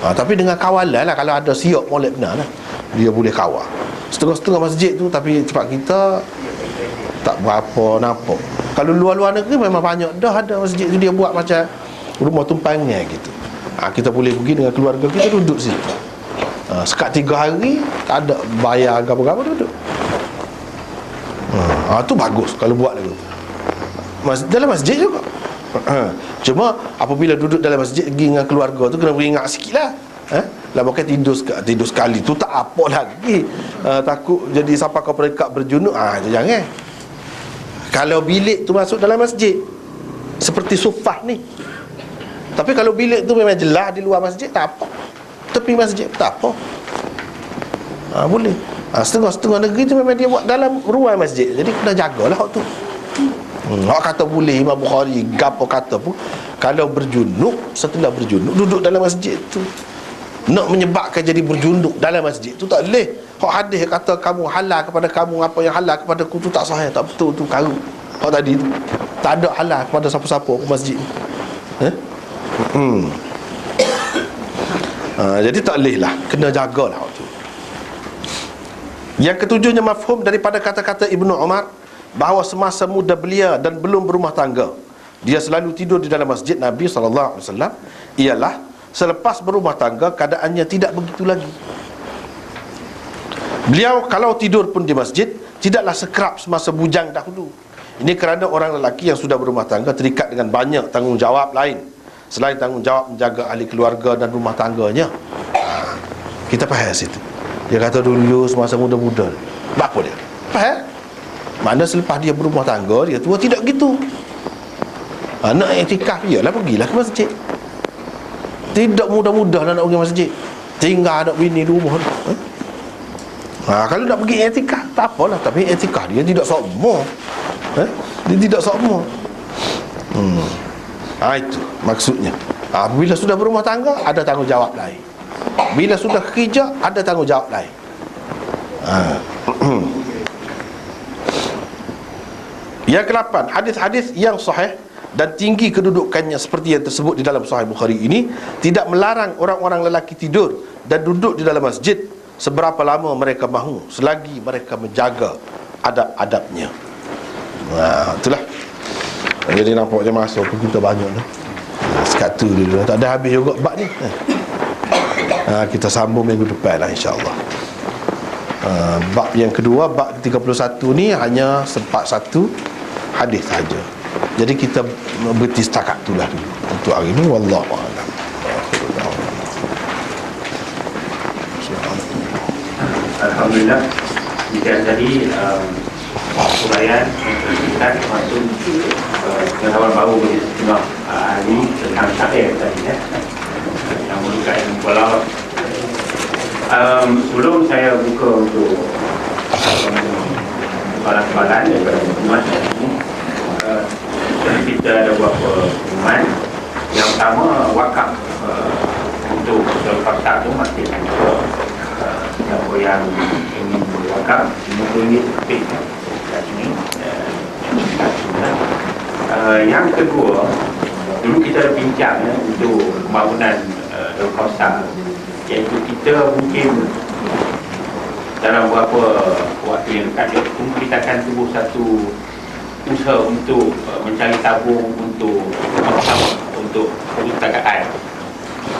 Tapi dengan kawalan lah. Kalau ada siap molek benar lah, dia boleh kawal. Setengah-setengah masjid tu, tapi tempat kita tak berapa nampak. Kalau luar-luar negeri memang banyak dah ada masjid tu, dia buat macam rumah tumpangnya gitu. Kita boleh pergi dengan keluarga kita duduk situ. Sekat 3 hari, tak ada bayar apa-apa, duduk. Tu bagus kalau buat lagu tu. Dalam masjid juga. Cuma apabila duduk dalam masjid pergi dengan keluarga tu, kena beringat sikit lah. Lah bukan tidur sekali tu tak apa lagi. Takut jadi sampai kau peringkat berjunuk. Jangan. Kalau bilik tu masuk dalam masjid, seperti sufah ni. Tapi kalau bilik tu memang jelas di luar masjid, tak apa. Tepi masjid tak apa. Boleh. Setengah-setengah negeri tu memang dia buat dalam ruang masjid. Jadi kena jagalah hak tu. Hak kata boleh, Imam Bukhari gapo kata pun, kalau berjunuk, setelah berjunuk duduk dalam masjid tu. Nak menyebabkan jadi berjunuk dalam masjid tu tak boleh. Hak hadis kata kamu halal kepada kamu, apa yang halal kepada aku tu tak sahih, tak betul tu, karu. Hak tadi tu tak ada halal kepada siapa-siapa ke masjid ni. Jadi tak boleh lah, kena jagalah hak tu. Yang ketujuhnya mafhum daripada kata-kata Ibnu Umar, bahawa semasa muda belia dan belum berumah tangga, dia selalu tidur di dalam masjid Nabi SAW, ialah selepas berumah tangga keadaannya tidak begitu lagi. Beliau kalau tidur pun di masjid tidaklah sekerap semasa bujang dahulu. Ini kerana orang lelaki yang sudah berumah tangga terikat dengan banyak tanggungjawab lain selain tanggungjawab menjaga ahli keluarga dan rumah tangganya. Kita faham situ. Dia kata dulu semasa muda-muda, apa dia? Faham? Mana selepas dia berumah tangga, dia tua tidak gitu. Nak iktikaf, iyalah pergilah ke masjid. Tidak mudah-mudah nak pergi masjid. Tinggal anak bini di rumah. Kalau nak pergi iktikaf, tak apalah. Tapi iktikaf dia tidak sokmo. Dia tidak sokmo. Itu maksudnya. Bila sudah berumah tangga, ada tanggungjawab lain. Bila sudah kerja, ada tanggungjawab lain. Yang ke-8, hadis-hadis yang sahih dan tinggi kedudukannya seperti yang tersebut di dalam Sahih Bukhari ini tidak melarang orang-orang lelaki tidur dan duduk di dalam masjid seberapa lama mereka mahu, selagi mereka menjaga adab-adabnya. Nah, itulah. Jadi nampaknya masa pun kita banyak dah. Sekatu dulu, tak ada habis juga bab ni. Kita sambung minggu depan lah, insya-Allah. Bab yang kedua, bab 31 ni hanya sempat satu hadis saja. Jadi kita berhenti setakat itulah dulu untuk hari ini. Wallahu a'lam. Alhamdulillah. Jika tadi uraian kita masuk pengetahuan baru bagi setengah ahli tentang syair tadi yang merupakan ilmu balagh. Sebelum saya buka untuk soalan-soalan daripada umat ini, kita ada beberapa pengumuman. Yang pertama, wakaf untuk Sultan itu masih ada siapa yang ingin berwakaf RM50 lebih kat sini. Yang kedua, dulu kita ada bincang untuk pembangunan Darul Kausar, iaitu kita mungkin dalam beberapa waktu yang dekat kita akan tubuh satu usaha untuk mencari tabung untuk perpustakaan.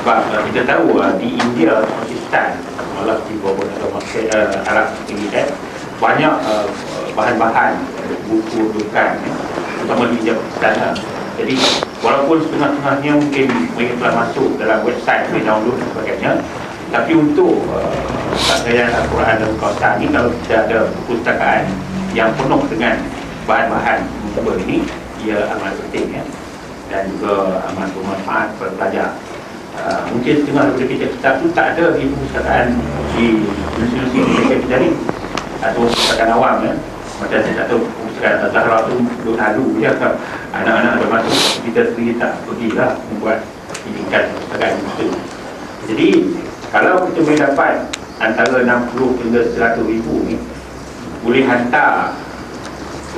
Sebab kita tahu di India, Pakistan, malah di beberapa negara Arab tinggi banyak bahan-bahan buku rujukan, terutama di India, Pakistan. Jadi walaupun setengah-setengahnya mungkin mereka telah masuk dalam website, boleh download dan sebagainya, tapi untuk pakaian Al-Quran dan Al-Kausar ni, kalau kita ada perpustakaan yang penuh dengan bahan-bahan buku ini, ia amat penting dan juga amat bermanfaat kepada pelajar. Mungkin setengah daripada kitab-kitab itu tak ada di perpustakaan di institusi kita ni, atau perpustakaan awam macam saya tak tahu perpustakaan Al-Zahra tu duduk lalu je, anak-anak ada masuk, kita sendiri tak pergilah membuat pendidikan perpustakaan itu. Jadi kalau kita boleh dapat antara 60 hingga 100 ribu ni, boleh hantar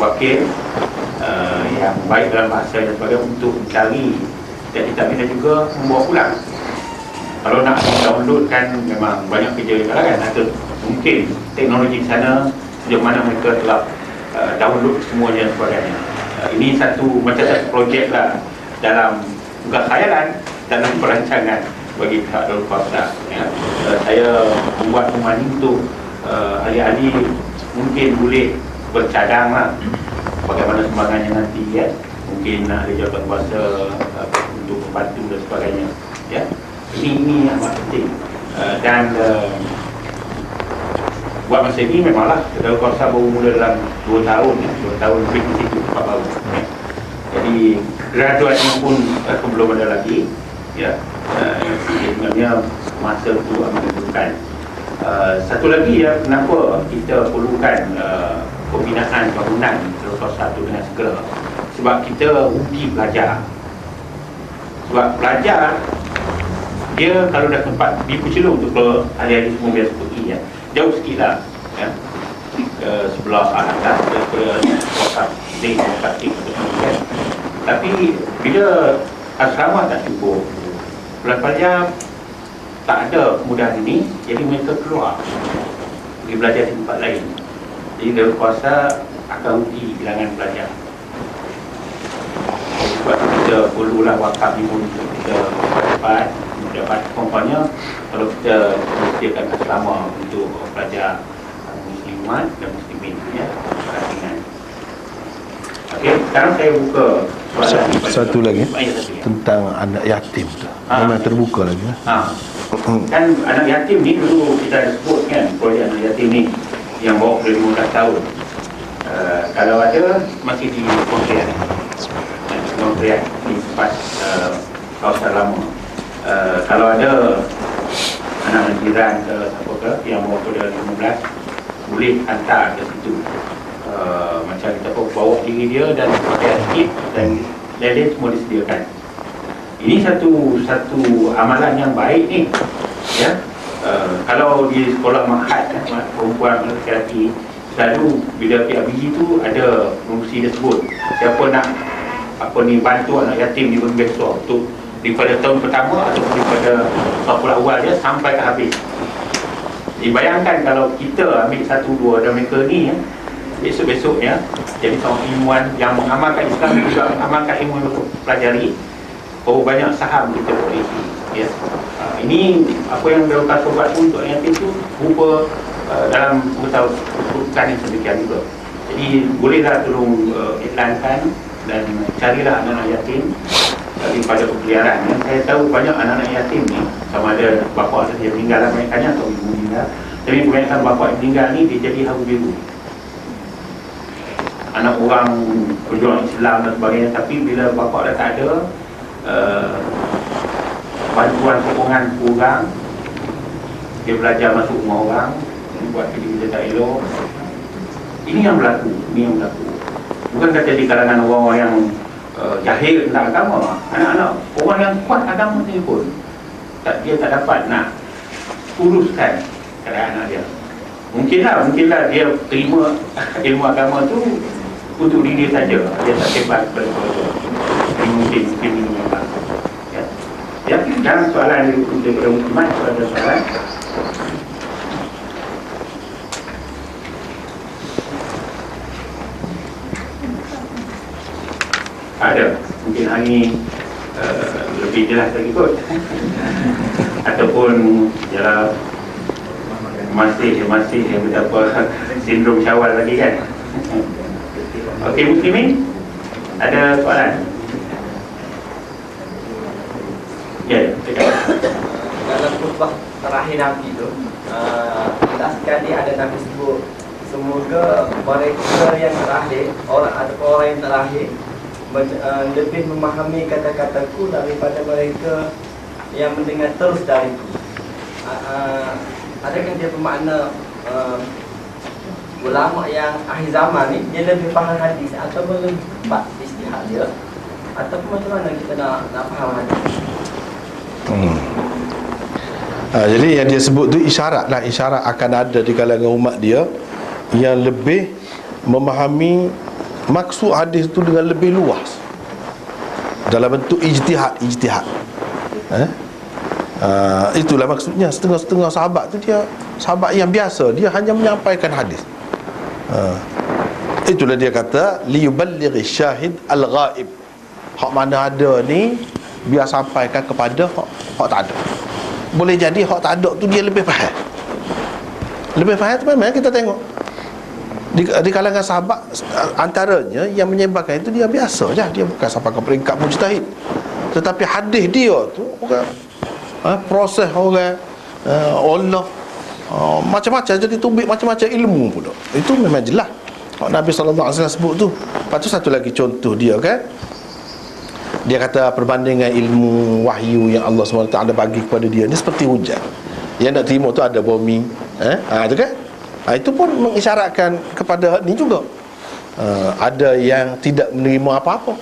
wakil yang baik dalam bahasa dan sebagainya untuk mencari, dan kita minta juga membawa pulang. Kalau nak download kan memang banyak kerja juga kan, atau mungkin teknologi di sana sejauh mana mereka telah download semuanya dan sebagainya. Ini macam satu projek lah dalam, bukan khayalan, dalam perancangan bagi pihak Darul Kausar. Saya membuat rumah ini untuk ahli-ahli mungkin boleh bercadang lah bagaimana sumbangannya nanti mungkin ada jawatan kuasa untuk membantu dan sebagainya ini amat penting. Dan buat masa ini memanglah Darul Kausar baru mula dalam 2 tahun 2 tahun lebih di situ, tempat baru jadi graduatnya pun belum ada lagi sebenarnya masa itu amat diperlukan. Satu lagi kenapa kita perlukan pembinaan bangunan Darul Kausar itu dengan segera, sebab kita rugi belajar. Sebab pelajar dia kalau dah sempat pergi Pucelung tu, kalau ahli-ahli semua biasa pergi jauh sikit lah ke sebelah atas ke Kausar Link, Kausar Link tapi bila asrama tak cukup, pelajar tak ada kemudahan ini, jadi mereka keluar pergi belajar di tempat lain. Jadi Darul Kausar akan rugi bilangan pelajar. Sebab kita perlulah wakaf ni pun untuk kita dapat contohnya, kalau kita sediakan asrama untuk pelajar muslimat dan muslimin Okey, sekarang saya buka soalan satu lagi tentang anak yatim tu. Memang terbuka lagi kan anak yatim ni dulu kita ada sebut kan, projek anak yatim ni yang bawah 15 tahun. Kalau ada masih di Kementerian di tempat Kausar lama. Kalau ada anak jiran ke siapa ke yang bawah pada 15, boleh hantar ke situ. Macam kita bawa diri dia dan pakai kit dan lain-lain semua disediakan. Ini satu amalan yang baik ni kalau di sekolah mahad perempuan lelaki selalu bila PIBG tu ada promosi dia sebut siapa nak bantu anak yatim di Bumi Besar untuk daripada tahun pertama atau daripada tahun awal dia sampai ke habis. Bayangkan kalau kita ambil 1-2 dan mereka ni besok-besoknya jadi seorang ilmuwan yang mengamalkan Islam juga mengamalkan ilmu yang pelajari, berapa banyak saham kita boleh ya. Ini apa yang Darukat Sobat pun untuk yatim tu berupa dalam peruntukan yang sedemikian juga. Jadi bolehlah tolong iklankan dan carilah anak-anak yatim daripada pepeliharaan. Saya tahu banyak anak-anak yatim ni sama ada bapa saja meninggal banyaknya atau ibu meninggal, tapi kebanyakan bapa yang meninggal ni dia jadi haru biru, anak orang berjuang Islam dan sebagainya, tapi bila bapa dah tak ada, bantuan sokongan kurang, dia belajar masuk rumah orang, buat kerja tak elok. Ini yang berlaku. Bukan kata di kalangan orang-orang yang jahil tentang agama, anak-anak orang yang kuat agama ni pun dia tak dapat nak uruskan keadaan anak dia. Mungkinlah dia terima ilmu agama tu untuk diri dia saja, dia tak hebat kepada keluarga. Mungkin ini memang ya. Dalam soalan daripada Muslimat, ada soalan. Ada, mungkin hari ini lebih jelas lagi kot. Ataupun ialah masih betapa sindrom Syawal lagi kan. Okey, Muslimin, ada soalan? Ya, dalam khutbah terakhir Nabi tu, last kali ada Nabi sebut semoga mereka yang terakhir, orang yang terakhir lebih memahami kata-kataku daripada mereka yang mendengar terus dariku. Adakah dia bermakna ulama yang akhir zaman ni dia lebih faham hadis ataupun lebih cepat istihad dia, ataupun macam mana kita nak faham hadis? Jadi yang dia sebut tu isyarat akan ada di kalangan umat dia yang lebih memahami maksud hadis tu dengan lebih luas dalam bentuk ijtihad. Itulah maksudnya. Setengah-setengah sahabat tu dia sahabat yang biasa, dia hanya menyampaikan hadis. Itulah dia kata liyuballighi syahid al-ghaib. Hak mana ada ni biar sampaikan kepada hak tak ada. Boleh jadi hak tak ada tu dia lebih faham. Lebih faham tu memang kita tengok di kalangan sahabat, antaranya yang menyebarkan itu dia biasa je, dia bukan sampai ke peringkat mujtahid, tetapi hadis dia tu orang proses orang Allah macam-macam, jadi tubik macam-macam ilmu pula. Itu memang jelas Nabi SAW sebut tu. Lepas tu satu lagi contoh dia kan, dia kata perbandingan ilmu wahyu yang Allah SWT bagi kepada dia ni seperti hujan. Yang nak terima tu ada bumi, tu kan. Itu pun mengisyaratkan kepada ni juga. Ada yang tidak menerima apa-apa,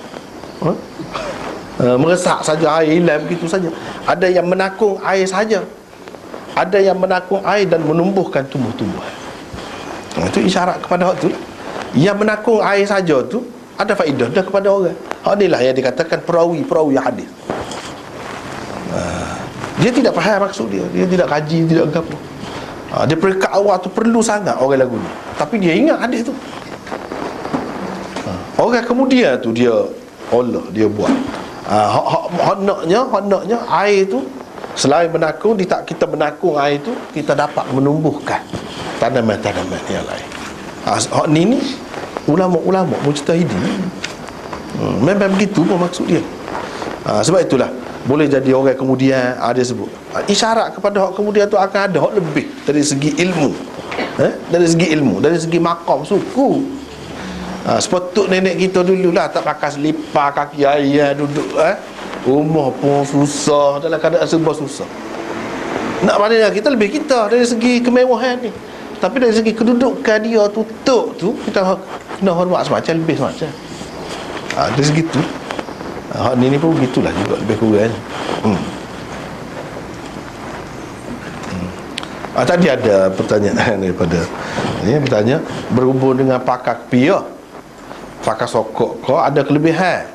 meresak saja air, hilang begitu saja. Ada yang menakung air saja, ada yang menakung air dan menumbuhkan tumbuh-tumbuhan. Itu isyarat kepada hak tu. Yang menakung air saja tu ada faedah dah kepada orang. Hak inilah yang dikatakan perawi hadis. Dia tidak faham maksud dia tidak kaji, tidak apa. Dia peringkat awal tu perlu sangat orang lagu ni, tapi dia ingat hadis tu. Orang kemudian tu dia Allah dia buat honaknya air tu, selain menakung, kita menakung air tu, kita dapat menumbuhkan tanaman-tanaman yang lain. Hak ni ulama-ulama mujtahidin memang begitu pun maksud dia. Sebab itulah boleh jadi orang kemudian dia sebut isyarat kepada hak kemudian tu akan ada hak lebih dari segi ilmu, dari segi maqam suku. Sepatut nenek kita dululah tak pakai selipar kaki ayah duduk rumah pun susah, dalam keadaan serba susah. Nak maknanya kita lebih kita dari segi kemewahan ni, tapi dari segi kedudukan dia tutup tu kita kena hormat semacam, lebih semacam. Dari segi tu hak ni pun begitulah juga lebih kurang. Tadi ada pertanyaan daripada ini bertanya, berhubung dengan pakar piah, pakar sokok, kau ada kelebihan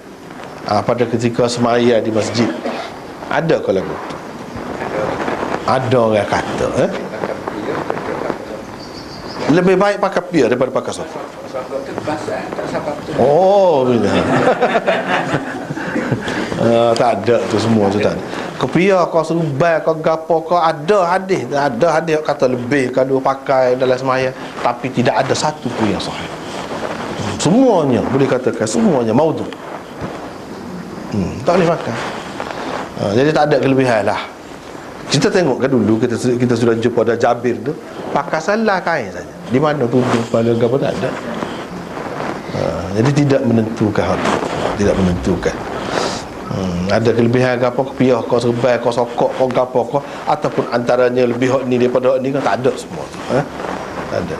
pada ketika semaya di masjid? Ada ke lagu? Ada orang kata lebih baik pakai piah daripada pakai sokok. Oh, bila tak ada tu, semua tu tak ada. Kepiah kau serubah, kau gapo, kau ada hadis kata lebih kalau pakai dalam semaya, tapi tidak ada satu pun yang sahih. Semuanya boleh katakan semuanya maudhu. Tak boleh pakai. Jadi tak ada kelebihan lah. Kita tengok kan dulu kita sudah jumpa ada Jabir tu pakai salah kain saja. Di mana tudung kepala ke apa tak ada. Jadi tidak menentukan. Tidak menentukan. Ada kelebihan ke apa, kepiah kau serbai, kau sokok, kau gapo kau, ataupun antaranya lebih hot ni daripada hot ni kan, tak ada semua tu. Tak ada.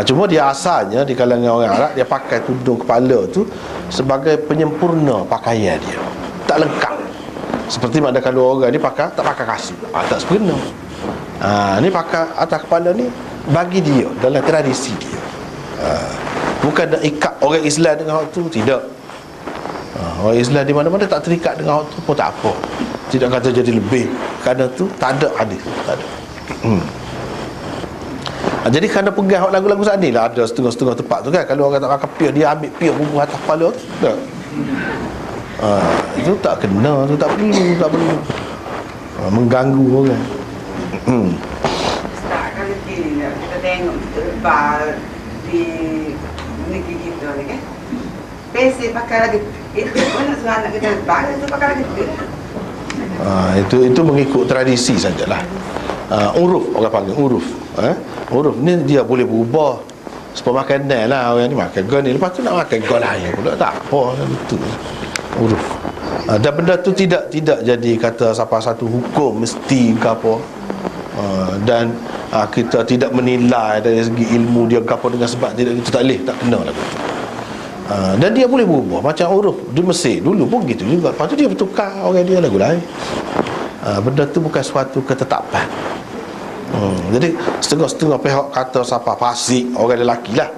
Cuma dia asalnya di kalangan orang Arab, dia pakai tudung kepala tu sebagai penyempurna pakaian dia. Tak lengkap. Seperti mana kalau orang ni pakai, tak pakai kasut, tak sempurna. Ni pakai atas kepala ni bagi dia dalam tradisi dia. Bukan nak ikat orang Islam dengan hak tu, tidak. Orang Islam di mana-mana tak terikat dengan hak tu pun tak apa. Tidak kata jadi lebih. Kerana tu tak ada hadis, tak ada. Jadi kerana pegang lagu-lagu saat ni lah, ada setengah-setengah tempat tu kan, kalau orang tak pakai piah, dia ambil piah bubuh atas kepala tu, tak. Itu tak kena, tu tak perlu. Mengganggu orang. Ustaz, kalau kita tengok lebar di negeri kita ni kan, pesi pakai lagi itu mana suruh anak kita lebar, itu pakai lagi itu mengikut tradisi sajalah. Uruf, orang panggil uruf. Uruf ni dia boleh berubah. Supaya makanan lah, orang ni makan gol ni, lepas tu nak makan gol lain pula, tak apa, betul. Uruf. Dan benda tu tidak jadi kata siapa satu hukum mesti ke apa. Dan kita tidak menilai dari segi ilmu dia ke apa dengan sebab tidak, itu tak boleh, tak kena lah. Dan dia boleh berubah macam uruf di Mesir dulu pun gitu juga. Lepas tu dia bertukar orang dia lagu lain. Benda tu bukan suatu ketetapan. Jadi setengah-setengah pihak kata siapa fasik, orang lelaki lah,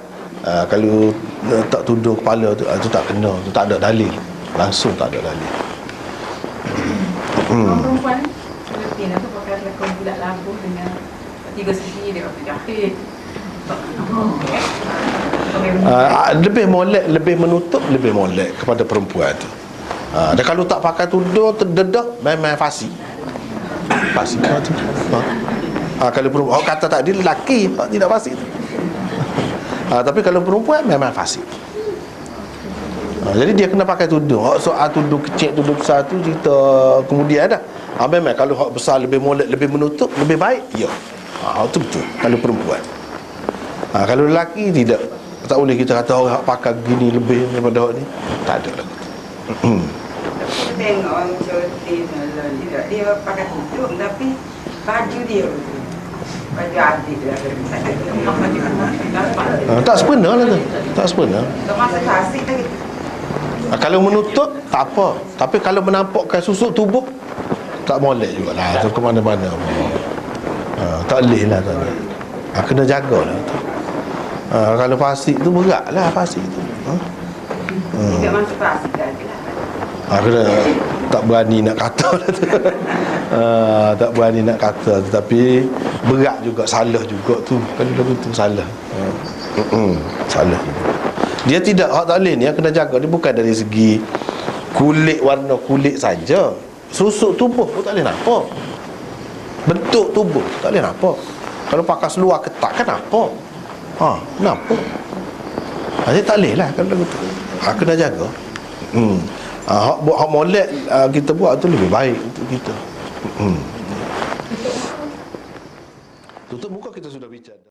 kalau tak tudung kepala tu, itu tak kena, tu tak ada dalil. Langsung tak ada dalil. Perempuan Filipina tu pakai lakon bulat labuh dengan tiga sisi dia waktu jahit. Lebih molek, lebih menutup, lebih molek kepada perempuan tu. Dan kalau tak pakai tudung terdedah, memang fasik. Fasik tu. Kalau perempuan, kata tadi lelaki tidak fasik tu. Tapi kalau perempuan memang fasik. Jadi dia kena pakai tudung. Soal tudung kecil, tudung besar tu cerita kemudian dah. Memang kalau hak besar lebih molek, lebih menutup, lebih baik, ya. Itu betul kalau perempuan. Kalau lelaki tidak. Tak boleh kita kata orang hak pakai gini lebih daripada hak ni. Tak ada lah. Kita tengok orang cuti juga, dia pakai tudung tapi baju dia baju adik dia tak sebenar lah tu. Tak sebenar. termasuk klasik lagi. Kalau menutup tak apa, tapi kalau menampakkan susuk tubuh tak molek jugalah. Tu ke mana-mana. Tak boleh lah tu. Kena jagalah tu. Kalau fasik tu berat lah fasik tu. Tidak masuk klasik lagi lah. Kena tak berani nak kata lah tu. Tak berani nak kata, tetapi berat juga, salah juga tu. Kalau lagu tu salah. Salah. Dia tidak, hak tak boleh ni yang kena jaga. Dia bukan dari segi kulit, warna kulit saja. Susuk tubuh pun tak boleh nampak. Bentuk tubuh tak boleh nampak. Kalau pakai seluar ketat kan nampak. Nampak. Jadi tak boleh lah kalau lagu tu. Kena jaga. Hak molek kita buat tu lebih baik untuk kita. Tutup muka kita sudah bicara.